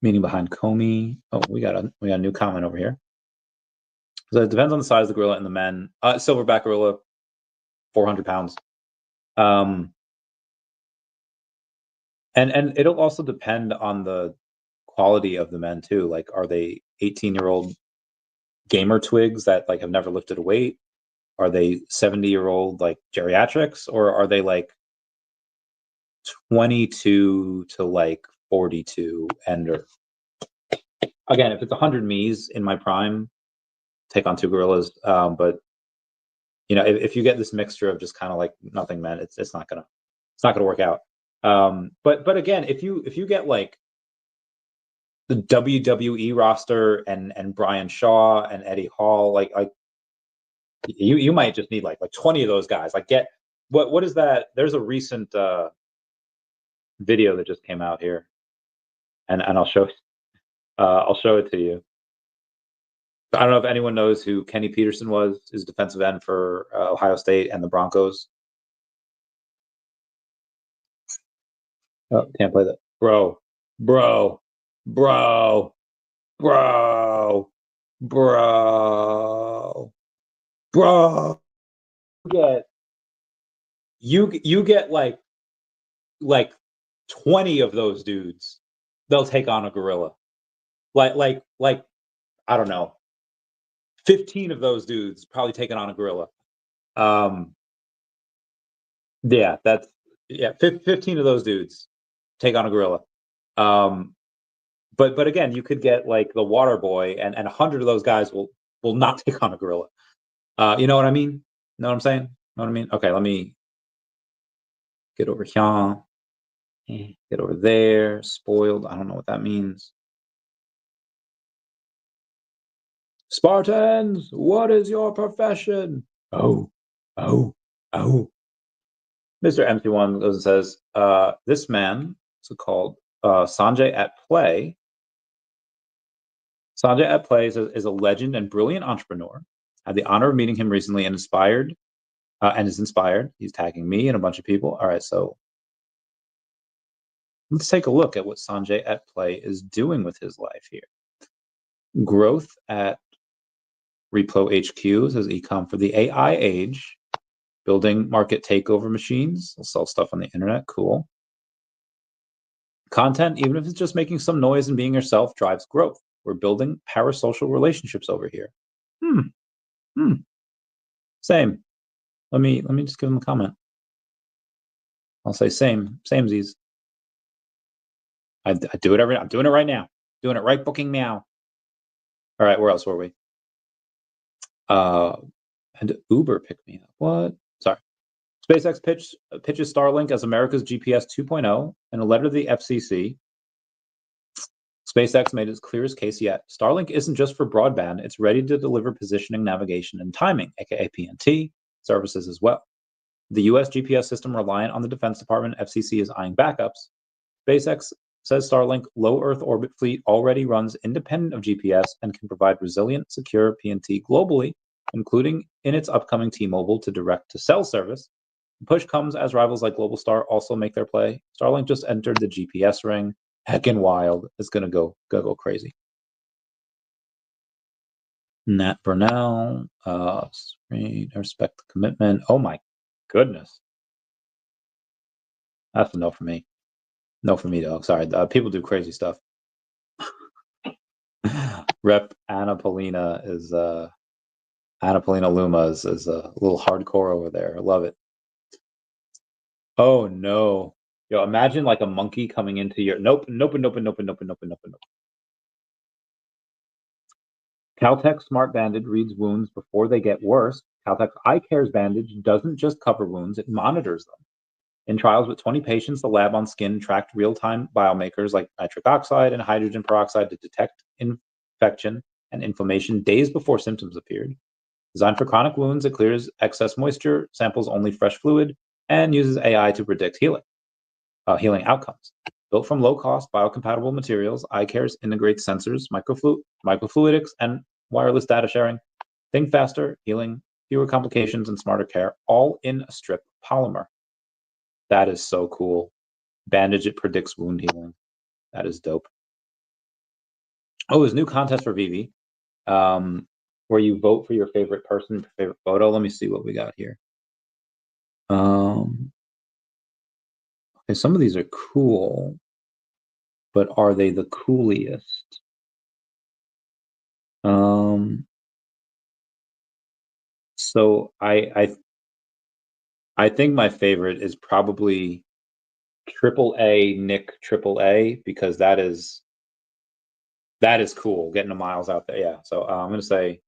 Meaning behind Comey. Oh, we got a new comment over here. So it depends on the size of the gorilla and the men. Silverback gorilla, 400 pounds. And it'll also depend on the quality of the men too. Like, are they 18-year-old gamer twigs that like have never lifted a weight? Are they 70-year-old like geriatrics, or are they like 22 to like 42 ender? Again, if it's 100 me's in my prime, take on two gorillas. But if you get this mixture of just kind of like nothing men, it's not gonna work out. But again, if you get like the WWE roster and Brian Shaw and Eddie Hall, like you might just need like 20 of those guys. Like, get what is that? There's a recent video that just came out here, and I'll show it to you. I don't know if anyone knows who Kenny Peterson was, his defensive end for Ohio State and the Broncos. Oh, can't play that. Bro. You get like 20 of those dudes, they'll take on a gorilla. Like I don't know, 15 of those dudes probably taking on a gorilla. 15 of those dudes take on a gorilla. But again, you could get like the water boy, and 100 of those guys will not take on a gorilla. You know what I mean? Know what I'm saying? Know what I mean? Okay, let me get over here. Get over there. Spoiled. I don't know what that means. Spartans, what is your profession? Oh. Mr. MC1 goes and says, this man, so called Sanjay at Play. Sanjay at Play is a legend and brilliant entrepreneur. I had the honor of meeting him recently and is inspired. He's tagging me and a bunch of people. All right, so let's take a look at what Sanjay at Play is doing with his life here. Growth at Replo HQ says ecom for the AI age. Building market takeover machines. We'll sell stuff on the internet. Cool. Content, even if it's just making some noise and being yourself, drives growth. We're building parasocial relationships over here. Same. Let me just give him a comment. I'll say samesies. I do it I'm doing it right now. Doing it right booking meow. All right, where else were we? And Uber picked me up. What? Sorry. SpaceX pitches Starlink as America's GPS 2.0 in a letter to the FCC. SpaceX made its clearest case yet. Starlink isn't just for broadband. It's ready to deliver positioning, navigation, and timing, aka PNT, services as well. The U.S. GPS system reliant on the Defense Department, FCC is eyeing backups. SpaceX says Starlink low Earth orbit fleet already runs independent of GPS and can provide resilient, secure PNT globally, including in its upcoming T-Mobile to direct-to-cell service. The push comes as rivals like Globalstar also make their play. Starlink just entered the GPS ring. Heckin' wild. It's gonna go crazy. Nat Burnell, respect the commitment. Oh my goodness. That's a no for me. No for me, dog. Sorry. People do crazy stuff. Rep Anna Polina is Anna Polina Luma is a little hardcore over there. I love it. Oh no. Yo, imagine like a monkey coming into your nope. Caltech Smart Bandage reads wounds before they get worse. Caltech Eye Care's bandage doesn't just cover wounds, it monitors them. In trials with 20 patients, the lab on skin tracked real-time biomarkers like nitric oxide and hydrogen peroxide to detect infection and inflammation days before symptoms appeared. Designed for chronic wounds, it clears excess moisture, samples only fresh fluid, and uses AI to predict healing outcomes. Built from low-cost, biocompatible materials, iCares integrates sensors, microfluidics, and wireless data sharing. Think faster, healing, fewer complications, and smarter care, all in a strip of polymer. That is so cool. Bandage, it predicts wound healing. That is dope. Oh, there's a new contest for VeVe, where you vote for your favorite person, your favorite photo. Let me see what we got here. Okay, some of these are cool, but are they the coolest? So I think my favorite is probably AAA Nick AAA, because that is cool, getting the miles out there. Yeah. So I'm gonna say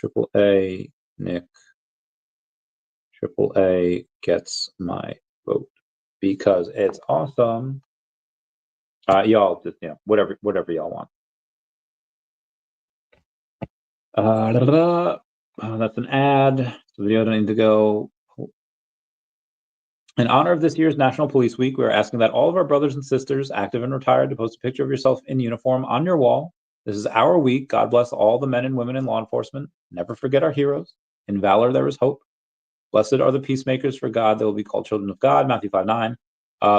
AAA Nick AAA gets my vote because it's awesome. Y'all just whatever y'all want. That's an ad. So the video doesn't need to go. In honor of this year's National Police Week, we are asking that all of our brothers and sisters, active and retired, to post a picture of yourself in uniform on your wall. This is our week. God bless all the men and women in law enforcement. Never forget our heroes. In valor there is hope. Blessed are the peacemakers, for God they will be called children of God. Matthew 5:9.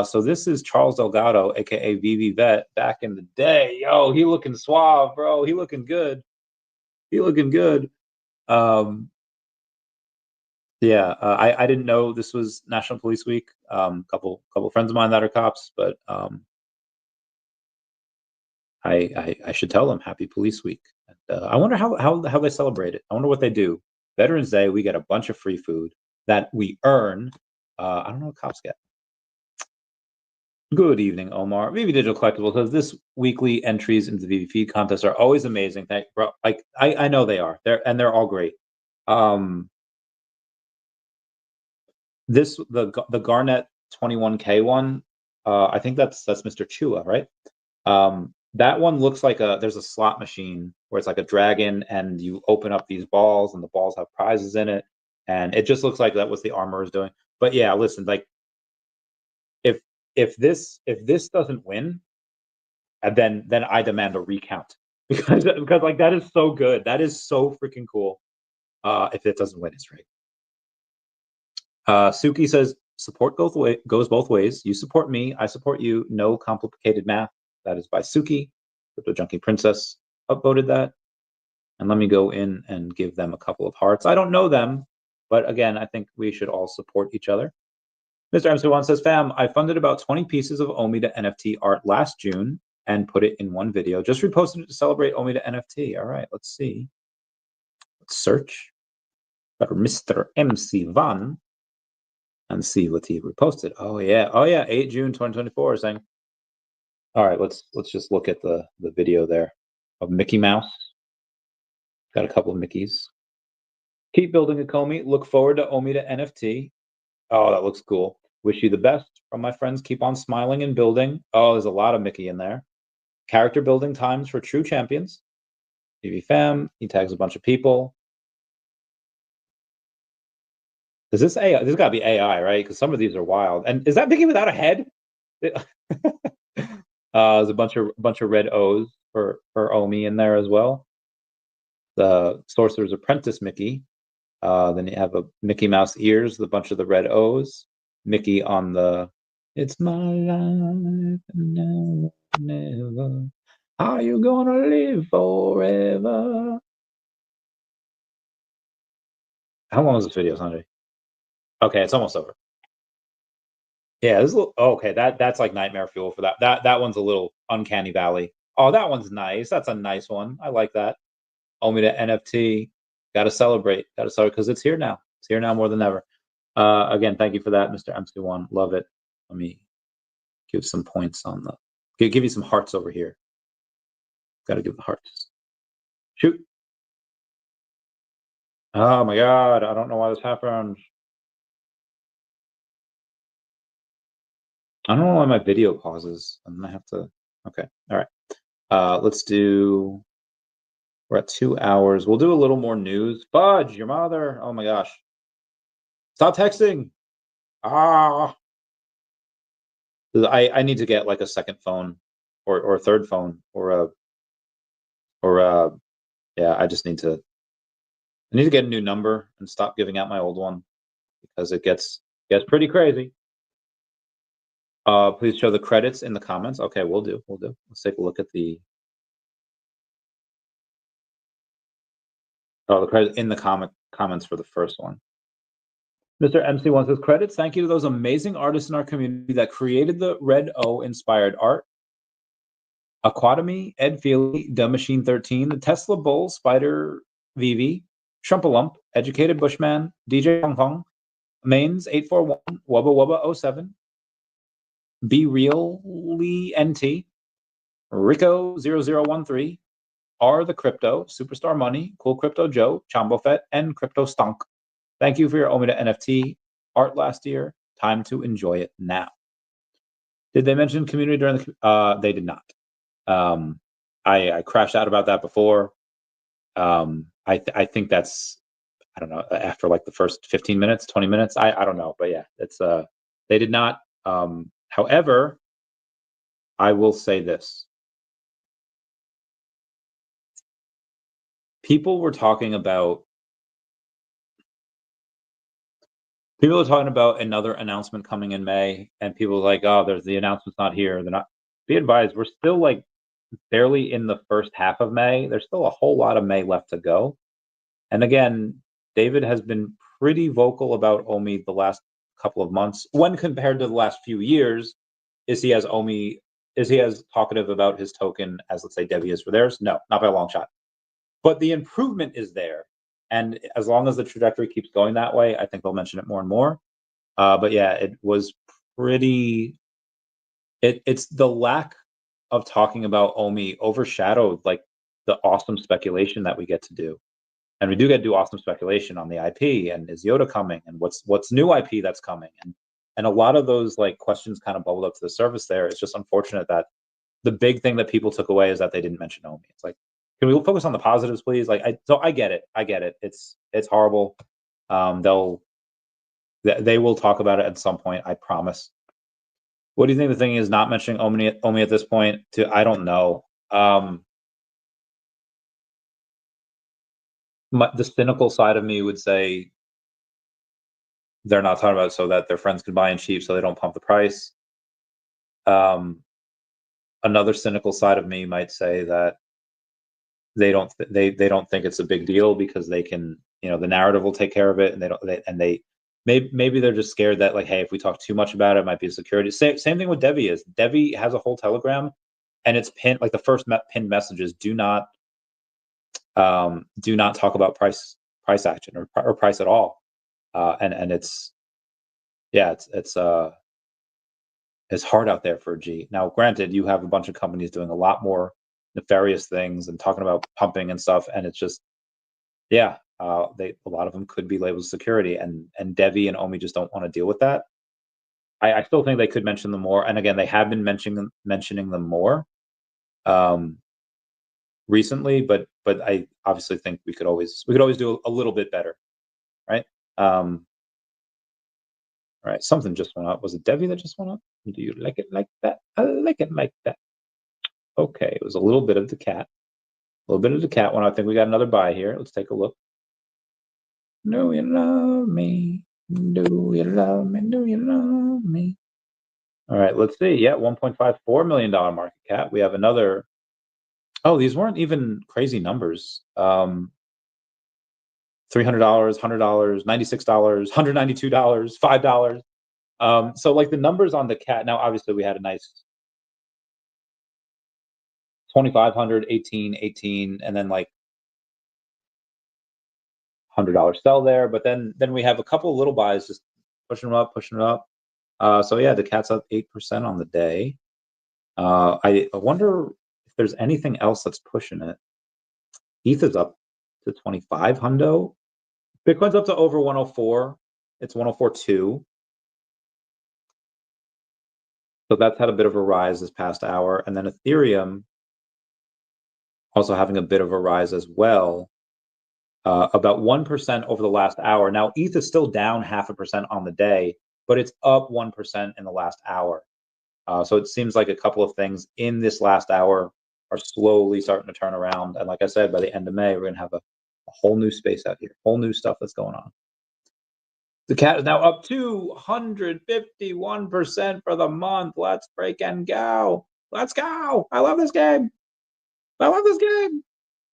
So this is Charles Delgado, aka VeVe Vet, back in the day. Yo, he looking suave, bro. He looking good. Yeah, I didn't know this was National Police Week. Couple friends of mine that are cops, but I should tell them Happy Police Week. And, I wonder how they celebrate it. I wonder what they do. Veterans Day, we get a bunch of free food that we earn. I don't know what cops get. Good evening, Omar. VeVe Digital Collectibles says this weekly entries into the VeVe feed contest are always amazing. Thank, bro. Like I know they are. They're all great. The Garnet 21K one, I think that's Mr. Chua, right? That one looks like there's a slot machine where it's like a dragon, and you open up these balls, and the balls have prizes in it, and it just looks like that was the armor is doing. But yeah, listen, like if this doesn't win, and then I demand a recount because like that is so good, that is so freaking cool. If it doesn't win, it's right. Suki says, support goes both ways. You support me, I support you. No complicated math. That is by Suki. Crypto Junkie Princess upvoted that. And let me go in and give them a couple of hearts. I don't know them, but again, I think we should all support each other. Mr. MC1 says, fam, I funded about 20 pieces of OMI to NFT art last June and put it in one video. Just reposted it to celebrate OMI to NFT. All right, let's see. Let's search for Mr. MC1 and see what he reposted. Oh yeah, 8 June 2024 saying. All right, let's just look at the video there of Mickey Mouse. Got a couple of Mickeys. Keep building a Comey. Look forward to OMI to NFT. Oh, that looks cool. Wish you the best from my friends. Keep on smiling and building. Oh, there's a lot of Mickey in there. Character building times for true champions. VeVe fam. He tags a bunch of people. Is this AI? This has got to be AI, right? Because some of these are wild. And is that Mickey without a head? There's a bunch of red O's for OMI in there as well. The Sorcerer's Apprentice Mickey. Then you have a Mickey Mouse ears, the bunch of the red O's. Mickey on the "It's my life and now never." Are you gonna live forever? How long is this video, Sanjay? Okay, it's almost over. Yeah, this is okay. That's like nightmare fuel for that. That one's a little uncanny valley. Oh, that one's nice. That's a nice one. I like that. OMI to NFT. Got to celebrate. Got to celebrate because it's here now. It's here now more than ever. Again, thank you for that, Mr. MC1. Love it. Let me give some points on the. Give you some hearts over here. Got to give the hearts. Shoot. Oh my God! I don't know why this happened. I don't know why my video pauses. I'm gonna have to. Okay. All right. Let's do. We're at 2 hours. We'll do a little more news. Fudge, your mother. Oh my gosh. Stop texting. Ah. I need to get like a second phone or a third phone or yeah, I need to get a new number and stop giving out my old one because it gets pretty crazy. Please show the credits in the comments. Okay, we'll do. Let's take a look at the credit in the comments for the first one. Mr. MC1 says, credits. Thank you to those amazing artists in our community that created the Red O inspired art. Aquatomy, Ed Feely, Dumb Machine 13, the Tesla Bull, Spider VeVe, Shumpalump, Educated Bushman, DJ Hong Kong, Mains 841, Wubba Wubba 07, Be Really NT, Rico 0013, R the Crypto, Superstar Money, Cool Crypto Joe, Chombofet, and Crypto Stunk. Thank you for your OMI to NFT art last year. Time to enjoy it now. Did they mention community during the? They did not. I crashed out about that before. I think that's, I don't know, after like the first 15 minutes, 20 minutes. I don't know, but yeah, it's they did not. However, I will say this. People were talking about another announcement coming in May, and people were like, oh, there's the announcement's not here. They're not. Be advised, we're still like barely in the first half of May. There's still a whole lot of May left to go. And again, David has been pretty vocal about OMI the last couple of months. When compared to the last few years, is he as talkative about his token as, let's say, DEVVE is for theirs? No, not by a long shot. But the improvement is there. And as long as the trajectory keeps going that way, I think they'll mention it more and more. But yeah, it was pretty. It's the lack of talking about OMI overshadowed like the awesome speculation that we get to do. And we do get to do awesome speculation on the IP and is Yoda coming and what's new IP that's coming. And a lot of those like questions kind of bubbled up to the surface there. It's just unfortunate that the big thing that people took away is that they didn't mention OMI. It's like, can we focus on the positives, please? Like, I get it. It's horrible. They will talk about it at some point. I promise. What do you think the thing is not mentioning OMI at this point? I don't know. The cynical side of me would say they're not talking about it so that their friends can buy in cheap so they don't pump the price. Another cynical side of me might say that they don't think it's a big deal because they can, the narrative will take care of it, and maybe they're just scared that like, hey, if we talk too much about it, it might be a security. Same thing with DEVVE is. DEVVE has a whole Telegram, and it's pinned like the first pinned messages do not talk about price action or price at all. And it's hard out there for a G. Now, granted, you have a bunch of companies doing a lot more nefarious things and talking about pumping and stuff, and it's just, a lot of them could be labeled security, and DEVVE and OMI just don't want to deal with that. I still think they could mention them more, and again, they have been mentioning them more recently, but I obviously think we could always do a little bit better, right? All right, something just went up. Was it DEVVE that just went up? Do you like it like that? I like it like that. Okay, it was a little bit of daCAT. A little bit of daCAT one. I think we got another buy here. Let's take a look. Do you love me? Do you love me? Do you love me? All right, let's see. Yeah, $1.54 million market cap. We have another Oh, these weren't even crazy numbers. $300, $100, $96, $192, $5. So like the numbers on the cat. Now, obviously, we had a nice 2,500, 18, 18, and then like $100 sell there. But then we have a couple of little buys just pushing them up, pushing it up. So yeah, the cat's up 8% on the day. I wonder if there's anything else that's pushing it. ETH is up to 25 hundo. Bitcoin's up to over 104. It's 104.2. So that's had a bit of a rise this past hour. And then Ethereum also having a bit of a rise as well, about 1% over the last hour. Now, ETH is still down 0.5% on the day, but it's up 1% in the last hour. So it seems like a couple of things in this last hour are slowly starting to turn around. And like I said, by the end of May, we're going to have a whole new space out here, whole new stuff that's going on. The cat is now up 251% for the month. Let's break and go. Let's go. I love this game. I love this game.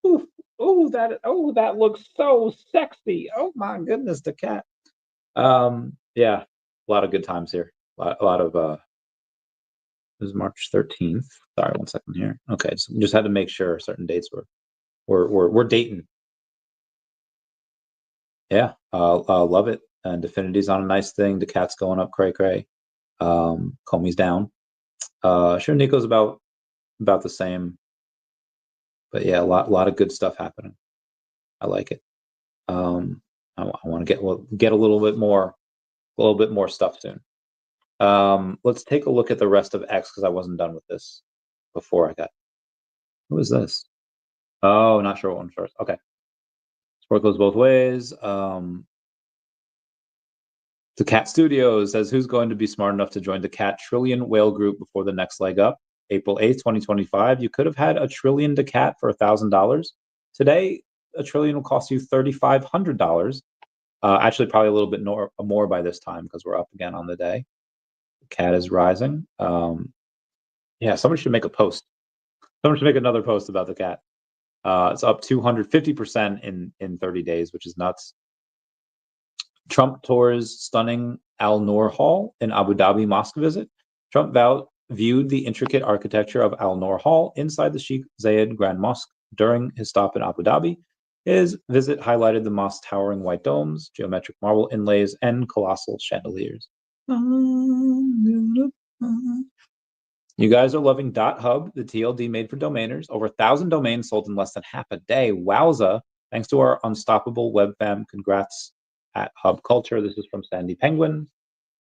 Ooh, that looks so sexy. Oh my goodness, the cat. Yeah, a lot of good times here. A lot of it was March 13th. Sorry, 1 second here. Okay, so we just had to make sure certain dates we're dating. Yeah, love it. And Definity's on a nice thing. The cat's going up, cray cray. Comey's down. Sure, Nico's about the same. But yeah, a lot of good stuff happening. I like it. I want to get a little bit more stuff soon. Let's take a look at the rest of X because I wasn't done with this before I got. Who is this? Oh, not sure what one first. Okay. Sport goes both ways. The Cat Studios says, who's going to be smart enough to join the Cat Trillion Whale Group before the next leg up? April 8th, 2025. You could have had a trillion DeCat for $1,000. Today, a trillion will cost you $3,500. Actually, probably a little bit more by this time because we're up again on the day. The cat is rising. Yeah, somebody should make a post. Someone should make another post about the cat. It's up 250% in 30 days, which is nuts. Trump tours stunning Al Noor Hall in Abu Dhabi mosque visit. Trump viewed the intricate architecture of Al Noor Hall inside the Sheikh Zayed Grand Mosque during his stop in Abu Dhabi. His visit highlighted the mosque's towering white domes, geometric marble inlays, and colossal chandeliers. You guys are loving .hub, the TLD made for domainers. Over 1,000 domains sold in less than half a day. Wowza. Thanks to our unstoppable web fam. Congrats at Hub Culture. This is from Sandy Penguin,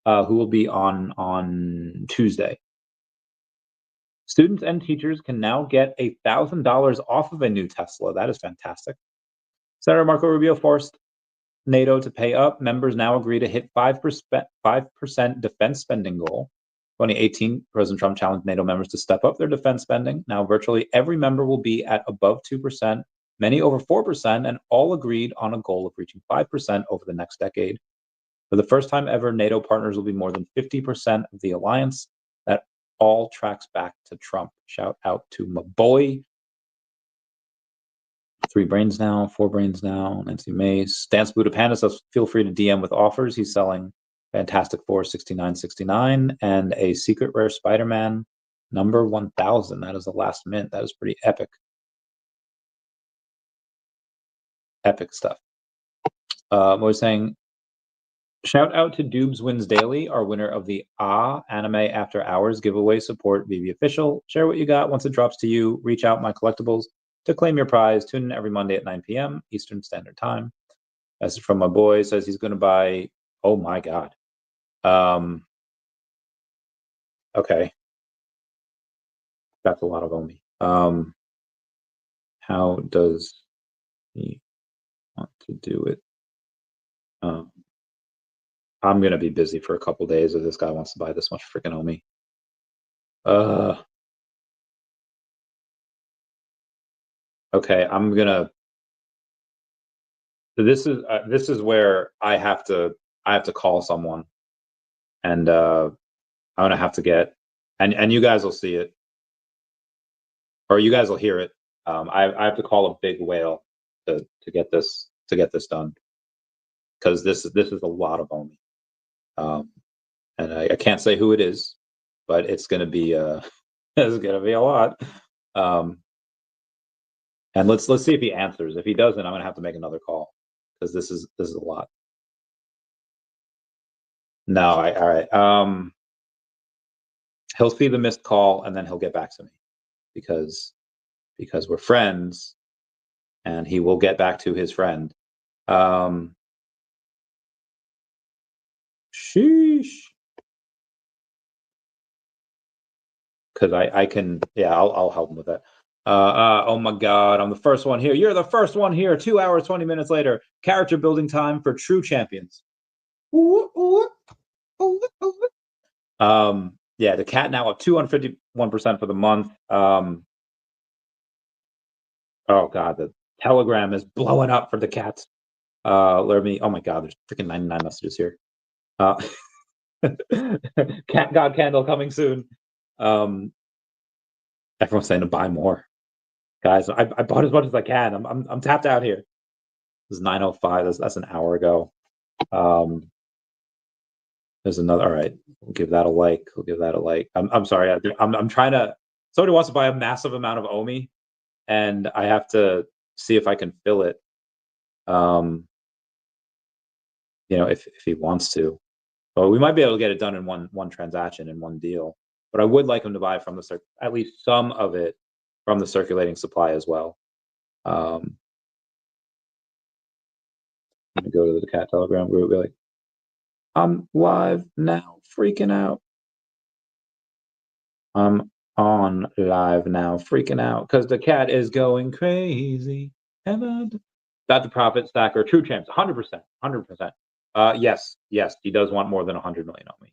who will be on Tuesday. Students and teachers can now get $1,000 off of a new Tesla. That is fantastic. Senator Marco Rubio forced NATO to pay up. Members now agree to hit 5% defense spending goal. 2018, President Trump challenged NATO members to step up their defense spending. Now, virtually every member will be at above 2%, many over 4%, and all agreed on a goal of reaching 5% over the next decade. For the first time ever, NATO partners will be more than 50% of the alliance. That all tracks back to Trump. Shout out to my boy. 3 brains now, 4 brains now. Nancy Mace. Dance Buddha Panda says, feel free to DM with offers. He's selling Fantastic Four 69.69 and a secret rare Spider-Man number 1000. That is the last mint. That is pretty epic. Epic stuff. We're saying, shout out to Doobs Wins Daily, our winner of the Anime After Hours giveaway. Support VeVe Official. Share what you got once it drops to you. Reach out my collectibles to claim your prize. Tune in every Monday at 9 p.m. Eastern Standard Time. Message from my boy says he's going to buy. Oh my God. Okay. That's a lot of OMI. How does he want to do it? I'm going to be busy for a couple days if this guy wants to buy this much freaking OMI. Okay, I'm going to. This is where I have to call someone, and I'm going to have to get, and you guys will see it, or you guys will hear it. I have to call a big whale to get this done, because this is a lot of OMI. And I can't say who it is, but it's going to be it's going to be a lot. And let's see if he answers. If he doesn't, I'm going to have to make another call, because this is a lot. No, all right. He'll see the missed call and then he'll get back to me, because we're friends, and he will get back to his friend. Sheesh. Because I can, yeah, I'll help him with that. Oh my God, I'm the first one here. You're the first one here. 2 hours, 20 minutes later. Character building time for true champions. Yeah, the cat now up 251% for the month. Oh God, the Telegram is blowing up for the cats. Let me, oh my God, there's freaking 99 messages here. Cat God candle coming soon. Everyone's saying to buy more. Guys, I bought as much as I can. I'm tapped out here. This is 9:05. That's an hour ago. There's another. All right, we'll give that a like. We'll give that a like. I'm sorry. I'm trying to. Somebody wants to buy a massive amount of OMI, and I have to see if I can fill it. You know, if he wants to. Well, we might be able to get it done in one transaction, in one deal. But I would like him to buy from at least some of it from the circulating supply as well. I'm gonna go to the cat Telegram group. Be like, I'm live now, freaking out. I'm on live now, freaking out, because the cat is going crazy. Got the profit stacker, true champs, 100%, 100%. Yes, he does want more than 100 million OMI.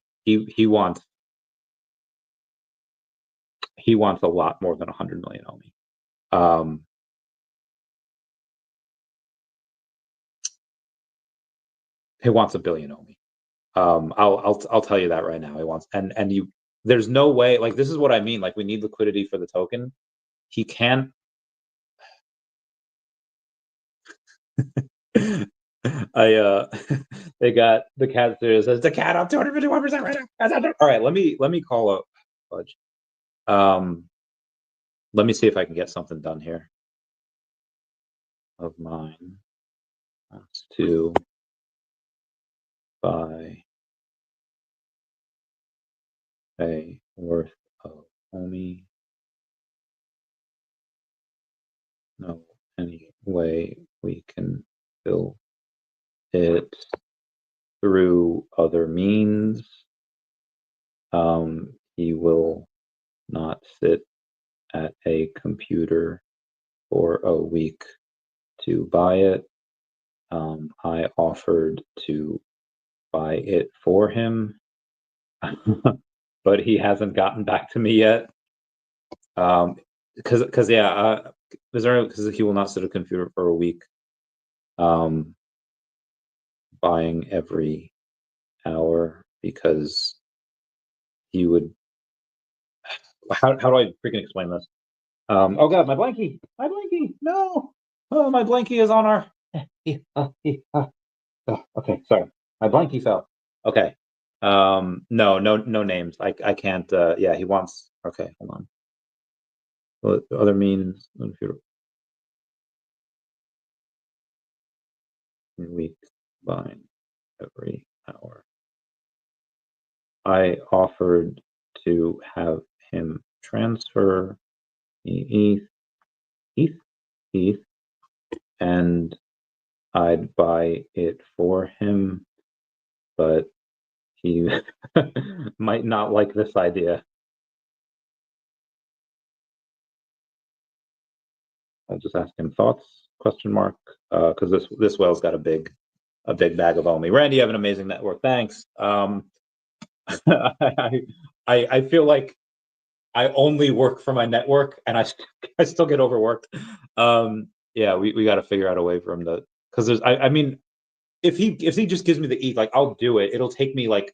He wants a lot more than 100 million OMI. He wants a billion OMI. I'll tell you that right now. He wants, and you. There's no way. Like, this is what I mean. Like, we need liquidity for the token. He can't. They got the cat series says the cat up 251% right now. All right, let me call up Fudge. Let me see if I can get something done here of mine. That's to buy a worth of OMI. No, any way we can fill it through other means. He will not sit at a computer for a week to buy it. I offered to buy it for him, but he hasn't gotten back to me yet. Because he will not sit at a computer for a week. Buying every hour, because he would. How do I freaking explain this? Oh God, my blankie, no! Oh, my blankie is on our. Oh, okay, sorry, my blankie fell. Okay, no names. I can't. Yeah, he wants. Okay, hold on. What other means? Week buying every hour. I offered to have him transfer ETH, and I'd buy it for him, but he might not like this idea. I'll just ask him thoughts, question mark, because this whale's got a big bag of OMI. Randy, you have an amazing network. Thanks. I feel like I only work for my network, and I still get overworked. Yeah, we got to figure out a way for him to, because there's I mean, if he just gives me the ETH, like, I'll do it. It'll take me like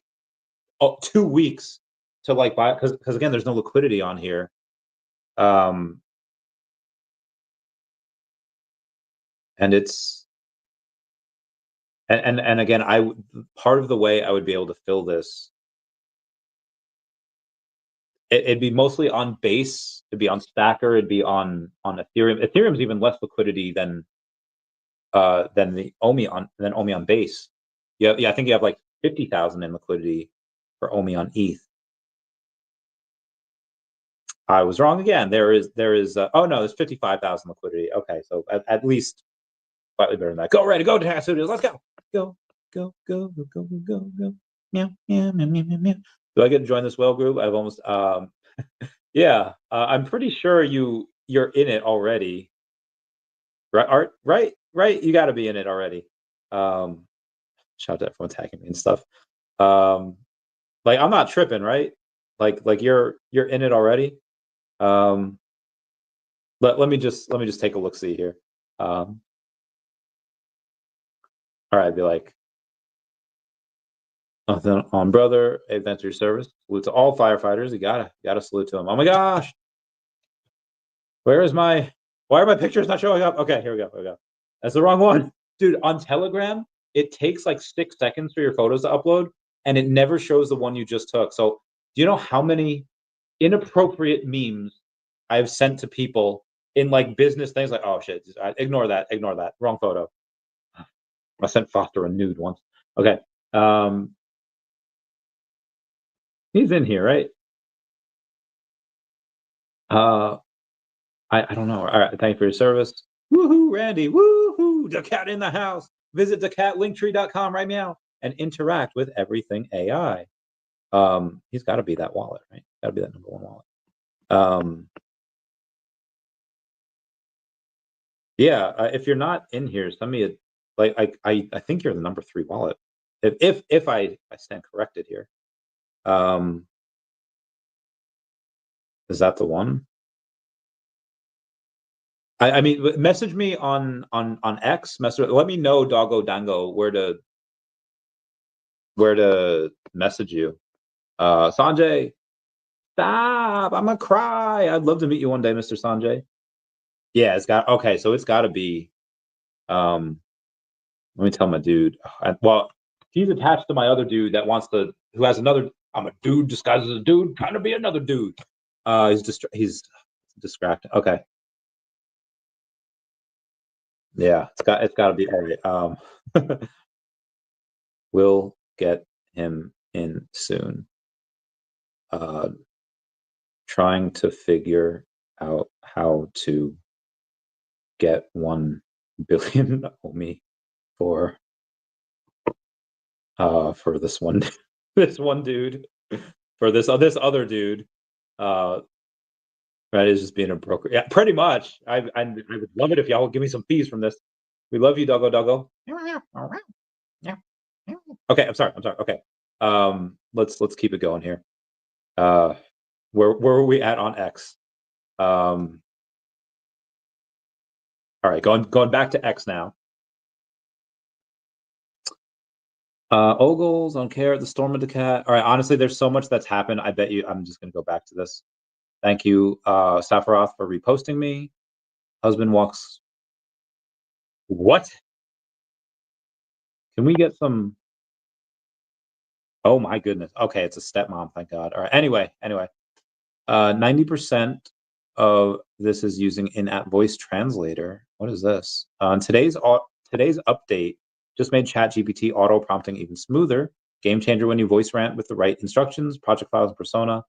2 weeks to like buy, because again, there's no liquidity on here. And it's and again, part of the way I would be able to fill this, it'd be mostly on Base, it'd be on Stacker, it'd be on Ethereum. Ethereum's even less liquidity than the OMI on Base. Yeah, I think you have like 50,000 in liquidity for OMI on ETH. I was wrong again. There is oh no, there's 55,000 liquidity. Okay, so at least slightly better than that. Go ready, go to DeCAT Studios. Let's go. Go. Meow, meow, meow, meow, meow. Do I get to join this whale group? I've almost yeah. I'm pretty sure you're in it already. Right, Art? Right. You got to be in it already. Shout out to everyone tagging me and stuff. Like I'm not tripping, right? Like you're in it already. Let me just take a look see here. All right, be like, nothing on brother, adventure service. Salute to all firefighters. You gotta salute to them. Oh my gosh, why are my pictures not showing up? Okay, here we go. That's the wrong one, dude. On Telegram, it takes like 6 seconds for your photos to upload, and it never shows the one you just took. So, do you know how many inappropriate memes I've sent to people in like business things? Like, oh shit, ignore that, wrong photo. I sent Foster a nude once. Okay, he's in here, right? I don't know. All right, thank you for your service. Woohoo, Randy. Woohoo, daCAT in the house. Visit daCATlinktree.com right now and interact with everything AI. He's got to be that wallet, right? Got to be that #1 wallet. Yeah, if you're not in here, send me a like. I think you're the #3 wallet. If I stand corrected here. Is that the one? I mean, message me on X. Let me know, Doggo Dango, where to message you. Sanjay, stop! I'm gonna cry. I'd love to meet you one day, Mr. Sanjay. Yeah, okay. So it's got to be. Let me tell my dude. Well, he's attached to my other dude that who has another. I'm a dude disguised as a dude, trying to be another dude. He's distracted. Okay. Yeah, it's got to be all right. We'll get him in soon. Trying to figure out how to get 1 billion OMI for this one dude, for this other dude. Right, is just being a broker. Yeah, pretty much. I would love it if y'all would give me some fees from this. We love you, Doggo. Okay, I'm sorry. Okay. Let's keep it going here. Where were we at on X? All right, going back to X now. Ogles on care at the storm of daCAT. All right, honestly, there's so much that's happened. I bet you I'm just gonna go back to this. Thank you, Safaroth, for reposting me. Husband walks. What? Can we get some? Oh my goodness. Okay, it's a stepmom. Thank God. All right. Anyway. 90% of this is using in-app voice translator. What is this? Today's update just made ChatGPT auto prompting even smoother. Game changer when you voice rant with the right instructions, project files, and persona.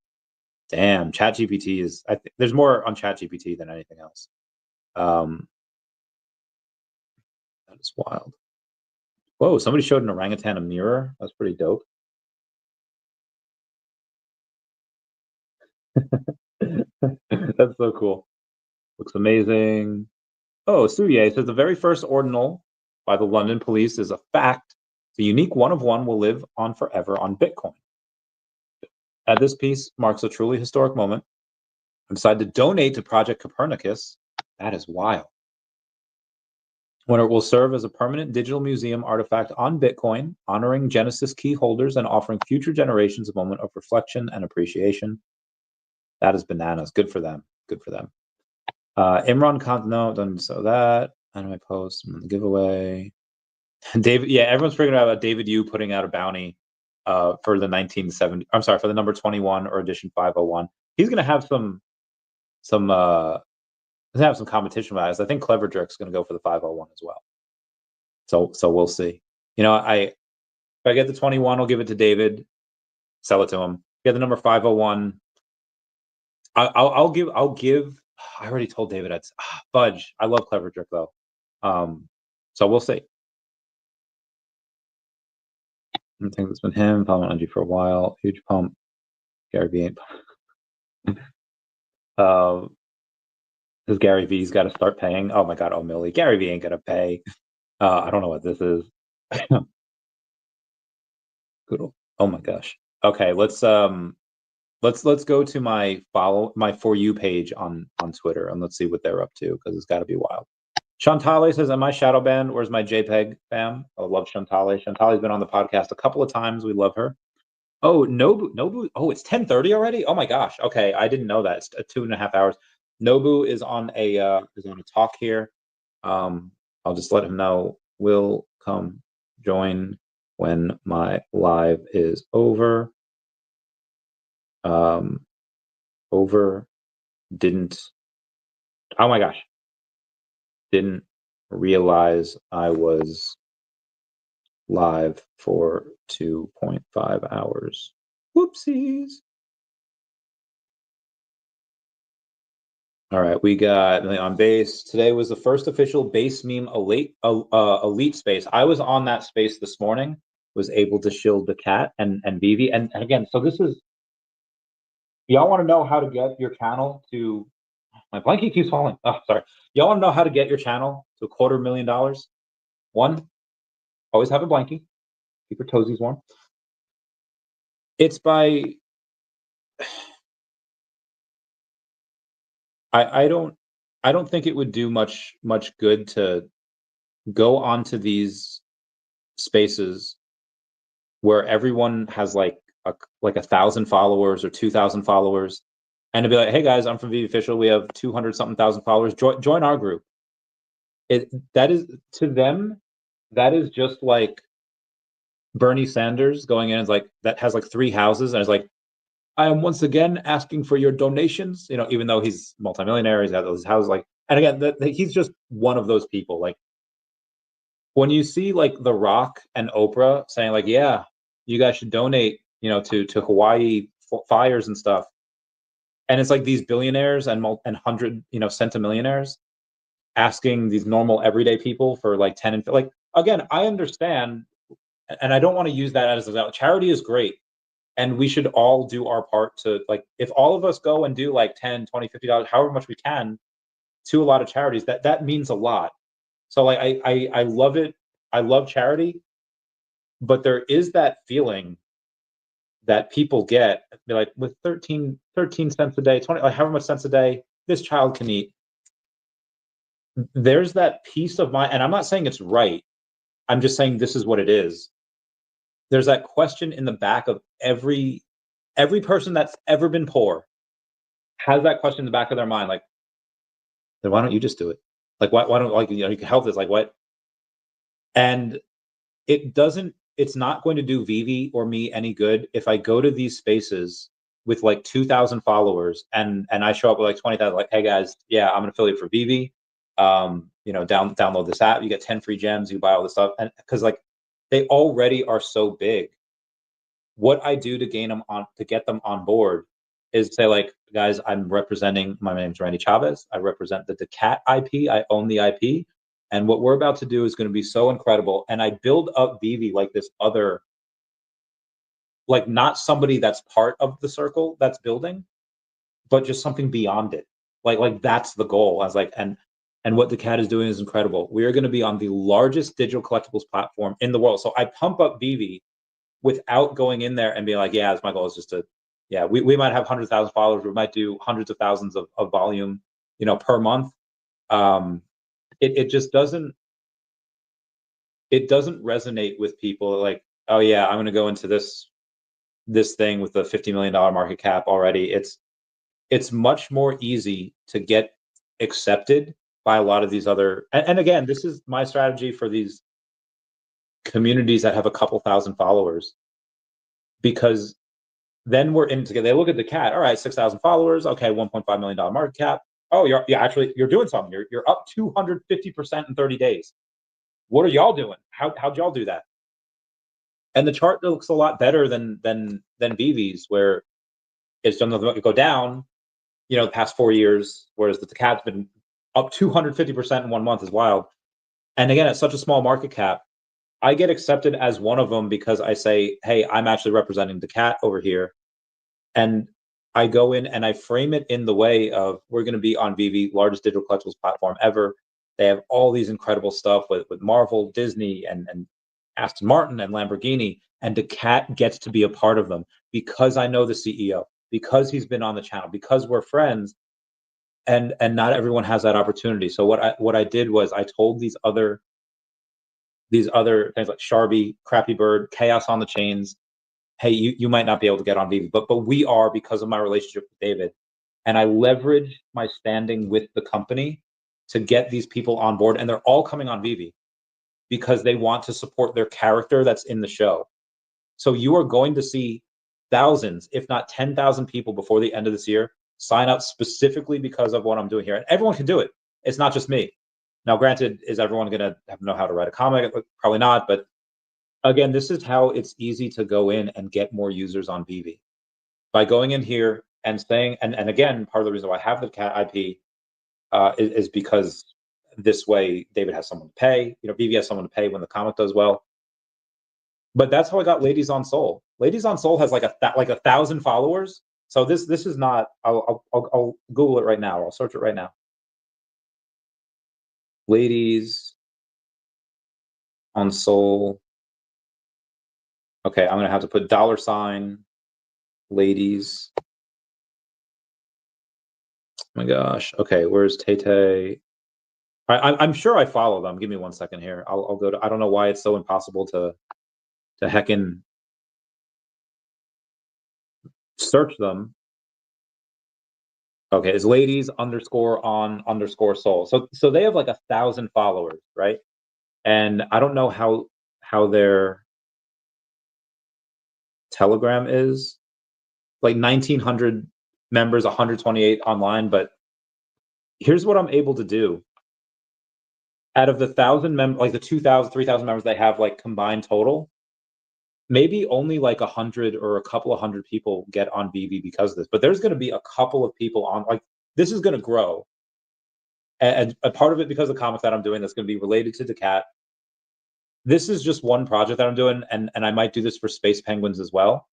Damn, ChatGPT is. I think there's more on ChatGPT than anything else. That is wild. Whoa! Somebody showed an orangutan a mirror. That's pretty dope. That's so cool. Looks amazing. Oh, Suye says the very first ordinal by the London police is a fact. The unique one of one will live on forever on Bitcoin. At this piece marks a truly historic moment. I decided to donate to Project Copernicus. That is wild. When it will serve as a permanent digital museum artifact on Bitcoin, honoring Genesis key holders and offering future generations a moment of reflection and appreciation. That is bananas. Good for them. Imran Khan, no, doesn't so that. Anime post, the giveaway. David, yeah, everyone's freaking out about David Yu putting out a bounty for the 1970. I'm sorry, for the number 21 or edition 501. He's gonna have some competition with us. I think Clever Jerk's gonna go for the 501 as well. So we'll see. You know, if I get the 21, I'll give it to David, sell it to him. Get the number 501. I'll give. I already told David I'd fudge. I love Clever Jerk though. So we'll see. I think it's been him following Angie for a while. Huge pump. Gary V ain't. Does Gary V's got to start paying? Oh my God, oh Millie, Gary V ain't gonna pay. I don't know what this is. Good. Oh my gosh. Okay, let's go to my For You page on Twitter and let's see what they're up to because it's got to be wild. Shantale says, "Am I shadow banned? Where's my JPEG fam?" I love Shantale. Shantale's been on the podcast a couple of times. We love her. Oh, Nobu. Oh, it's 10:30 already. Oh my gosh. Okay, I didn't know that. It's 2.5 hours. Nobu is on a talk here. I'll just let him know. Will come join when my live is over. Over. Didn't. Oh my gosh. Didn't realize I was live for 2.5 hours. Whoopsies. All right, we got on base. Today was the first official base meme elite space. I was on that space this morning, was able to shield daCAT and VeVe. And again, so this is, y'all want to know how to get your channel to, my blanket keeps falling. Oh, sorry. Y'all want to know how to get your channel to $250,000? One, always have a blankie. Keep your toesies warm. It's by, I don't think it would do much good to go onto these spaces where everyone has like 1,000 followers or 2,000 followers, and to be like, "Hey guys, I'm from VeVe Official. We have 200-something thousand followers. Join our group." That is to them, that is just like Bernie Sanders going in and like that has like 3 houses and is like, "I am once again asking for your donations." You know, even though he's multimillionaire, he's got those houses. Like, and again, he's just one of those people. Like, when you see like The Rock and Oprah saying like, "Yeah, you guys should donate, you know, to Hawaii fires and stuff," and it's like these billionaires and 100, you know, centimillionaires asking these normal everyday people for like 10 and like, again, I understand, and I don't want to use that as a charity is great. And we should all do our part to, like, if all of us go and do like 10, 20, $50, however much we can to a lot of charities, that means a lot. So like, I love it. I love charity, but there is that feeling that people get, be like, with 13 cents a day, 20, like however much cents a day, this child can eat. There's that peace of mind, and I'm not saying it's right. I'm just saying this is what it is. There's that question in the back of every person that's ever been poor has that question in the back of their mind, like, then why don't you just do it? Like, why don't, like, you know, you can help this, like, what? And it's not going to do VeVe or me any good if I go to these spaces with like 2,000 followers and I show up with like 20,000, like, "Hey guys, yeah, I'm an affiliate for VeVe. You know, download this app, you get 10 free gems, you buy all this stuff." And because like they already are so big, what I do to get them on board is say like, "Guys, I'm representing, my name's Randy Chavez. I represent the daCAT IP. I own the IP. And what we're about to do is going to be so incredible." And I build up VeVe like this other, like not somebody that's part of the circle that's building, but just something beyond it. Like that's the goal. I was like, and what daCAT is doing is incredible. We are going to be on the largest digital collectibles platform in the world. So I pump up VeVe without going in there and being like, "Yeah, my goal is just to, yeah, we might have 100,000 followers. We might do hundreds of thousands of volume, you know, per month." It just doesn't resonate with people like, "Oh yeah, I'm going to go into this thing with a $50 million market cap already." It's much more easy to get accepted by a lot of these other, and again, this is my strategy for these communities that have a couple thousand followers, because then we're in together. They look at daCAT, all right, 6,000 followers, okay, $1.5 million market cap. Oh, you're doing something. You're up 250% in 30 days. What are y'all doing? How'd y'all do that? And the chart looks a lot better than VeVe's, where it's done go down, you know, the past 4 years, whereas the daCAT's been up 250% in 1 month is wild. And again, it's such a small market cap. I get accepted as one of them because I say, hey, I'm actually representing daCAT over here. And I go in and I frame it in the way of, we're going to be on VeVe, largest digital collectibles platform ever. They have all these incredible stuff with Marvel, Disney, and Aston Martin and Lamborghini, and daCAT gets to be a part of them because I know the CEO, because he's been on the channel, because we're friends, and not everyone has that opportunity. So what I did was I told these other things like Sharby, Crappy Bird, Chaos on the Chains, hey, you might not be able to get on VeVe, but we are, because of my relationship with David. And I leverage my standing with the company to get these people on board, and they're all coming on VeVe because they want to support their character that's in the show. So you are going to see thousands, if not 10,000 people before the end of this year sign up specifically because of what I'm doing here. And everyone can do it. It's not just me. Now, granted, is everyone going to know how to write a comic? Probably not. But again, this is how it's easy to go in and get more users on VeVe. By going in here and saying, and again, part of the reason why I have the cat IP is because this way David has someone to pay. You know, VeVe has someone to pay when the comic does well. But that's how I got Ladies on Soul. Ladies on Soul has like 1,000 followers. So this is not. I'll Google it right now. I'll search it right now. Ladies on Soul. Okay, I'm gonna have to put $ ladies. Oh my gosh. Okay, where's Tay? I'm sure I follow them. Give me 1 second here. I'll go to. I don't know why it's so impossible to heckin' search them. Okay, it's ladies _on _soul. So they have like 1,000 followers, right? And I don't know how their Telegram is. Like 1,900 members, 128 online. But here's what I'm able to do. Out of the 1,000 members, like the 2,000, 3,000 members they have like combined total, maybe only like 100 or a couple of hundred people get on VeVe because of this. But there's going to be a couple of people on, like, this is going to grow. And a part of it because of the comic that I'm doing that's going to be related to daCAT. This is just one project that I'm doing, and I might do this for Space Penguins as well.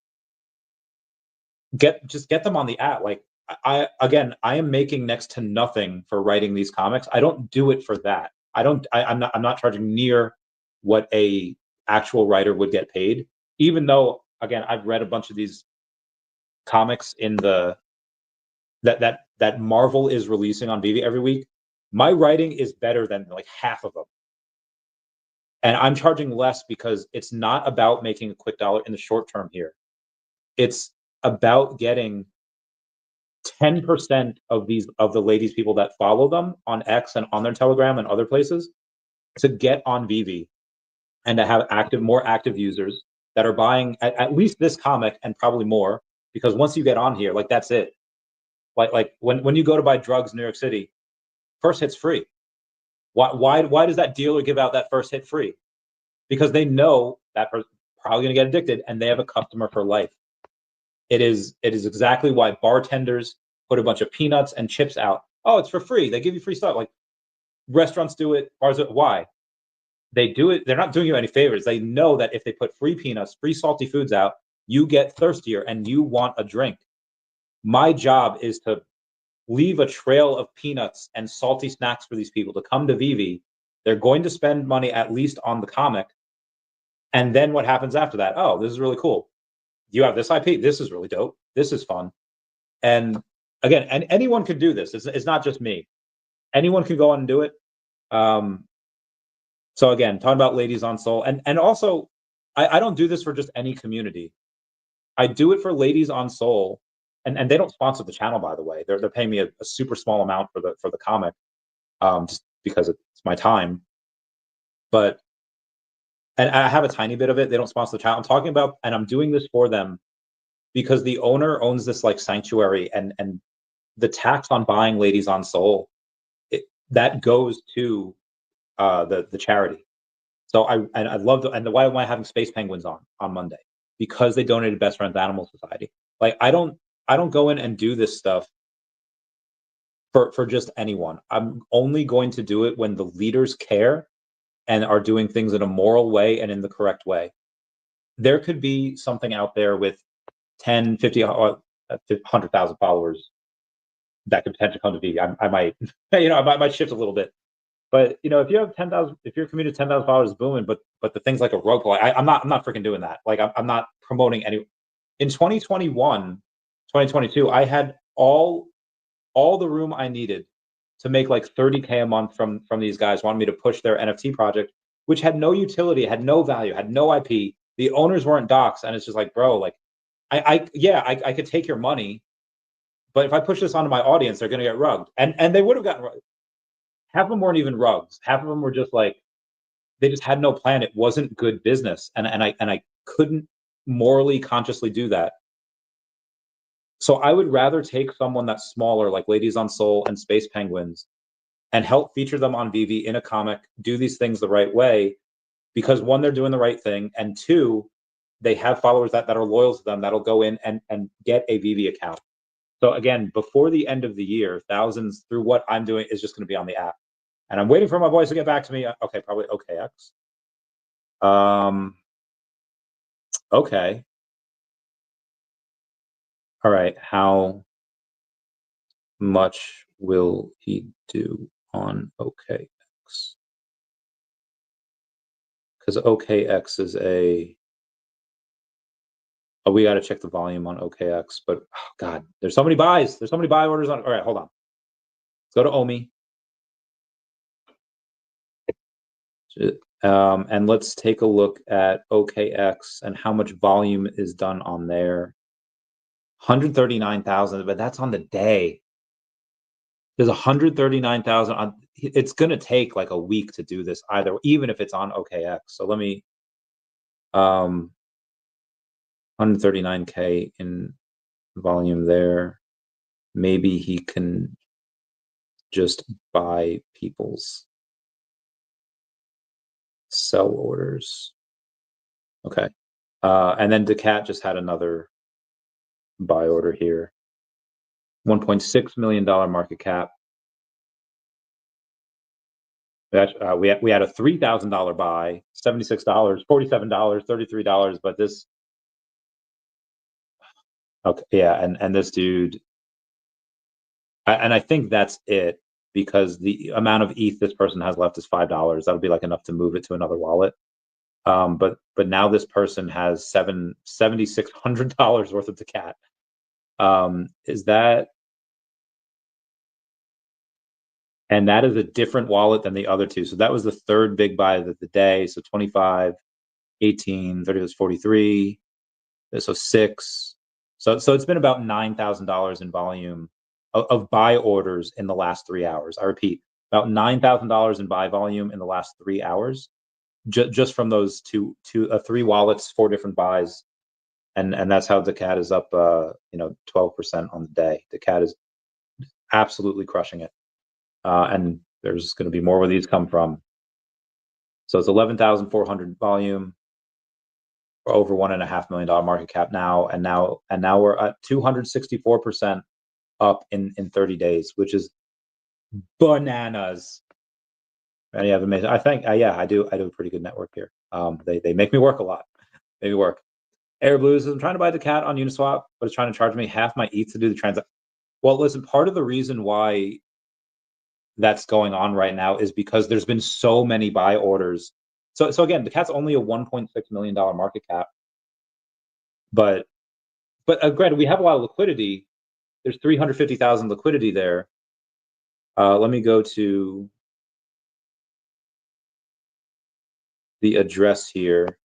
Just get them on the app. Like, I am making next to nothing for writing these comics. I don't do it for that. I'm not charging near what a actual writer would get paid, even though, again, I've read a bunch of these comics in the that Marvel is releasing on VeVe every week. My writing is better than like half of them. And I'm charging less because it's not about making a quick dollar in the short term here. It's about getting 10% of the ladies people that follow them on X and on their Telegram and other places to get on VeVe and to have more active users that are buying at least this comic and probably more, because once you get on here, like, that's it. Like when you go to buy drugs in New York City, first hit's free. Why does that dealer give out that first hit free? Because they know that person's probably going to get addicted, and they have a customer for life. It is exactly why bartenders put a bunch of peanuts and chips out. Oh, it's for free. They give you free stuff. Like, restaurants do it. Bars do it. Why? They do it. They're not doing you any favors. They know that if they put free peanuts, free salty foods out, you get thirstier and you want a drink. My job is to leave a trail of peanuts and salty snacks for these people to come to VeVe. They're going to spend money at least on the comic. And then what happens after that? Oh, this is really cool. You have this IP. This is really dope. This is fun. And again, anyone could do this. It's not just me. Anyone can go on and do it. So again, talking about Ladies on Soul. And also, I don't do this for just any community. I do it for Ladies on Soul. And they don't sponsor the channel, by the way. They're paying me a super small amount for the comic. just because it's my time. But and I have a tiny bit of it. They don't sponsor the channel. I'm talking about, and I'm doing this for them because the owner owns this like sanctuary, and the tax on buying Ladies on Soul, that goes to the charity. So I love and why am I having space penguins on Monday? Because they donated Best Friends Animal Society. Like I don't go in and do this stuff for just anyone. I'm only going to do it when the leaders care and are doing things in a moral way and in the correct way. There could be something out there with 10, 50, 100,000 followers that could potentially come to VeVe. I might, I might shift a little bit. But if you have 10,000, if your community 10,000 followers is booming, but the things like a rug pull, I'm not freaking doing that. Like I'm not promoting any. In 2021, 2022, I had all the room I needed to make like 30K a month from these guys wanting me to push their NFT project, which had no utility, had no value, had no IP. The owners weren't docs, and it's just like, bro, like I could take your money, but if I push this onto my audience, they're gonna get rugged, and they would have gotten rugged. Half of them weren't even rugs. Half of them were just like they just had no plan. It wasn't good business, and I couldn't morally consciously do that. So I would rather take someone that's smaller, like Ladies on Soul and Space Penguins, and help feature them on VeVe in a comic, do these things the right way, because one, they're doing the right thing, and two, they have followers that are loyal to them that'll go in and get a VeVe account. So again, before the end of the year, thousands through what I'm doing is just going to be on the app. And I'm waiting for my boys to get back to me. Okay, probably OKX. Okay. All right. How much will he do on OKX? Because OKX is a. Oh, we got to check the volume on OKX. But oh God, there's so many buys. There's so many buy orders on. All right, hold on. Let's go to OMI. And let's take a look at OKX and how much volume is done on there. 139,000, but that's on the day. There's 139,000 on. It's gonna take like a week to do this either, even if it's on OKX. So let me 139K in volume there. Maybe he can just buy people's sell orders. Okay. And then daCAT just had another buy order here. $1.6 million market cap. We had a $3,000 buy, $76, $47, $33, but this. Okay, yeah, and this dude, and I think that's it, because the amount of ETH this person has left is $5. That'll be like enough to move it to another wallet. But now this person has $7,600 worth of daCAT. Is that? And that is a different wallet than the other two. So that was the third big buy of the day. So 25, 18, 30 was 43. So 6. So it's been about $9,000 in volume of buy orders in the last 3 hours. I repeat, about $9,000 in buy volume in the last 3 hours, just from those three wallets, 4 different buys, and that's how daCAT is up 12% on the day. daCAT is absolutely crushing it, and there's going to be more where these come from. So it's 11,400 volume. Over $1.5 million market cap now, and now we're at 264% up in 30 days, which is bananas. And yeah, amazing. I think I do a pretty good network here. They make me work a lot. Make me work. Air Blues, I'm trying to buy daCAT on Uniswap, but it's trying to charge me half my ETH to do the transaction. Well, listen, part of the reason why that's going on right now is because there's been so many buy orders. So again, daCAT's only a $1.6 million market cap, but granted, we have a lot of liquidity. There's 350,000 liquidity there. Let me go to the address here.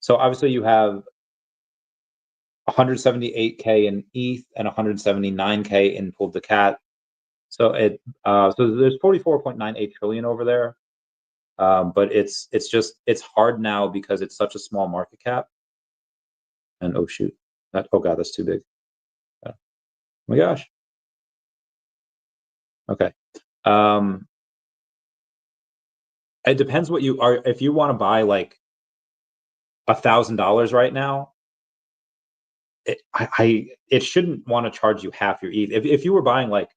So obviously you have 178K in ETH and 179K in pooled daCAT. So so there's 44.98 trillion over there. But it's hard now because it's such a small market cap. And oh shoot, oh god, that's too big. Oh my gosh. Okay. It depends what you are. If you want to buy like $1,000 right now, it shouldn't want to charge you half your ETH. If you were buying like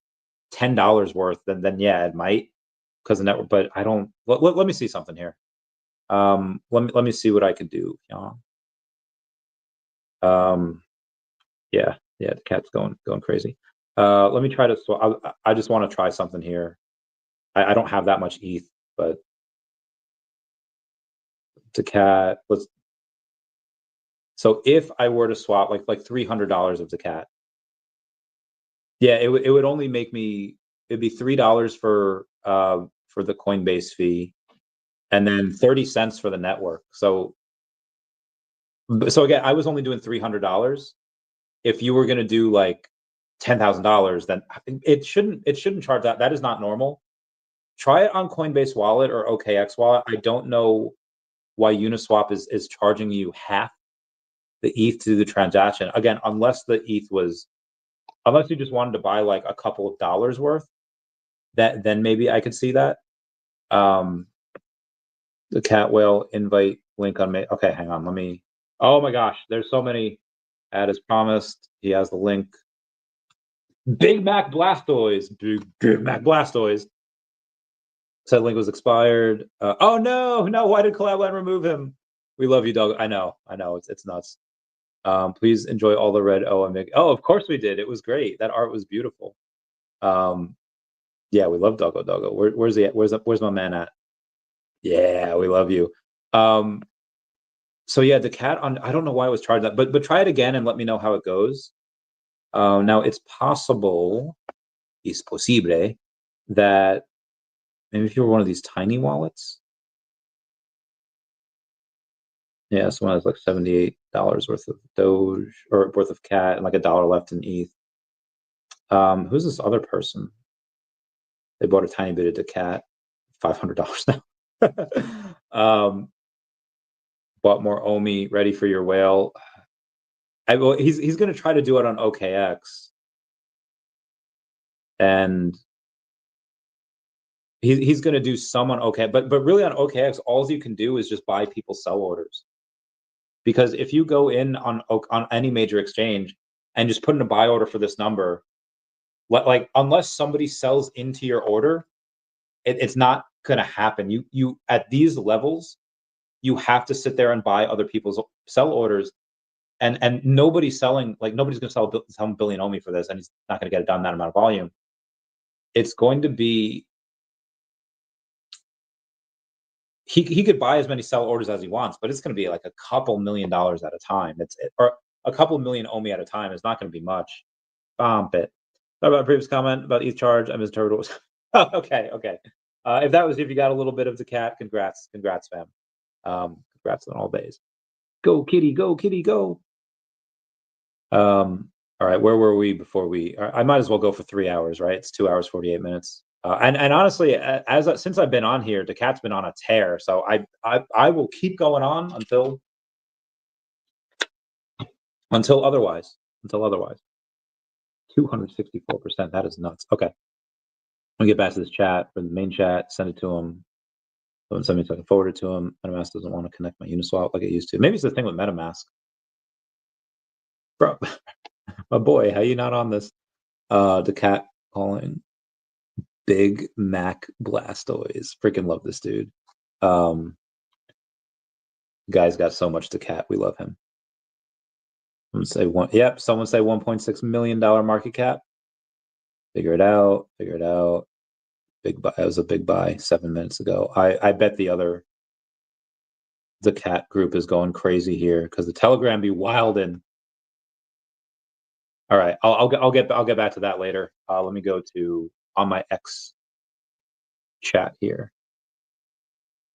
$10 worth, then yeah, it might, because the network. But I don't. Let me see something here. Let me see what I could do. Yeah, the cat's going crazy. Let me try to. I just want to try something here. I don't have that much ETH, but daCAT. So if I were to swap like $300 of daCAT, yeah, it would only make me. It'd be $3 for the Coinbase fee, and then 30 cents for the network. So again, I was only doing $300. If you were going to do like $10,000, then it shouldn't charge that. That is not normal. Try it on Coinbase Wallet or OKX Wallet. I don't know why Uniswap is charging you half the ETH to do the transaction. Again, unless you just wanted to buy like a couple of dollars worth, then maybe I could see that. The cat whale invite link on me. Okay, hang on. Let me. Oh my gosh, there's so many. As promised, he has the link. Big Mac Blastoise. Big Mac Blastoise. Said link was expired. Oh no! Why did Collabland remove him? We love you, Doug. I know. It's nuts. Please enjoy all the red OMI. Oh, of course we did. It was great. That art was beautiful. Yeah, we love Doggo. Where's my man at? Yeah, we love you. So yeah, daCAT on. I don't know why I was charged that, but try it again and let me know how it goes. Now it's possible, es posible, that maybe if you were one of these tiny wallets. Yeah, this one has like $78 worth of Doge or worth of cat and like $1 left in ETH. Who's this other person? They bought a tiny bit of daCAT, $500 now. Bought more OMI, ready for your whale. He's going to try to do it on OKX, and he's going to do some on OK, but really on OKX, all you can do is just buy people's sell orders. Because if you go in on any major exchange and just put in a buy order for this number, like unless somebody sells into your order, it's not going to happen. You at these levels, you have to sit there and buy other people's sell orders, and nobody's selling. Like nobody's going to sell some billion OMI for this, and he's not going to get it done that amount of volume. It's going to be. He could buy as many sell orders as he wants, but it's going to be like a couple $1 million at a time. Or a couple million OMI at a time. It's not going to be much. Bump it. Talk about a previous comment about ETH charge. I misinterpreted. Okay. If you got a little bit of daCAT, congrats, fam. Congrats on all days. Go kitty, go. All right, where were we before we? I might as well go for 3 hours, right? It's 2 hours 48 minutes. And honestly, since I've been on here, daCAT's been on a tear. So I will keep going on until otherwise. 264%. That is nuts. Okay. I'll get back to this chat for the main chat. Send it to him. Don't send me so I can forward it to him. MetaMask doesn't want to connect my Uniswap like it used to. Maybe it's the thing with MetaMask. Bro, my boy, how you not on this? daCAT calling Big Mac Blastoise. Freaking love this dude. Guy's got so much daCAT. We love him. Someone say $1.6 million market cap. Figure it out. Big buy. That was a big buy 7 minutes ago. I bet the cat group is going crazy here because the Telegram be wildin'. All right, I'll get back to that later. Let me go to on my X chat here.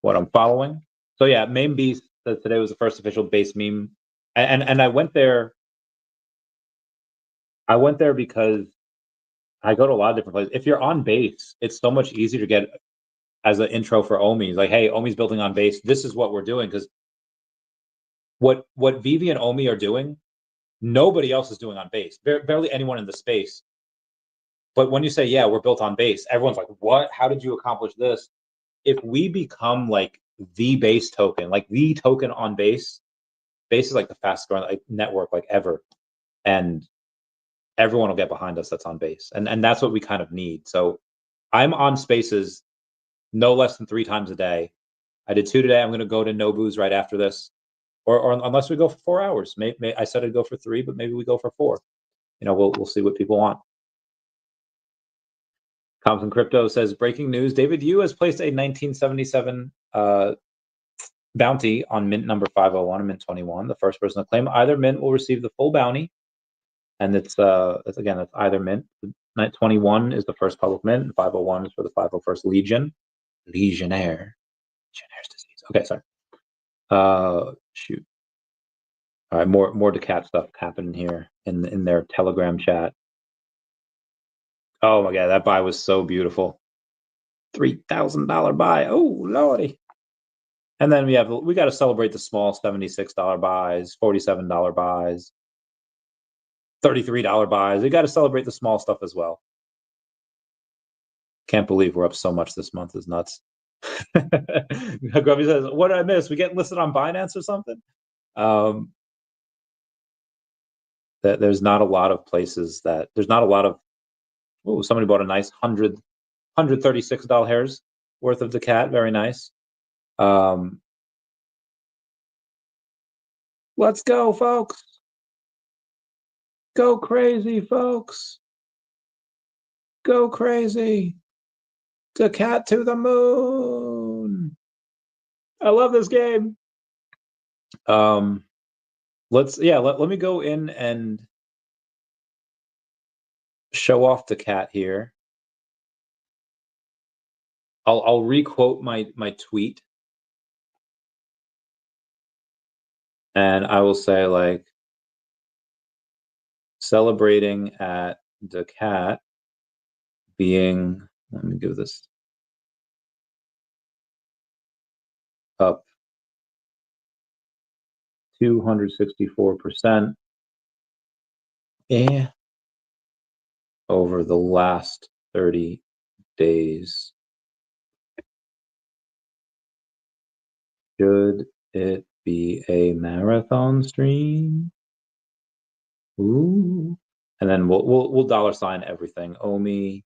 What I'm following. So yeah, Meme Beast says today was the first official base meme, and I went there. I went there because I go to a lot of different places. If you're on base, it's so much easier to get as an intro for OMI. Like, hey, OMI's building on base. This is what we're doing, because what VeVe and OMI are doing, nobody else is doing on base. Barely anyone in the space. But when you say, yeah, we're built on base, everyone's like, what? How did you accomplish this? If we become like the base token, like the token on base is like the fastest growing like, network like ever. And everyone will get behind us that's on base. And that's what we kind of need. So I'm on spaces no less than 3 times a day. I did 2 today. I'm going to go to Nobu's right after this. Or unless we go for 4 hours. Maybe I said I'd go for 3, but maybe we go for 4. You know, we'll see what people want. Compton Crypto says, breaking news, David Yu has placed a 1977 bounty on mint number 501 and mint 21. The first person to claim either mint will receive the full bounty. And it's again, it's either mint. Mint 21 is the first public mint, and 501 is for the 501st Legion. Legionnaire's disease. Okay, sorry. Shoot. All right, more daCAT stuff happening here in their Telegram chat. Oh my God, that buy was so beautiful. $3,000 buy. Oh lordy. And then we got to celebrate the small $76 buys, $47 buys, $33 buys. We got to celebrate the small stuff as well. Can't believe we're up so much this month. Is nuts. Grubby says, what did I miss? We get listed on Binance or something? That there's not a lot of places that there's not a lot of. Oh, somebody bought a nice $136 worth of daCAT. Very nice. Let's go, folks. Go crazy, folks. Go crazy. daCAT to the moon. I love this game. Let me go in and show off daCAT here. I'll requote my tweet. And I will say, like, celebrating at daCAT being, let me give this up 264% over the last 30 days. Should it be a marathon stream? Ooh. And then we'll $ everything. OMI,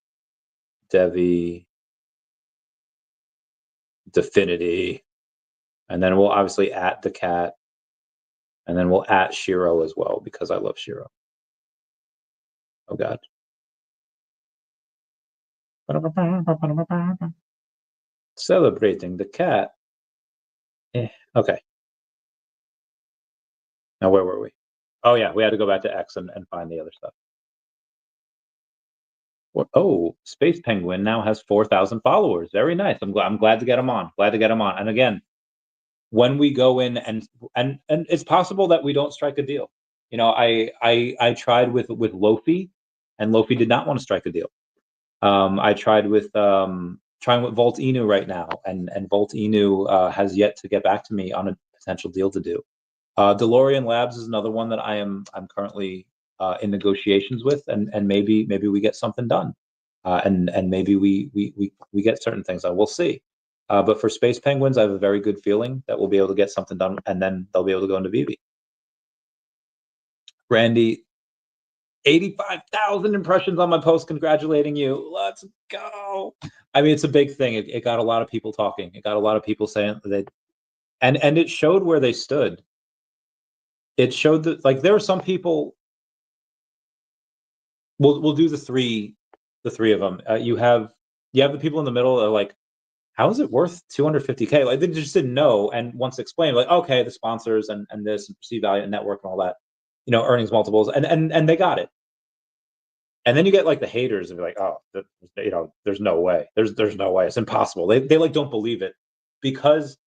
DEVVE, Definity, and then we'll obviously at daCAT, and then we'll at SHIRO as well because I love SHIRO. Oh God. Celebrating daCAT. Okay. Now where were we? Oh yeah, we had to go back to X and find the other stuff. Oh, Space Penguin now has 4,000 followers. Very nice. I'm glad to get him on. Glad to get him on. And again, when we go in and it's possible that we don't strike a deal. You know, I tried with Lofi, and Lofi did not want to strike a deal. I tried with trying with Volt Inu right now, and Volt Inu has yet to get back to me on a potential deal to do. DeLorean Labs is another one that I'm currently in negotiations with, and maybe we get something done, and maybe we get certain things. We'll see. But for Space Penguins, I have a very good feeling that we'll be able to get something done, and then they'll be able to go into VeVe. Randy, 85,000 impressions on my post congratulating you. Let's go. I mean, it's a big thing. It got a lot of people talking. It got a lot of people saying that, and it showed where they stood. It showed that, like, there were some people. We'll do the three of them. You have the people in the middle that are like, how is it worth 250K? Like, they just didn't know. And once explained, like, okay, the sponsors and this and perceived value and network and all that, you know, earnings multiples, and they got it. And then you get like the haters and be like, oh, you know, there's no way. There's no way. It's impossible. They like don't believe it, because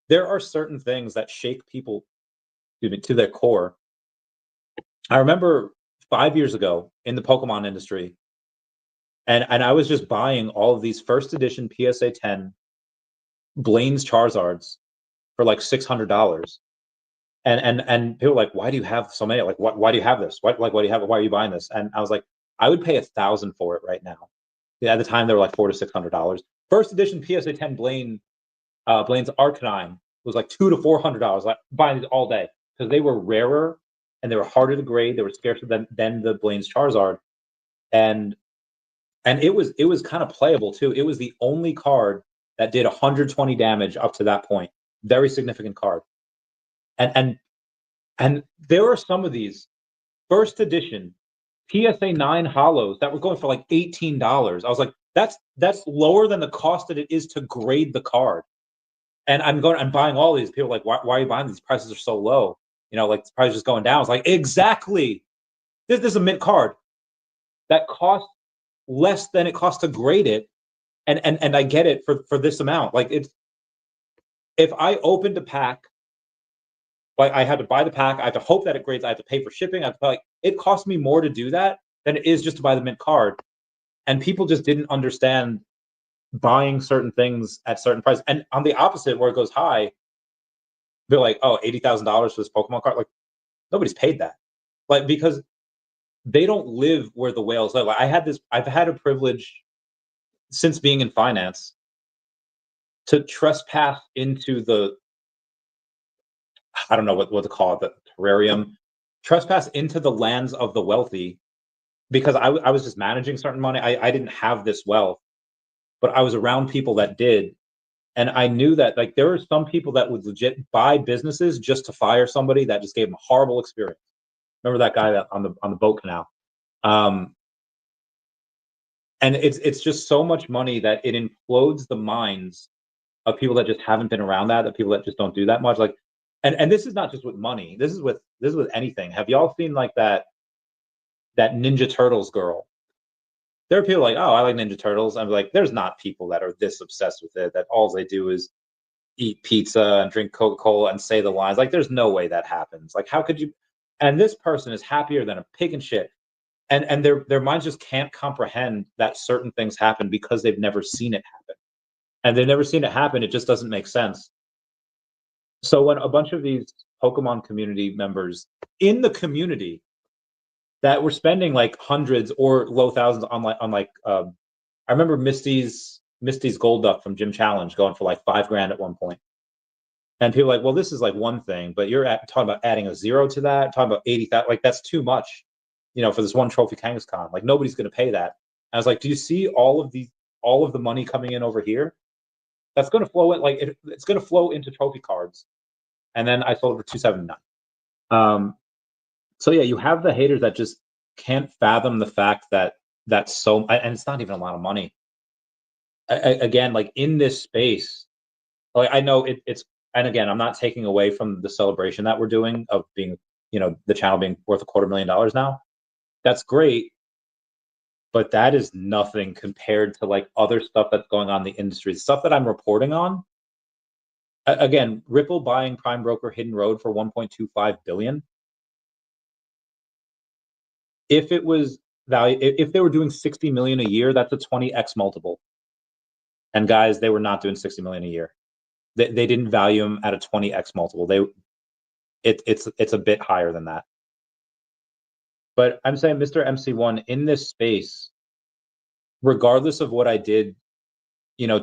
there are certain things that shake people to their core. I remember 5 years ago in the Pokemon industry, And I was just buying all of these first edition PSA 10 Blaine's Charizards for like $600. And people were like, why do you have so many? Like, why do you have this? Why do you have it? Why are you buying this? And I was like, I would pay $1,000 for it right now. Yeah, at the time, they were like $400 to $600. First edition PSA 10 Blaine's Arcanine was like $200 to $400. Like buying these all day because they were rarer and they were harder to grade. They were scarcer than the Blaine's Charizard, and it was kind of playable too. It was the only card that did 120 damage up to that point. Very significant card. And there are some of these first edition PSA 9 hollows that were going for like $18. I was like, that's lower than the cost that it is to grade the card. And I'm buying all these. People are like, why are you buying these? Prices are so low. You know, like the price is just going down. It's like, exactly. This is a mint card that costs less than it costs to grade it. And I get it for this amount. Like if I opened a pack, like I had to buy the pack, I have to hope that it grades, I have to pay for shipping. I have to it cost me more to do that than it is just to buy the mint card. And people just didn't understand buying certain things at certain prices. And on the opposite, where it goes high, they're like, oh, $80,000 for this Pokemon card. Like nobody's paid that. Like because they don't live where the whales live. Like I've had a privilege since being in finance to trespass into the, I don't know what to call it, the terrarium, trespass into the lands of the wealthy because I was just managing certain money. I didn't have this wealth, but I was around people that did. And I knew that like there were some people that would legit buy businesses just to fire somebody that just gave them a horrible experience. Remember that guy that on the boat canal? And it's just so much money that it implodes the minds of people that just haven't been around that people that just don't do that much. Like, and this is not just with money. This is with anything. Have y'all seen like that Ninja Turtles girl? There are people like, oh, I like Ninja Turtles. I'm like, there's not people that are this obsessed with it that all they do is eat pizza and drink Coca-Cola and say the lines. Like, there's no way that happens. Like, how could you? And this person is happier than a pig in shit. And their minds just can't comprehend that certain things happen because they've never seen it happen. And they've never seen it happen. It just doesn't make sense. So when a bunch of these Pokemon community members in the community that were spending like hundreds or low thousands on I remember Misty's Golduck from Gym Challenge going for like $5,000 at one point. And people are like, well, this is like one thing, but you're talking about adding a zero to that, talking about 80,000, like that's too much, you know, for this one trophy Kangaskhan. Like nobody's going to pay that. And I was like, do you see all of the money coming in over here? That's going to flow in, like it's going to flow into trophy cards. And then I sold it for $279. So yeah, you have the haters that just can't fathom the fact that that's so, and it's not even a lot of money. Again, like in this space, like I know it's, and again, I'm not taking away from the celebration that we're doing of being, you know, the channel being worth $250,000 now. That's great, but that is nothing compared to like other stuff that's going on in the industry, stuff that I'm reporting on. Again, Ripple buying Prime Broker Hidden Road for $1.25 billion. If it was value, if they were doing 60 million a year, that's a 20x multiple. And guys, they were not doing 60 million a year. They didn't value them at a 20x multiple. It's a bit higher than that. But I'm saying, Mr. MC1, in this space, regardless of what I did, you know,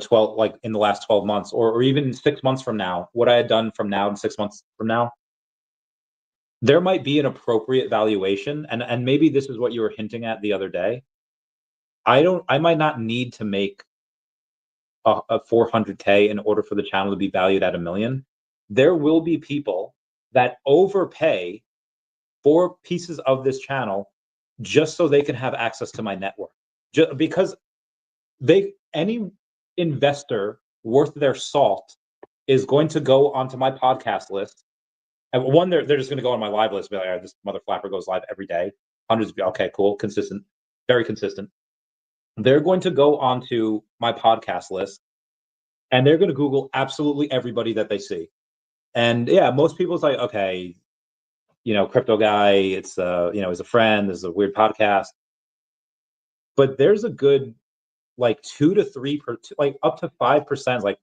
in the last 12 months, or even 6 months from now, what I had done from now to 6 months from now, there might be an appropriate valuation. And maybe this is what you were hinting at the other day. I might not need to make a 400K in order for the channel to be valued at $1 million. There will be people that overpay for pieces of this channel just so they can have access to my network. Because any investor worth their salt is going to go onto my podcast list. And one, they're just going to go on my live list. Be like, this mother flapper goes live every day. Hundreds of, okay, cool, consistent, very consistent. They're going to go onto my podcast list and they're going to Google absolutely everybody that they see. And yeah, most people's like, okay, you know, crypto guy, it's you know, he's a friend, this is a weird podcast. but there's a good like 2 to 3 like up to 5%. Like,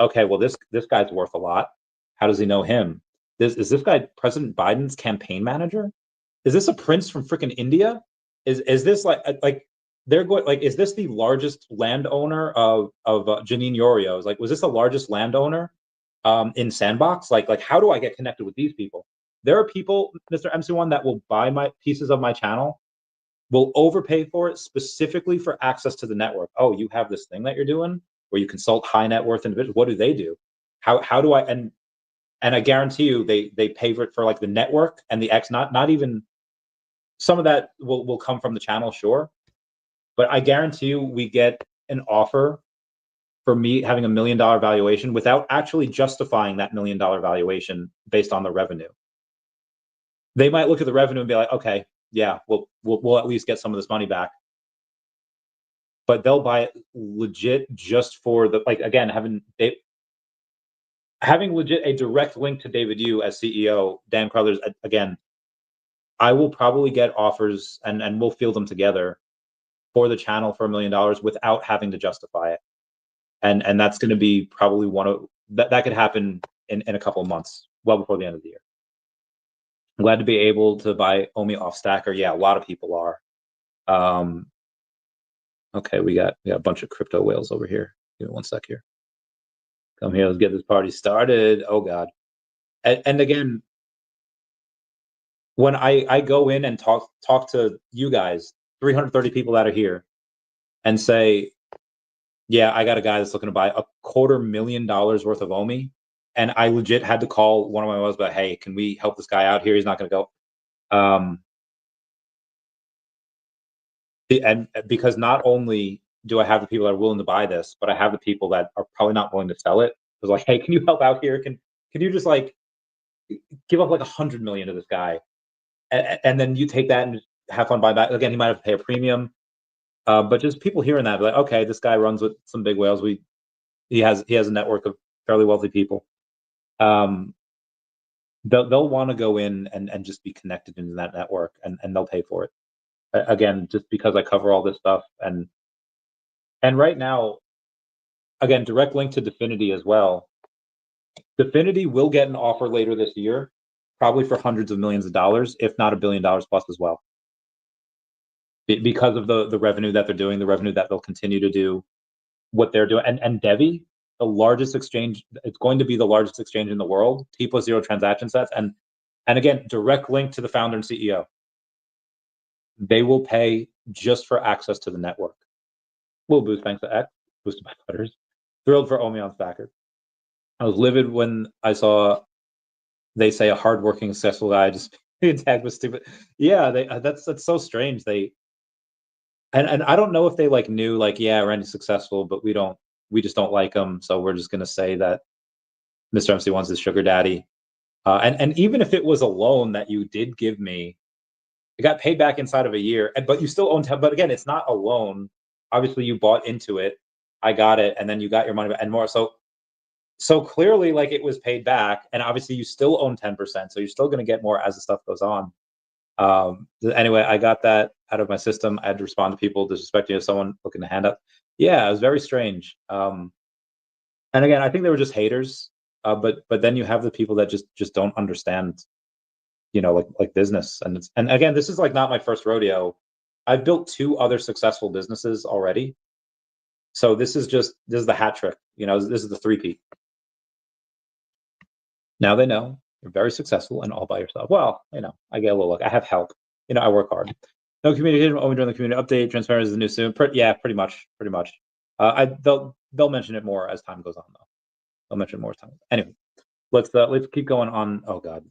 okay, well this guy's worth a lot. How does he know him? Is this guy President Biden's campaign manager? Is this a prince from freaking India? Is this like they're going like is this the largest landowner of Janine Yorio's? Like, was this the largest landowner in Sandbox? Like how do I get connected with these people? There are people, Mr. MC1, that will buy my pieces of my channel, will overpay for it specifically for access to the network. Oh, you have this thing that you're doing where you consult high net worth individuals. What do they do? How do I and I guarantee you they pay for it for like the network and the X, not even some of that will come from the channel, sure. But I guarantee you we get an offer for me having $1 million valuation without actually justifying that $1 million valuation based on the revenue. They might look at the revenue and be like, okay, yeah, we'll at least get some of this money back. But they'll buy it legit just for the, like, again, having legit a direct link to David Yu as CEO, Dan Carruthers, again, I will probably get offers and we'll field them together for the channel for $1 million without having to justify it. And that's going to be probably one of that could happen in a couple of months, well before the end of the year. I'm glad to be able to buy OMI off Stacker. Yeah, a lot of people are. Okay, we got a bunch of crypto whales over here. Give me one sec here. Come here, let's get this party started. Oh God. And again, when I go in and talk to you guys, 330 people that are here, and say, yeah, I got a guy that's looking to buy $250,000 worth of OMI, and I legit had to call one of my whales, but hey, can we help this guy out here? He's not going to go. And because not only do I have the people that are willing to buy this, but I have the people that are probably not willing to sell it. It was like, hey, can you help out here? Can you just like give up like 100 million to this guy, and then you take that and have fun buying back. Again, he might have to pay a premium, but just people hearing that, like, okay, this guy runs with some big whales. He has a network of fairly wealthy people. They'll want to go in and just be connected into that network, and they'll pay for it. Again, just because I cover all this stuff, and right now, again, direct link to Definity as well. Definity will get an offer later this year, probably for hundreds of millions of dollars, if not $1 billion plus as well. Because of the revenue that they're doing, the revenue that they'll continue to do, what they're doing. And DEVVE, the largest exchange, it's going to be the largest exchange in the world, T+0 transaction sets. And again, direct link to the founder and CEO. They will pay just for access to the network. Little boost thanks to X, boosted by Butters. Thrilled for OMI on Stacker. I was livid when I saw they say a hardworking, successful guy just being tagged with stupid. Yeah, that's so strange. And I don't know if they like knew, like, yeah, Randy's successful, but we just don't like him, so we're just gonna say that Mr. MC wants his sugar daddy. And even if it was a loan that you did give me, it got paid back inside of a year, but you still own. But again, it's not a loan. Obviously, you bought into it. I got it, and then you got your money back and more. So clearly, like, it was paid back, and obviously you still own 10%, so you're still going to get more as the stuff goes on. Anyway, I got that out of my system. I had to respond to people disrespecting someone looking to hand up. Yeah, it was very strange. And again, I think they were just haters. But then you have the people that just don't understand, like business. And again, this is like not my first rodeo. I've built 2 other successful businesses already. So this is the hat trick. This is the 3-peat. Now they know you're very successful and all by yourself. Well, I get a little look. I have help. I work hard. No communication only during the community update. Transparency is the new soon. Yeah, pretty much. They'll mention it more as time goes on, though. They'll mention it more as time. Anyway, let's keep going on. Oh God,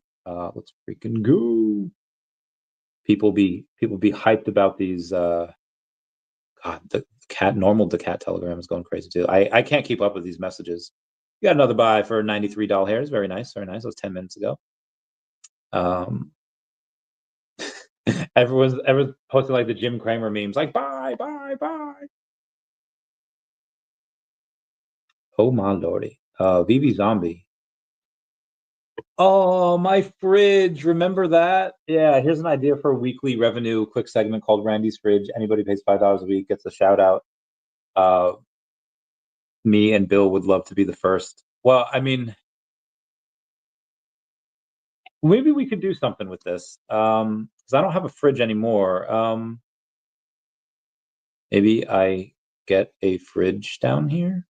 let's freaking go. People be hyped about these. God, the normal daCAT Telegram is going crazy too. I can't keep up with these messages. You got another buy for $93 hairs. Very nice, very nice. That was 10 minutes ago. Everyone's posting like the Jim Cramer memes, like buy. Oh my lordy. VeVe Zombie. Oh, my fridge. Remember that? Yeah, here's an idea for a weekly revenue quick segment called Randy's Fridge. Anybody pays $5 a week gets a shout out. Me and Bill would love to be the first. Well, I mean, maybe we could do something with this. Because I don't have a fridge anymore. Maybe I get a fridge down here.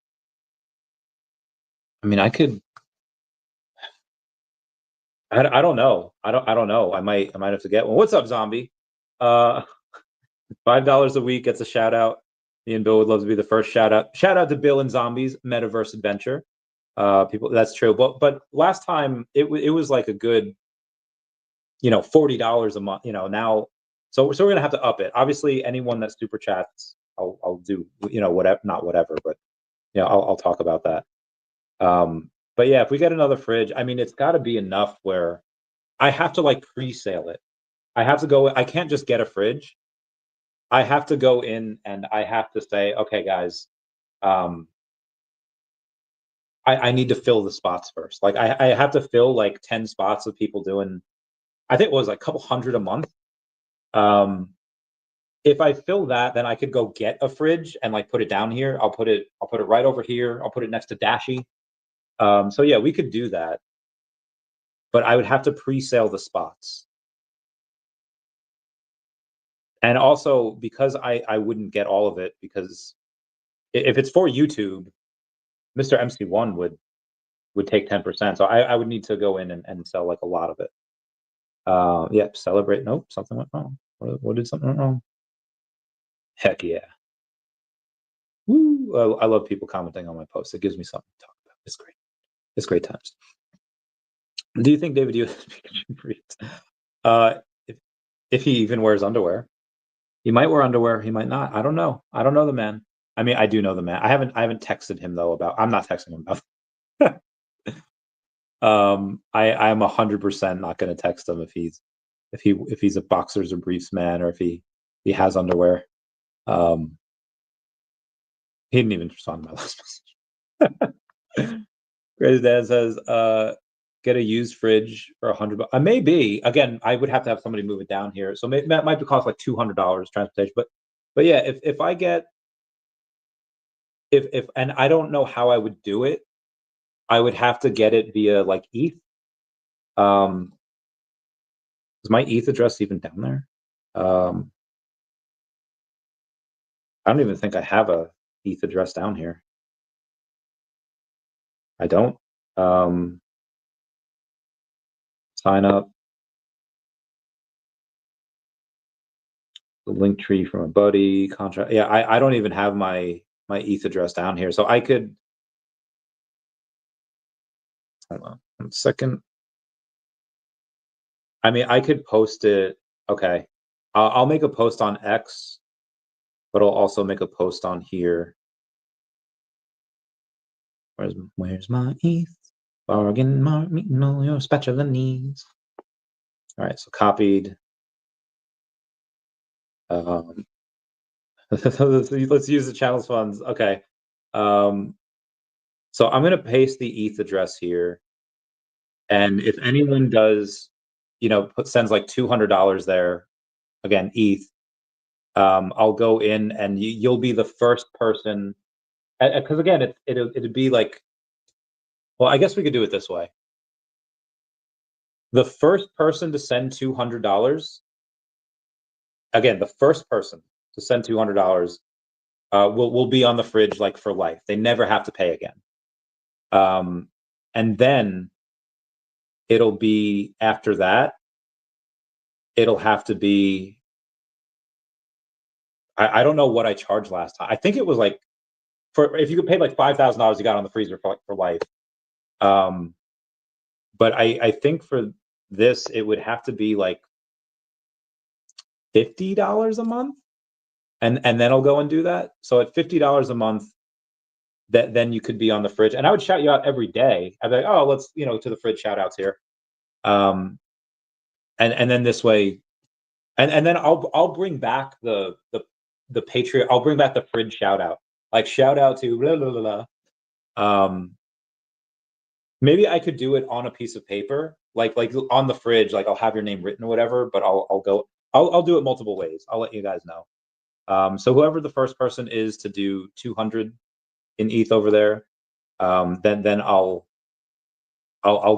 I mean, I could. I don't know. I don't know. I might have to get one. What's up, zombie? Uh, $5 a week gets a shout out. Me and Bill would love to be the first shout out. Shout out to Bill and Zombies Metaverse Adventure. People, that's true. But last time it was like a good, $40 a month. Now, so we're gonna have to up it. Obviously, anyone that super chats, I'll do. Whatever, not whatever, but I'll talk about that. But yeah, if we get another fridge, I mean, it's got to be enough where I have to like pre-sale it. I have to go. I can't just get a fridge. I have to go in and I have to say, okay, guys, I need to fill the spots first. Like I have to fill like 10 spots of people doing, I think it was like a couple hundred a month. If I fill that, then I could go get a fridge and like put it down here. I'll put it right over here. I'll put it next to Dashi. So yeah, we could do that. But I would have to pre-sale the spots. And also because I wouldn't get all of it, because if it's for YouTube, Mr. MC1 would take 10%. So I would need to go in and sell like a lot of it. Yep, celebrate. Nope, something went wrong. What did something went wrong? Heck yeah. Woo! I love people commenting on my posts. It gives me something to talk about. It's great. It's great times. Do you think David if he even wears underwear? He might wear underwear. He might not. I don't know. I don't know the man. I mean, I do know the man. I haven't texted him though about. I'm not texting him about. I'm 100% not going to text him if he's a boxers or briefs man, or if he has underwear. He didn't even respond to my last message. Crazy Dad says, get a used fridge for $100. Maybe again, I would have to have somebody move it down here, so that might cost like $200 transportation. But yeah, if I get if and I don't know how I would do it. I would have to get it via like ETH. Is my ETH address even down there? I don't even think I have a ETH address down here. I don't. Sign up. The link tree from a buddy contract. Yeah, I don't even have my ETH address down here, so I could. Hold on 1 second. I mean, I could post it. Okay, I'll make a post on X, but I'll also make a post on here. Where's my ETH? Bargain mark, meeting all your spatula needs. All right, so copied. Let's use the channel's funds. Okay. So I'm going to paste the ETH address here. And if anyone does, sends like $200 there, again, ETH, I'll go in and you'll be the first person. Because again, it'd be like, well, I guess we could do it this way. The first person to send $200, again, the first person to send $200 will be on the fridge like for life. They never have to pay again. And then it'll be after that, it'll have to be, I don't know what I charged last time. I think it was like, if you could pay like $5,000, you got on the freezer for life. But I think for this, it would have to be like $50 a month. And then I'll go and do that. So at $50 a month, then you could be on the fridge. And I would shout you out every day. I'd be like, oh, let's, to the fridge shout outs here. And then this way, and then I'll bring back the Patreon. I'll bring back the fridge shout out. Like shout out to blah, blah, blah, blah. Maybe I could do it on a piece of paper, like on the fridge, like I'll have your name written or whatever, but I'll do it multiple ways. I'll let you guys know. So whoever the first person is to do 200 in ETH over there, then I'll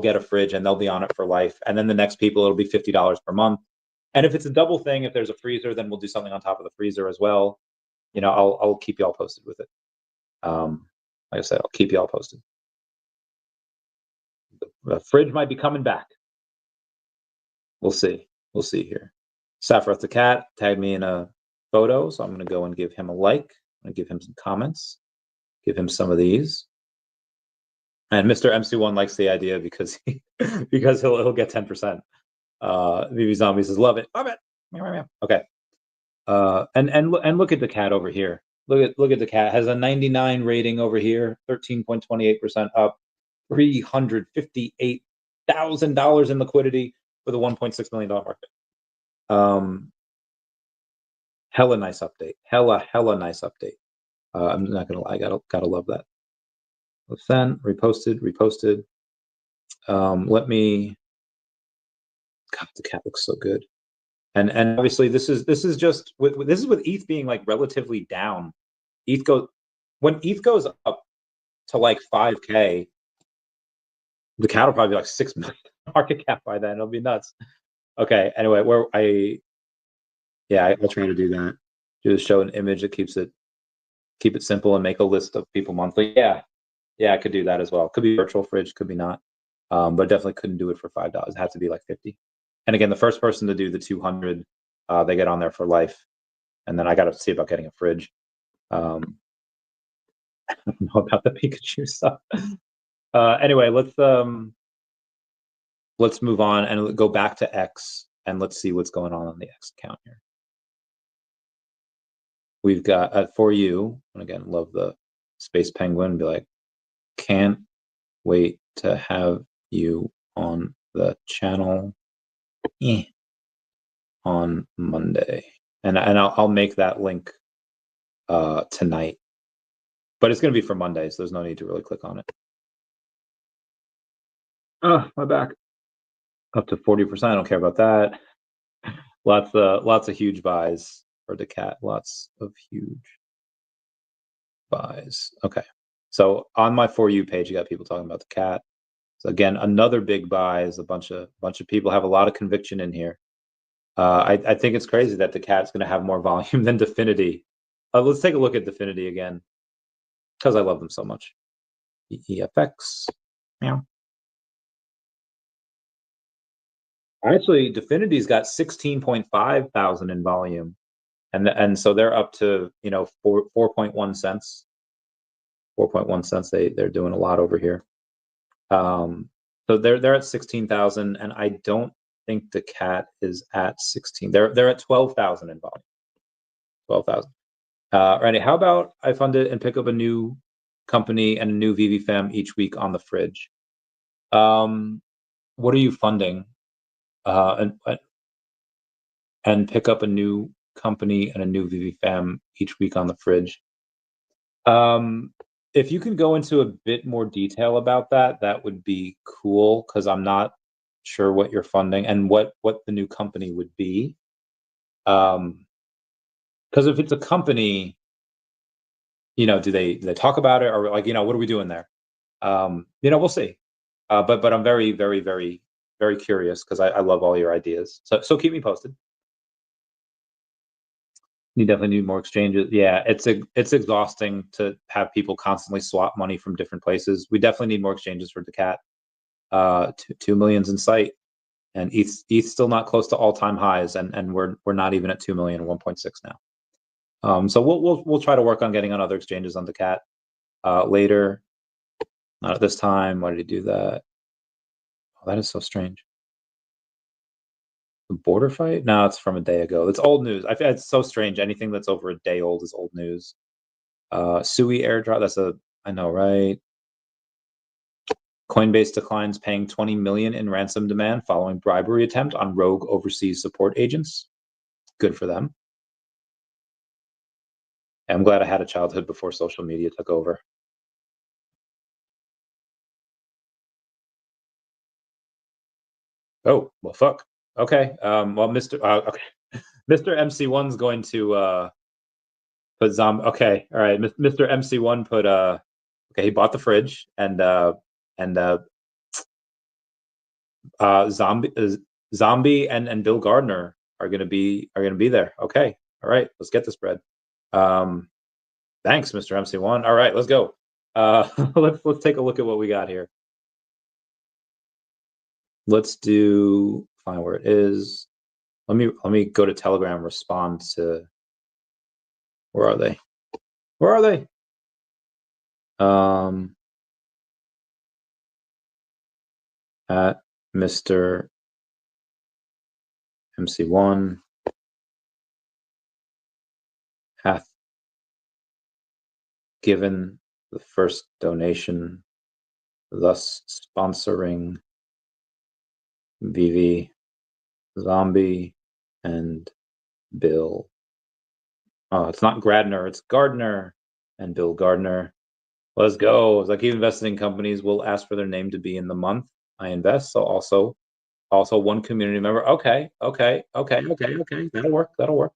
get a fridge and they'll be on it for life. And then the next people, it'll be $50 per month. And if it's a double thing, if there's a freezer, then we'll do something on top of the freezer as well. You know, I'll keep you all posted with it. Like I said, I'll keep you all posted. The fridge might be coming back. We'll see. We'll see here. Saffroth the cat tagged me in a photo, so I'm going to go and give him a like. I'm going to give him some comments. Give him some of these. And Mr. MC1 likes the idea because because he'll get 10%. VeVe Zombie says, love it. Okay. And look at the cat over here. Look at the cat. Has a 99 rating over here, 13.28% up, $358,000 in liquidity with a $1.6 million market. Hella nice update. Hella nice update. I'm not gonna lie, gotta love that. Sent, reposted. Let me. God, the cat looks so good. And obviously this is just with this is with ETH being like relatively down. When ETH goes up to like 5K, the cat will probably be like 6 million market cap by then. It'll be nuts. Okay. Anyway, I'll try to do that. Just show an image that keep it simple and make a list of people monthly. Yeah, I could do that as well. Could be virtual fridge, could be not. But definitely couldn't do it for $5. It had to be like 50. And again, the first person to do the 200, they get on there for life. And then I got to see about getting a fridge. I don't know about the Pikachu stuff. Anyway, let's move on and go back to X and let's see what's going on the X account here. We've got For You, and again, love the Space Penguin. Be like, can't wait to have you on the channel on Monday, and I'll make that link tonight, but it's going to be for Monday, so there's no need to really click on it. Oh, my back. Up to 40%. I don't care about that. Lots of huge buys for daCAT. Lots of huge buys. Okay, so on my For You page, you got people talking about daCAT. So again, another big buy is a bunch of people have a lot of conviction in here. I think it's crazy that daCAT's going to have more volume than DEFFinity. Let's take a look at DEFFinity again, because I love them so much. DEFX. Meow. Actually, DEFFinity's got 16.5 thousand in volume, and so they're up to 4.1 cents. 4.1 cents. They're doing a lot over here. So they're at 16,000, and I don't think daCAT is at 16. They're at 12,000 in volume. 12,000. Randy, how about I fund it and pick up a new company and a new VeVe fam each week on the fridge? What are you funding? And pick up a new company and a new VeVe fam each week on the fridge. If you can go into a bit more detail about that, that would be cool, because I'm not sure what you're funding and what the new company would be. Because if it's a company, do they talk about it, or like, what are we doing there? We'll see. But I'm very, very, very, very curious, because I love all your ideas. So keep me posted. You definitely need more exchanges. Yeah, it's exhausting to have people constantly swap money from different places. We definitely need more exchanges for daCAT. 2 million in sight, and ETH still not close to all-time highs, and we're not even at 2 million, 1.6 now. So we'll try to work on getting on other exchanges on daCAT later. Not at this time. Why did he do that? Oh, that is so strange. The border fight? No, it's from a day ago. It's old news. It's so strange. Anything that's over a day old is old news. Sui airdrop. I know, right? Coinbase declines paying 20 million in ransom demand following bribery attempt on rogue overseas support agents. Good for them. I'm glad I had a childhood before social media took over. Oh, well, fuck. Okay. Well, okay. Mr. MC1's going to put zombie. Okay. All right. Mr. MC1 put okay, he bought the fridge and zombie and Bill Gardner are gonna be there. Okay. All right, let's get this bread. Thanks, Mr. MC1. All right, let's go. Let's take a look at what we got here. Let's do find where it is. Let me go to Telegram, respond to where are they? Where are they? At Mr. MC1 hath given the first donation, thus sponsoring VeVe, Zombie, and Bill. Oh, it's not Gradner, it's Gardner and Bill Gardner. Let's go. It's like invested in companies will ask for their name to be in the month I invest. So also one community member. Okay. That'll work.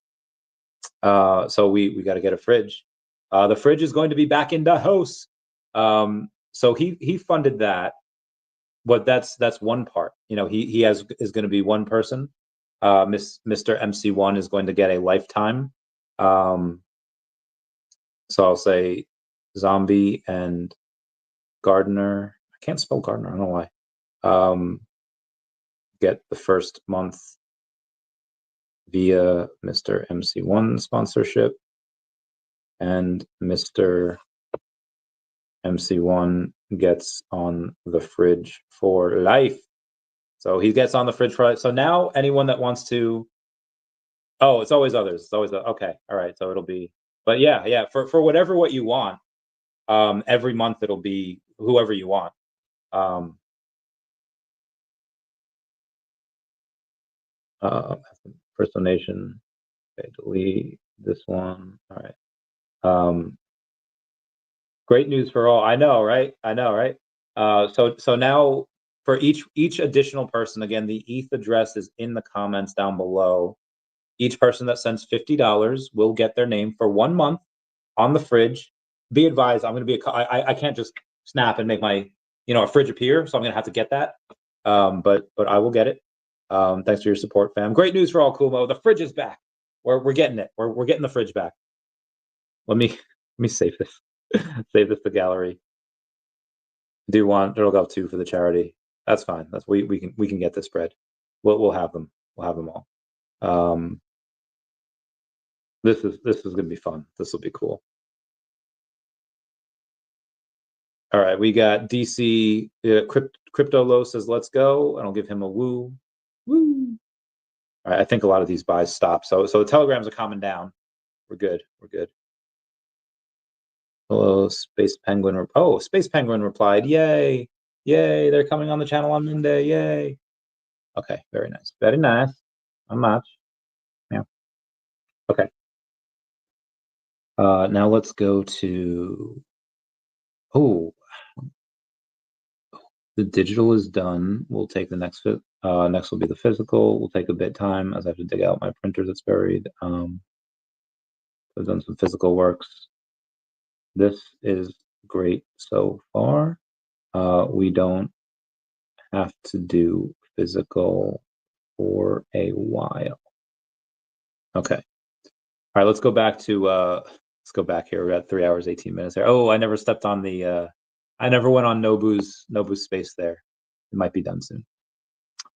So we got to get a fridge. The fridge is going to be back in the house. So he funded that, but that's one part. You know, he is going to be one person. Mr. MC1 is going to get a lifetime. So I'll say Zombie and Gardner. I can't spell Gardner. I don't know why. Get the first month via Mr. MC1 sponsorship, and Mr. MC1 gets on the fridge for life. So he gets on the fridge for life. So now anyone that wants to, oh, it's always others. It's always okay. All right. So it'll be, but yeah. For whatever what you want, every month it'll be whoever you want. First donation. Okay, delete this one. All right. Great news for all. I know, right? So now for each additional person, again, the ETH address is in the comments down below. Each person that sends $50 will get their name for 1 month on the fridge. Be advised, I'm going to be I can't just snap and make my a fridge appear, so I'm going to have to get that. But I will get it. Thanks for your support, fam. Great news for all Kumo. The fridge is back. We're getting it. We're getting the fridge back. Let me save this. Save this to gallery. Do you want it'll go 2 for the charity? That's fine. That's we can get this bread. We'll have them. We'll have them all. This is gonna be fun. This will be cool. All right, we got DC Crypto Low says let's go, and I'll give him a woo. All right, I think a lot of these buys stop. So the telegrams are calming down. We're good. Hello, Space Penguin. Oh, Space Penguin replied, yay, they're coming on the channel on Monday, yay. Okay, very nice. Not much. Yeah. Okay. Now let's go to, the digital is done. We'll take the next next will be the physical. We'll take a bit time as I have to dig out my printer that's buried. I've done some physical works. This is great so far. We don't have to do physical for a while. Okay. All right, let's go back to here. We're at 3 hours, 18 minutes there. Oh, I never stepped on the I never went on Nobu's space there. It might be done soon.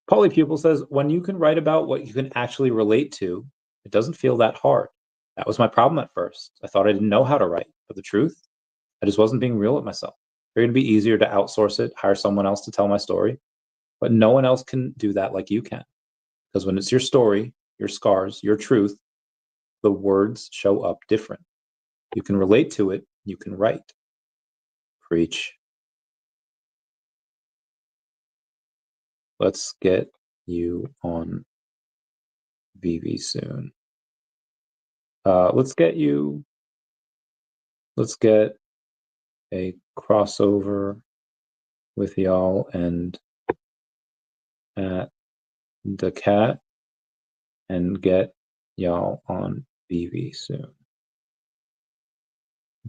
Polypupil says, when you can write about what you can actually relate to, it doesn't feel that hard. That was my problem at first. I thought I didn't know how to write, but the truth, I just wasn't being real with myself. It's going to be easier to outsource it, hire someone else to tell my story, but no one else can do that like you can. Because when it's your story, your scars, your truth, the words show up different. You can relate to it, you can write. Preach. Let's get you on VeVe soon. Let's get a crossover with y'all and at daCAT and get y'all on VeVe soon.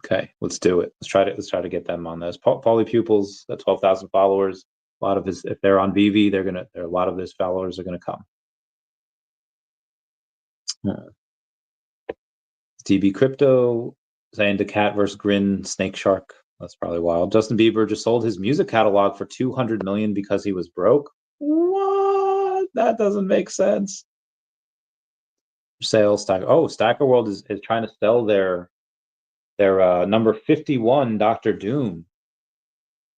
Okay, let's do it. Let's try to get them on this. Pauly Pupils at 12,000 followers. A lot of his, if they're on VeVe, a lot of his followers are gonna come. DB Crypto saying daCAT versus Grin Snake Shark. That's probably wild. Justin Bieber just sold his music catalog for 200 million because he was broke. What? That doesn't make sense. Sales Stacker. Oh, Stacker World is trying to sell their number 51 Dr. Doom.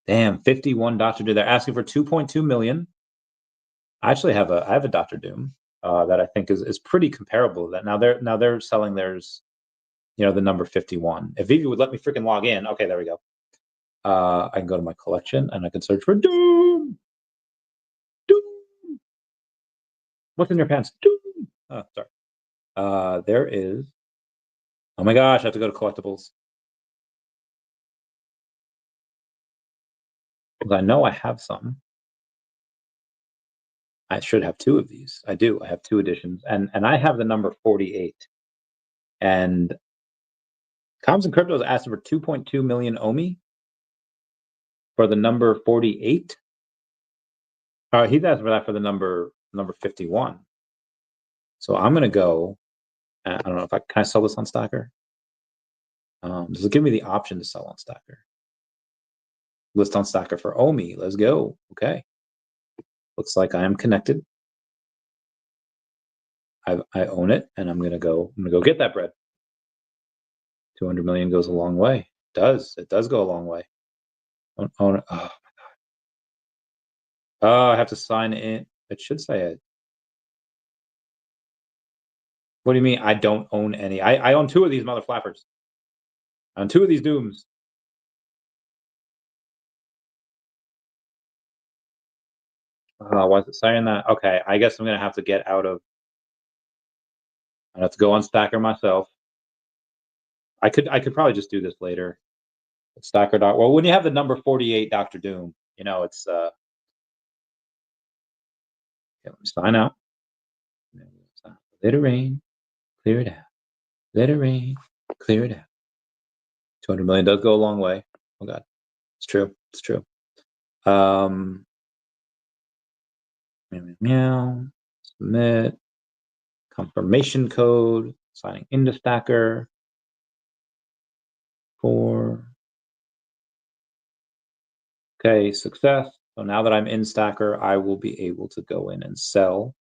Damn, 51 Dr. Doom. They're asking for 2.2 million. I actually have a Dr. Doom that I think is pretty comparable to that. Now they're selling theirs, you know, the number 51. If VeVe would let me freaking log in, okay, there we go. I can go to my collection and I can search for Doom. Doom. What's in your pants? Doom. Oh, sorry. There is. Oh my gosh, I have to go to collectibles. Because I know I have some. I should have 2 of these. I do. I have 2 editions, and I have the number 48. And Comms and Crypto is asking for 2.2 million OMI for the number 48. He's asking for that for the number 51. So I'm gonna go. I don't know if can I sell this on Stacker? Does it give me the option to sell on Stacker? List on Stacker for OMI. Let's go. Okay. Looks like I am connected. I own it, and I'm gonna go get that bread. 200 million goes a long way. It does go a long way. Don't own it. Oh my god. Oh, I have to sign in. It should say it. What do you mean I don't own any? I own 2 of these mother flappers. I own 2 of these Dooms. Why is it saying that? Okay, I guess I'm gonna have to get out of. I have to go on Stacker myself. I could probably just do this later. Stacker dot. Well, when you have the number 48 Dr. Doom, you know it's. Okay, let me sign out. Let it rain, clear it out. Let it rain, clear it out. 200 million does go a long way. Oh god, it's true. It's true. Meow. Submit. Confirmation code. Signing into Stacker. 4. Okay, success. So now that I'm in Stacker, I will be able to go in and sell.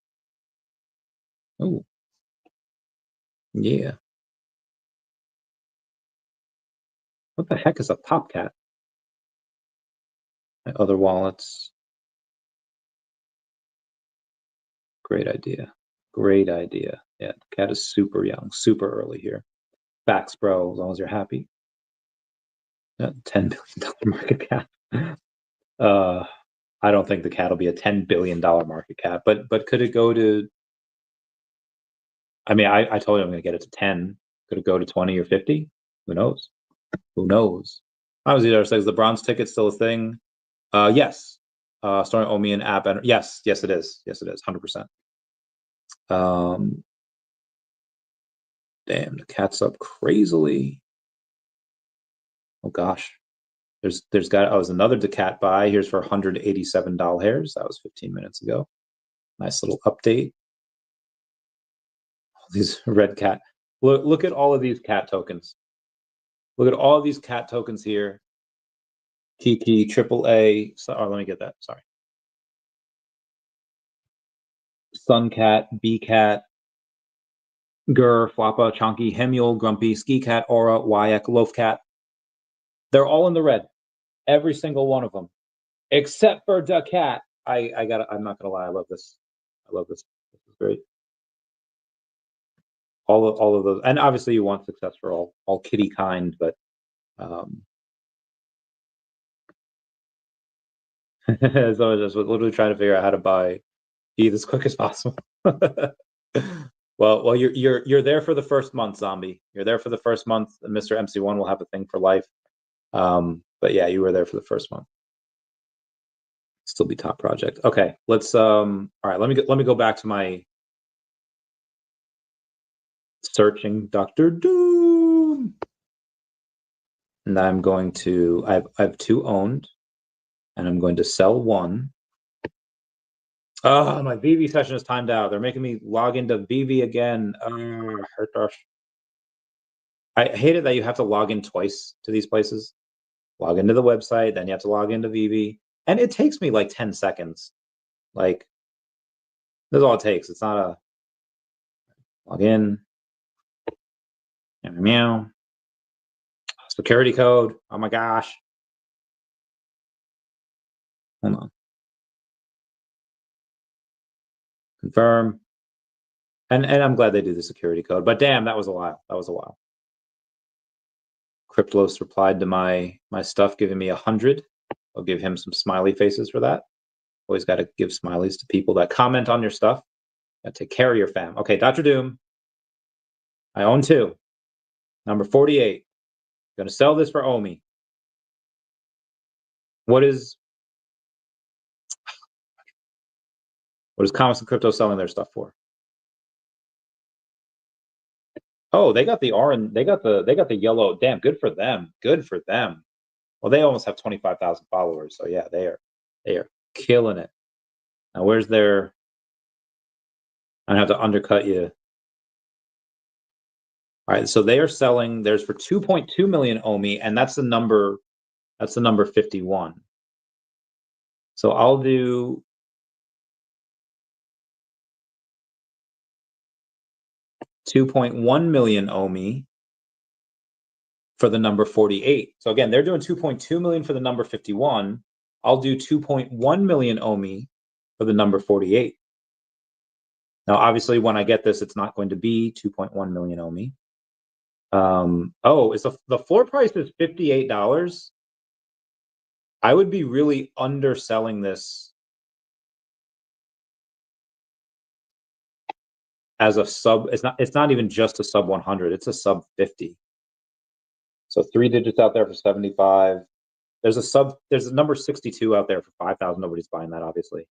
Oh, yeah. What the heck is a PopCat? My other wallets. Great idea. Great idea. Yeah, the cat is super young, super early here. Facts, bro, as long as you're happy. $10 billion market cap. I don't think the cat will be a $10 billion market cap, but could it go to? I mean, I told you I'm going to get it to 10. Could it go to 20 or 50? Who knows? Who knows? I was either says the bronze ticket still a thing? Yes. Starting OMI and app. Yes, it is. Yes, it is. 100%. Damn, the cat's up crazily. Oh gosh. There's another daCAT buy. Here's for $187. That was 15 minutes ago. Nice little update. All these red cat. Look at all of these cat tokens. Look at all of these cat tokens here. Kiki, AAA. Oh, let me get that. Sorry. Suncat, BCat, Gur, Floppa, Chonky, Hemule, Grumpy, SkiCat, Aura, Wyack, Loafcat. They're all in the red. Every single one of them. Except for daCAT. I'm not gonna lie, I love this. This is great. All of those, and obviously you want success for all kitty kind, but so I was just literally trying to figure out how to buy ETH as quick as possible. well, you're there for the first month, zombie. You're there for the first month, and Mr. MC1 will have a thing for life. But yeah, you were there for the first month. Still be top project. Okay, let's all right, let me go back to my searching Dr. Doom. And I'm going to I have 2 owned, and I'm going to sell 1. Oh, my VeVe session is timed out. They're making me log into VeVe again. I hate it that you have to log in twice to these places. Log into the website, then you have to log into VeVe, and it takes me like 10 seconds. Like, that's all it takes. It's not a log in. Meow. Security code. Oh my gosh. Hold on. Confirm. And I'm glad they do the security code, but damn, that was a while. That was a while. Cryptolos replied to my stuff, giving me 100. I'll give him some smiley faces for that. Always got to give smileys to people that comment on your stuff. Got to take care of your fam. Okay, Dr. Doom. I own 2. Number 48. Going to sell this for OMI. What is Comics and Crypto selling their stuff for? Oh, they got the orange. They got the yellow. Damn, good for them. Good for them. Well, they almost have 25,000 followers, so yeah, they are killing it. Now, where's their? I have to undercut you. All right, so they are selling theirs for 2.2 million OMI, and that's the number 51. So I'll do 2.1 million OMI for the number 48. So again, they're doing 2.2 million for the number 51. I'll do 2.1 million OMI for the number 48. Now, obviously, when I get this, it's not going to be 2.1 million OMI. Oh, is the floor price is $58? I would be really underselling this as a sub. It's not even just a sub 100. It's a sub 50. So 3 digits out there for 75. There's a number 62 out there for 5,000. Nobody's buying that, obviously.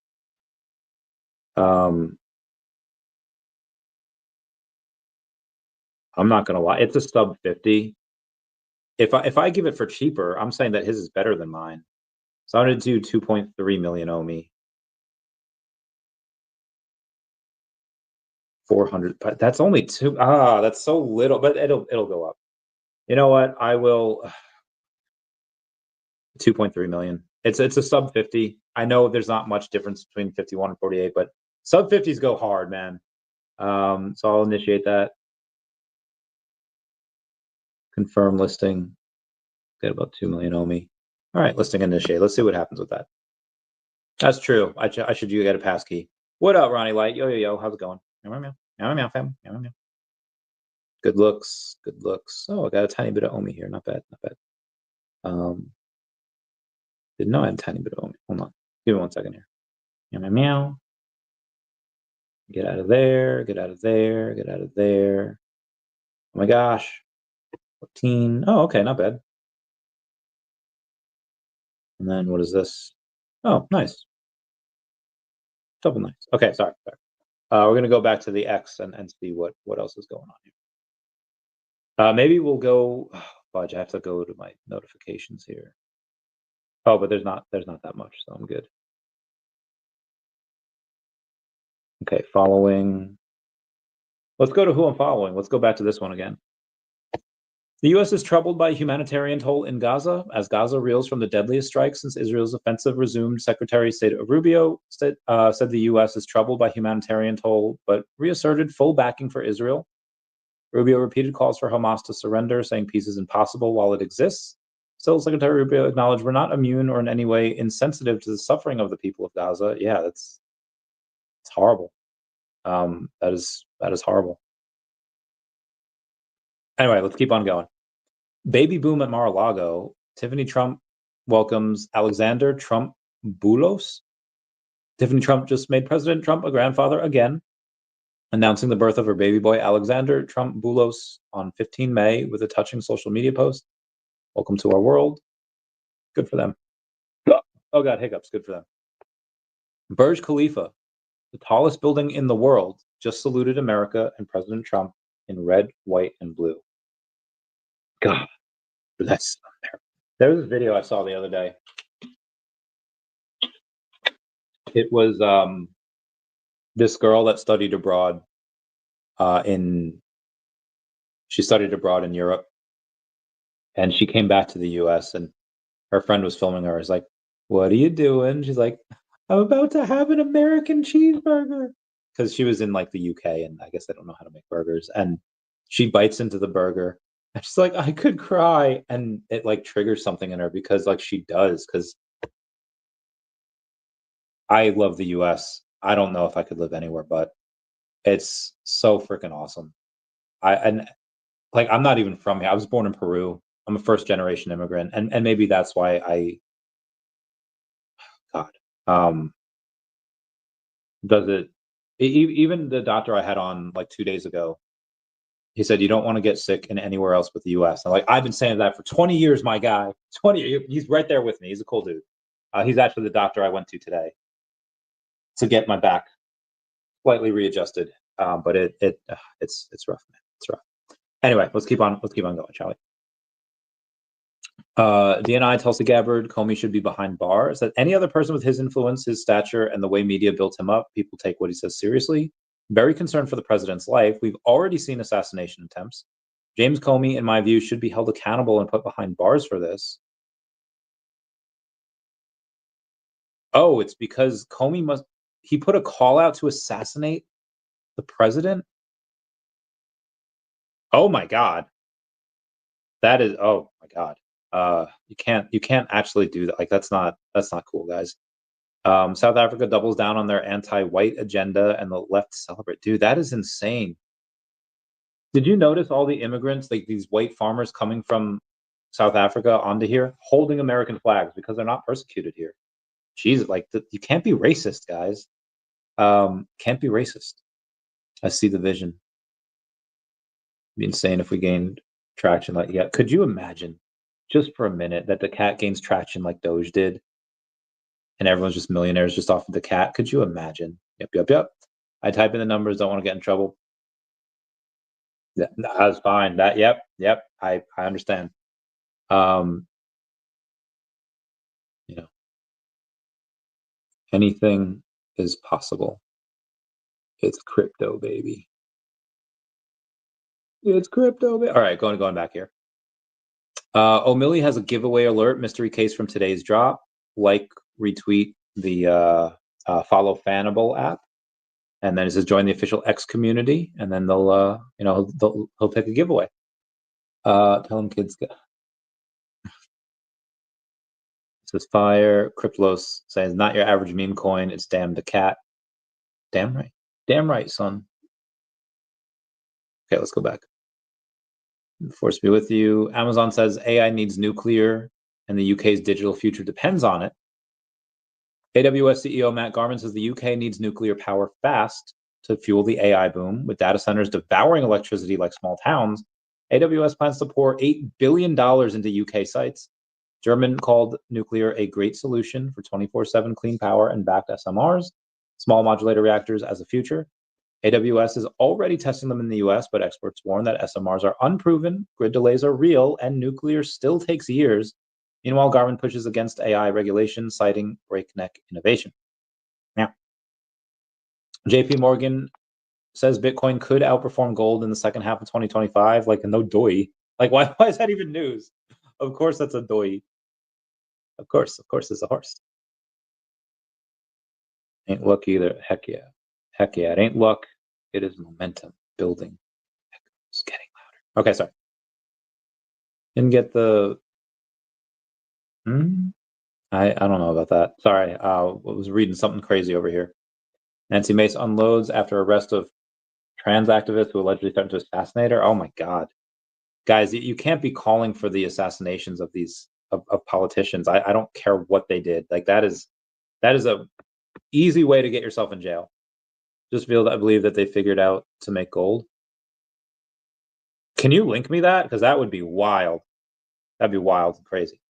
I'm not gonna lie, it's a sub 50. If I give it for cheaper, I'm saying that his is better than mine. So I'm gonna do 2.3 million OMI. 400, but that's only 2. That's so little, but it'll go up. You know what? I will 2.3 million. It's a sub 50. I know there's not much difference between 51 and 48, but sub 50s go hard, man. So I'll initiate that. Confirm listing. Get about 2 million OMI. All right, listing initiate. Let's see what happens with that. That's true. I should get a pass key. What up, Ronnie Light? Yo. How's it going? Meow, fam. Good looks. Oh, I got a tiny bit of OMI here. Not bad. Didn't know I had a tiny bit of OMI. Hold on. Give me 1 second here. Meow. Get out of there. Oh my gosh. 14. Oh, okay, not bad. And then what is this? Oh, nice. Double nice. Okay, sorry. We're gonna go back to the X and see what else is going on here. Maybe we'll go. Fudge, I have to go to my notifications here. Oh, but there's not that much, so I'm good. Okay, following. Let's go to who I'm following. Let's go back to this one again. The U.S. is troubled by humanitarian toll in Gaza as Gaza reels from the deadliest strike since Israel's offensive resumed. Secretary of State Rubio said the U.S. is troubled by humanitarian toll, but reasserted full backing for Israel. Rubio repeated calls for Hamas to surrender, saying peace is impossible while it exists. Still, Secretary Rubio acknowledged we're not immune or in any way insensitive to the suffering of the people of Gaza. Yeah, it's horrible. That is horrible. Anyway, let's keep on going. Baby boom at Mar-a-Lago. Tiffany Trump welcomes Alexander Trump Boulos. Tiffany Trump just made President Trump a grandfather again, announcing the birth of her baby boy, Alexander Trump Boulos, on 15 May with a touching social media post. Welcome to our world. Good for them. Oh God, hiccups. Good for them. Burj Khalifa, the tallest building in the world, just saluted America and President Trump in red, white, and blue. God, that's there was a video I saw the other day. It was this girl that studied abroad she studied abroad in Europe, and she came back to the US, and her friend was filming her. It's like, "What are you doing?" She's like, "I'm about to have an American cheeseburger," because she was in like the UK, and I guess they don't know how to make burgers. And she bites into the burger, and she's like, "I could cry," and it like triggers something in her because like she does. Because I love the US. I don't know if I could live anywhere, but it's so freaking awesome. And like I'm not even from here. I was born in Peru. I'm a first generation immigrant, and maybe that's why God does it. Even the doctor I had on like 2 days ago, he said you don't want to get sick in anywhere else but the U.S. And like I've been saying that for 20 years, my guy. 20. He's right there with me. He's a cool dude. He's actually the doctor I went to today to get my back slightly readjusted. But it's rough, man. It's rough. Anyway, let's keep on going, shall we? DNI Tulsi Gabbard, Comey should be behind bars. That any other person with his influence, his stature, and the way media built him up, people take what he says seriously. Very concerned for the president's life. We've already seen assassination attempts. James Comey, in my view, should be held accountable and put behind bars for this. Oh, it's because Comey he put a call out to assassinate the president? Oh my God. That is, oh my God. You can't actually do that. Like that's not cool, guys. South Africa doubles down on their anti-white agenda and the left celebrate. Dude, that is insane. Did you notice all the immigrants, like these white farmers coming from South Africa onto here, holding American flags because they're not persecuted here? Jesus, like you can't be racist, guys. Can't be racist. I see the vision. It'd be insane if we gained traction like yeah. Could you imagine, just for a minute, that daCAT gains traction like Doge did? And everyone's just millionaires just off of daCAT. Could you imagine? Yep. I type in the numbers, don't want to get in trouble. Yeah, that's fine. Yep. I understand. You know, anything is possible. It's crypto, baby. It's crypto, baby. All right, going back here. O'Malley has a giveaway alert, mystery case from today's drop. Like, retweet the follow Fanable app. And then it says join the official X community, and then they'll he'll pick a giveaway. Tell them kids go. It says fire. Cryptos says not your average meme coin. It's damn daCAT. Damn right, son. Okay, let's go back. Force be with you. Amazon says AI needs nuclear, and the UK's digital future depends on it. AWS CEO Matt Garman says the UK needs nuclear power fast to fuel the AI boom. With data centers devouring electricity like small towns, AWS plans to pour $8 billion into UK sites. German called nuclear a great solution for 24/7 clean power and backed SMRs, small modulator reactors, as a future. AWS is already testing them in the US, but experts warn that SMRs are unproven, grid delays are real, and nuclear still takes years. Meanwhile, Garmin pushes against AI regulation, citing breakneck innovation. Now, JP Morgan says Bitcoin could outperform gold in the second half of 2025. Like, no doi. Like, why is that even news? Of course, that's a doi. Of course, it's a horse. Ain't luck either. Heck yeah. It ain't luck. It is momentum building. It's getting louder. Okay, sorry. Didn't get the. I don't know about that. Sorry. I was reading something crazy over here. Nancy Mace unloads after arrest of trans activists who allegedly threatened to assassinate her. Oh my God, guys, you can't be calling for the assassinations of these of politicians. I don't care what they did. Like that is a easy way to get yourself in jail. Just believe that they figured out to make gold. Can you link me that? Because that would be wild. That'd be wild and crazy.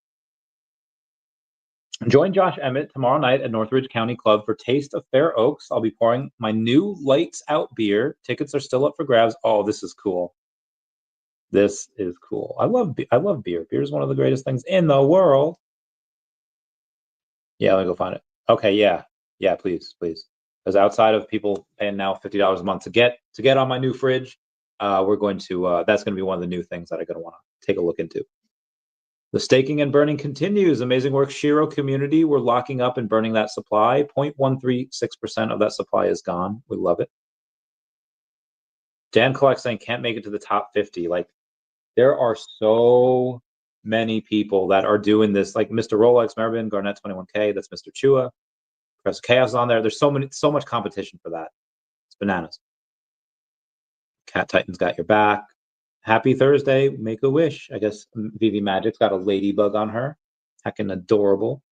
Join Josh Emmett tomorrow night at Northridge County Club for Taste of Fair Oaks. I'll be pouring my new Lights Out beer. Tickets are still up for grabs. Oh, this is cool. This is cool. I love beer. Beer is one of the greatest things in the world. Yeah, let me go find it. Okay, yeah, please. Because outside of people paying now $50 a month to get on my new fridge, we're going to that's going to be one of the new things that I'm going to want to take a look into. The staking and burning continues. Amazing work, SHIRO community. We're locking up and burning that supply. 0.136% of that supply is gone. We love it. Dan Collect saying can't make it to the top 50. Like, there are so many people that are doing this. Like Mr. Rolex, Mervin, Garnett 21K. That's Mr. Chua. Professor Chaos is on there. There's so much competition for that. It's bananas. Cat Titan's got your back. Happy Thursday. Make a wish. I guess VeVe Magic's got a ladybug on her. Heckin' adorable.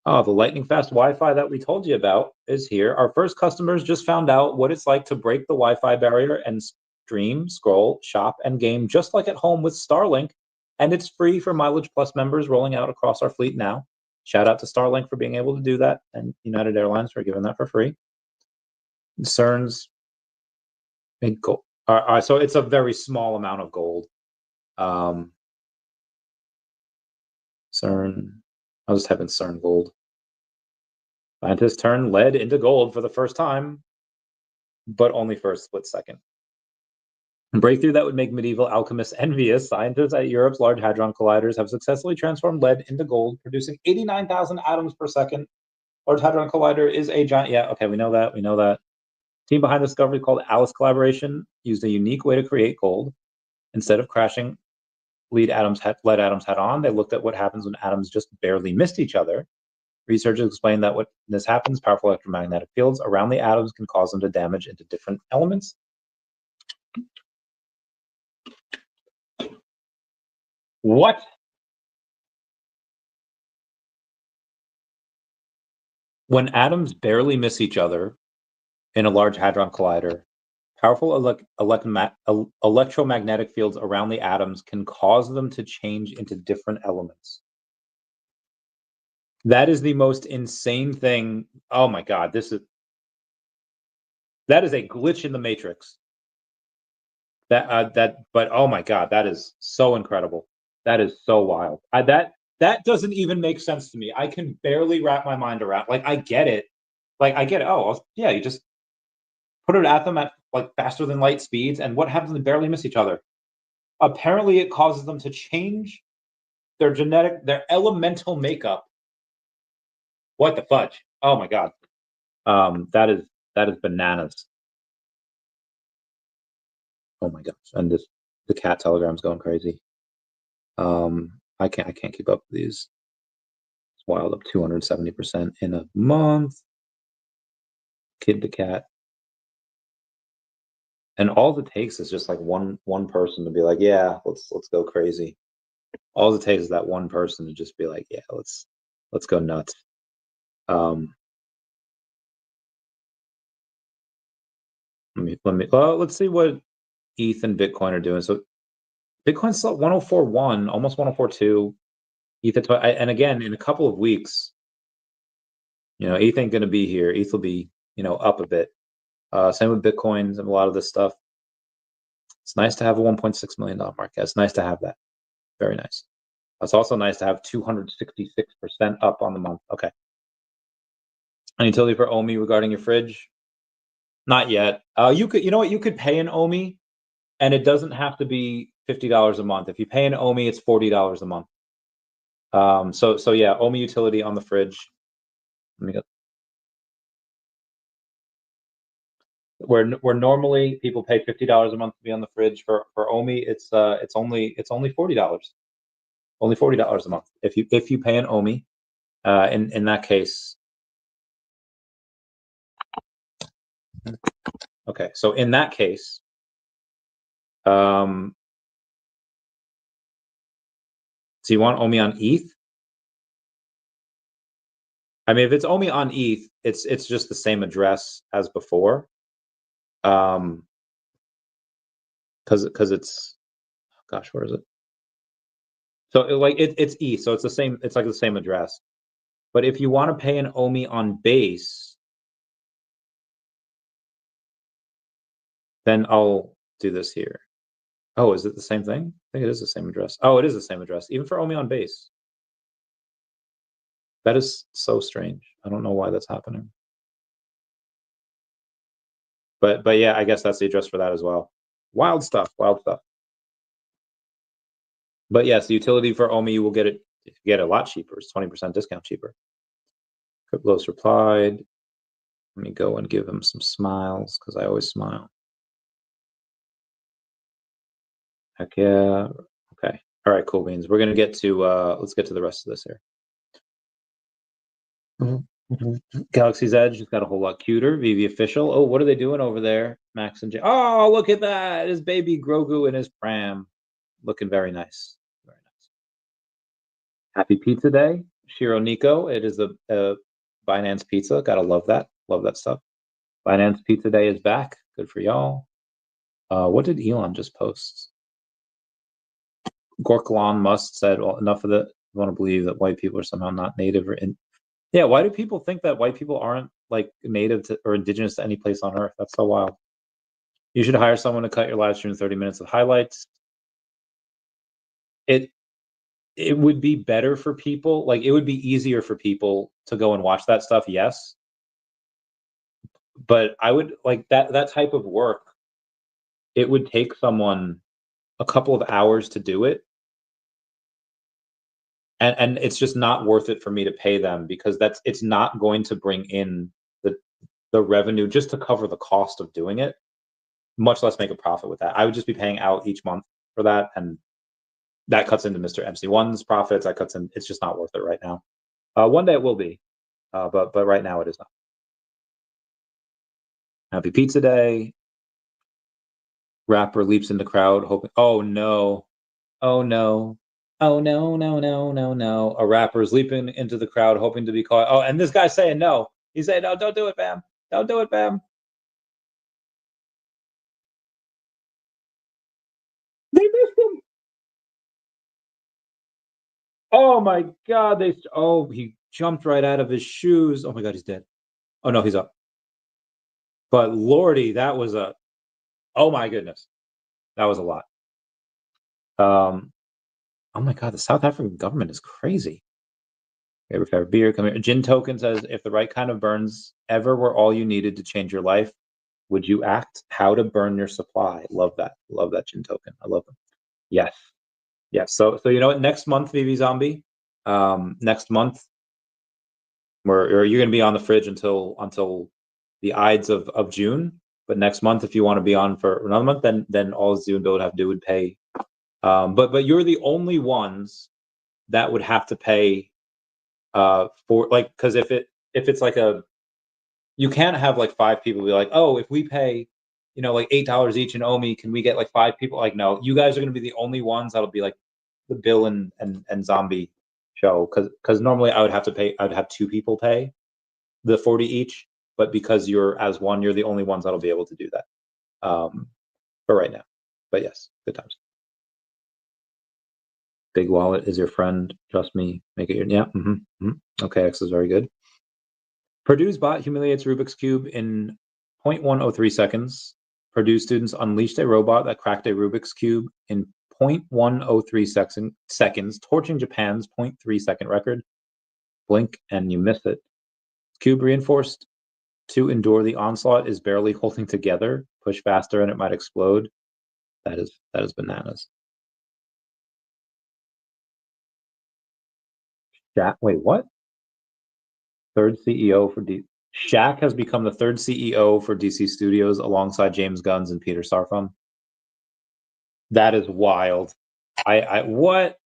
Oh, the lightning fast Wi-Fi that we told you about is here. Our first customers just found out what it's like to break the Wi-Fi barrier and stream, scroll, shop, and game just like at home with Starlink. And it's free for Mileage Plus members, rolling out across our fleet now. Shout out to Starlink for being able to do that, and United Airlines for giving that for free. CERN's big gold. So it's a very small amount of gold. CERN. I'll just type in CERN gold. Scientists turn lead into gold for the first time, but only for a split second. A breakthrough that would make medieval alchemists envious. Scientists at Europe's Large Hadron Colliders have successfully transformed lead into gold, producing 89,000 atoms per second. Large Hadron Collider is a giant. Yeah, okay, we know that. Team behind the discovery, called Alice Collaboration, used a unique way to create gold. Instead of crashing lead atoms head on, they looked at what happens when atoms just barely missed each other. Researchers explain that when this happens, powerful electromagnetic fields around the atoms can cause them to damage into different elements. What? When atoms barely miss each other in a Large Hadron Collider, powerful electromagnetic fields around the atoms can cause them to change into different elements. That is the most insane thing. Oh my God, that is a glitch in the matrix. But oh my God, that is so incredible. That is so wild. That doesn't even make sense to me. I can barely wrap my mind around. Like, I get it. Oh yeah, you just put it at them at like faster than light speeds, and what happens when they barely miss each other? Apparently, it causes them to change their elemental makeup. What the fudge? Oh my God. That is bananas. Oh my gosh. And the cat telegram's going crazy. I can't keep up with these. It's wild, up 270% in a month. Kid to cat. And all it takes is just like one person to be like, yeah, let's go crazy. All it takes is that one person to just be like, yeah, let's go nuts. Let's see what ETH and Bitcoin are doing. So Bitcoin's still 104.1, almost 104.2. ETH at and again, in a couple of weeks, ETH ain't going to be here. ETH will be, up a bit. Same with Bitcoins and a lot of this stuff. It's nice to have a $1.6 million market cap. It's nice to have that. Very nice. It's also nice to have 266% up on the month. Okay. An utility for OMI regarding your fridge? Not yet. You could pay an OMI, and it doesn't have to be $50 a month. If you pay an OMI, it's $40 a month. So yeah, OMI utility on the fridge. Let me go. Where normally people pay $50 a month to be on the fridge, for OMI, it's only $40. Only $40 a month if you pay an OMI. In that case, okay. So in that case, so you want OMI on ETH? I mean, if it's OMI on ETH, it's just the same address as before. Because it's, gosh, where is it? So it's E, so it's the same. It's like the same address. But if you want to pay an OMI on base, then I'll do this here. Oh, is it the same thing? I think it is the same address. Oh, it is the same address, even for OMI on base. That is so strange. I don't know why that's happening. But yeah, I guess that's the address for that as well. Wild stuff, wild stuff. But yes, the utility for OMI, you will get it a lot cheaper. It's 20% discount cheaper. Cryptos replied. Let me go and give him some smiles because I always smile. Heck yeah. Okay. All right, cool beans. We're gonna get to let's get to the rest of this here. Galaxy's Edge has got a whole lot cuter. VeVe official. Oh, what are they doing over there? Max and Jay. Oh, look at that. His baby Grogu in his pram. Looking very nice. Very nice. Happy Pizza Day. Shiro Nico. It is the Binance Pizza. Gotta love that. Love that stuff. Binance Pizza Day is back. Good for y'all. What did Elon just post? Gorklon Must said, well, enough of that. I want to believe that white people are somehow not native or in. Yeah, why do people think that white people aren't like native to, or indigenous to any place on earth? That's so wild. You should hire someone to cut your live stream 30 minutes of highlights. It would be better for people. Like it would be easier for people to go and watch that stuff. Yes. But I would like that type of work. It would take someone a couple of hours to do it. And it's just not worth it for me to pay them because it's not going to bring in the revenue just to cover the cost of doing it, much less make a profit with that. I would just be paying out each month for that, and that cuts into Mr. MC1's profits. That cuts in. It's just not worth it right now. One day it will be, but right now it is not. Happy Pizza Day. Rapper leaps in the crowd, hoping. Oh no! Oh no! Oh no! No! No! No! No! A rapper is leaping into the crowd, hoping to be caught. Oh, and this guy's saying no. He's saying no. Don't do it, Bam. Don't do it, Bam. They missed him. Oh my God! He jumped right out of his shoes. Oh my God, he's dead. Oh no, he's up. But Lordy, that was oh my goodness, that was a lot. Oh my God, the South African government is crazy. Favorite beer, come here. Gin Token says, if the right kind of burns ever were all you needed to change your life, would you act? How to burn your supply. Love that. Love that Gin Token. I love them. Yes. Yes. So you know what? Next month, VeVe Zombie. Next month, or you're going to be on the fridge until the Ides of June. But next month, if you want to be on for another month, then all Zoo and Bill would have to do would pay. But you're the only ones that would have to pay for like, because if it's like you can't have like 5 people be like, oh, if we pay, like $8 each in OMI, can we get like 5 people? Like, no, you guys are going to be the only ones that'll be like the Bill and Zombie show, because normally I'd have 2 people pay the 40 each, but because you're as one, you're the only ones that'll be able to do that for right now. But yes, good times. Big wallet is your friend. Trust me. Make it your Okay, X is very good. Purdue's bot humiliates Rubik's Cube in 0.103 seconds. Purdue students unleashed a robot that cracked a Rubik's Cube in 0.103 seconds, torching Japan's 0.3 second record. Blink and you miss it. Cube reinforced to endure the onslaught is barely holding together. Push faster and it might explode. That is bananas. Wait, what? Third CEO for Shaq has become the third CEO for DC Studios alongside James Gunn and Peter Safran. That is wild. What?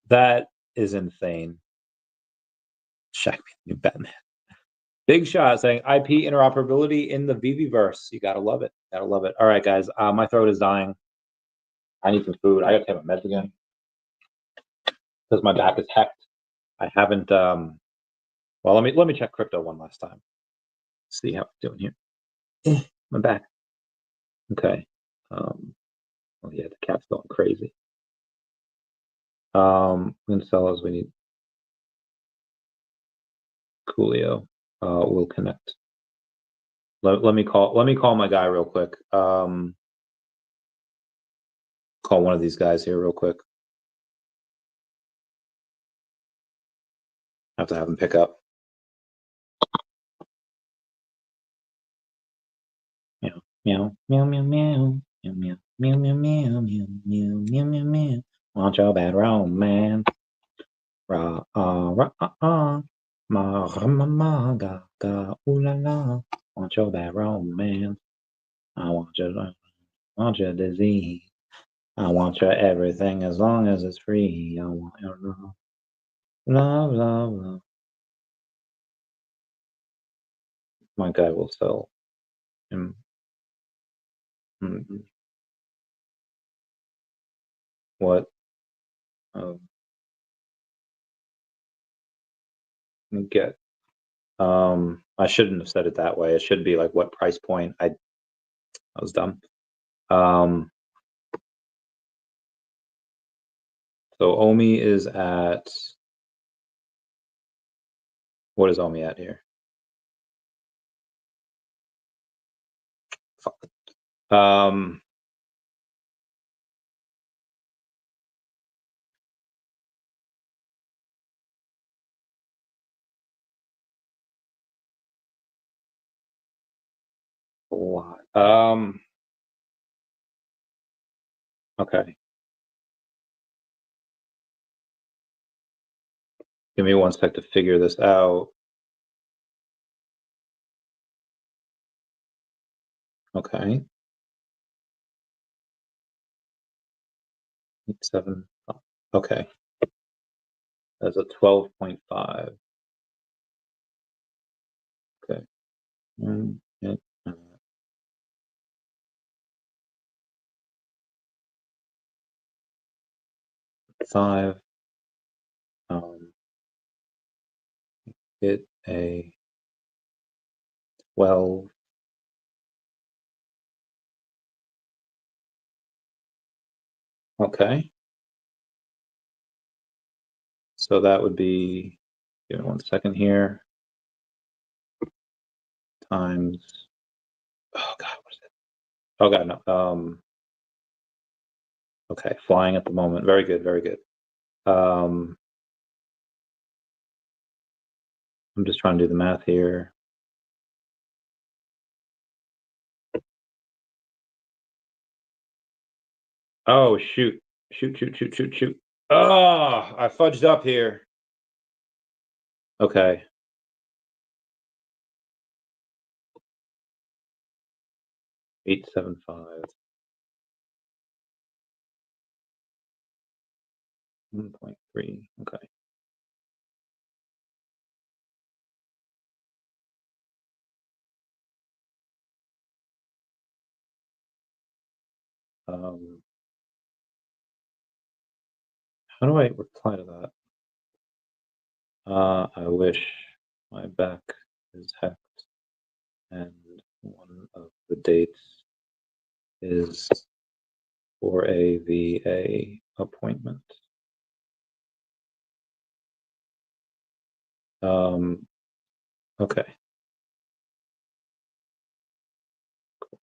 That is insane. Shaq, new Batman. Big Shot saying IP interoperability in the VeVe-verse. You gotta love it. Gotta love it. All right, guys. My throat is dying. I need some food. I gotta take my meds again because my back is hecked. I haven't. Well, let me check crypto one last time. See how it's doing here. My back. Okay. Oh yeah, the cat's going crazy. Wincellos, we need Coolio. We'll connect. Let me call my guy real quick. Call one of these guys here real quick. I have to have him pick up. Meow, meow, meow, meow, meow, meow, meow, meow, meow, meow, meow, meow, meow, meow. Want your bad romance? Ra ra ma ga ga ooh la la. Want your bad romance? I want your disease. I want your everything as long as it's free. I want your love, love, love, love. My guy will sell him. What? Get. I shouldn't have said it that way. It should be like what price point. I was dumb. So OMI is at, what is OMI at here? Fuck. A lot. Okay. Give me one sec to figure this out. Okay. 7. Okay. That's a 12.5. Okay. Five. Hit a 12. Okay. So that would be, give me one second here, times, oh God, what is it? Oh God, no. Okay, flying at the moment. Very good, very good. I'm just trying to do the math here. Oh, shoot. Shoot. Oh, I fudged up here. Okay. Eight, 7, 5. 1.3. Okay. How do I reply to that? I wish my back is hacked and one of the dates is for a VA appointment. Okay. Cool.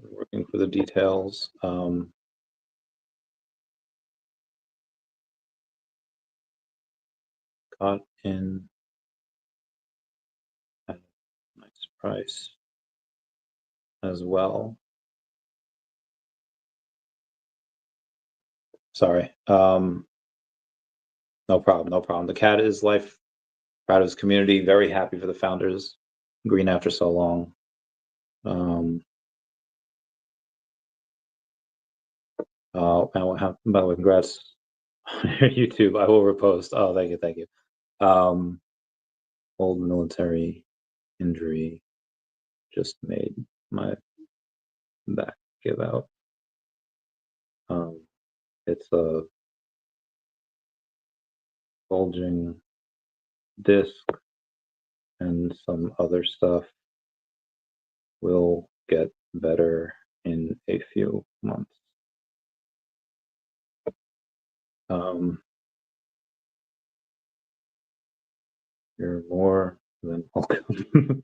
Working for the details. Got in at a nice price as well. Sorry. No problem. The cat is life, proud of his community, very happy for the founders. Green after so long. And by the way, congrats on YouTube. I will repost. Oh, thank you. Old military injury just made my back give out. It's a bulging disc and some other stuff. will get better in a few months. You're more than welcome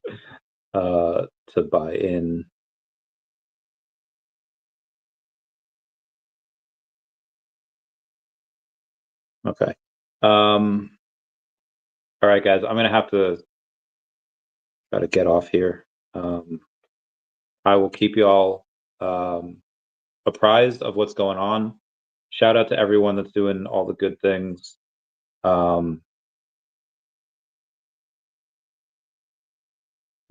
to buy in. Okay. All right, guys, I'm gonna have to try to get off here. I will keep you all apprised of what's going on. Shout out to everyone that's doing all the good things.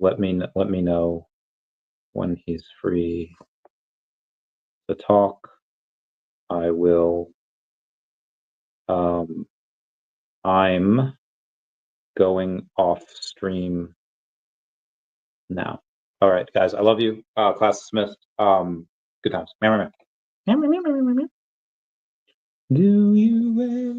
Let me know when he's free to talk. I will. I'm going off stream now. All right, guys, I love you. Class dismissed. Good times. Do you ever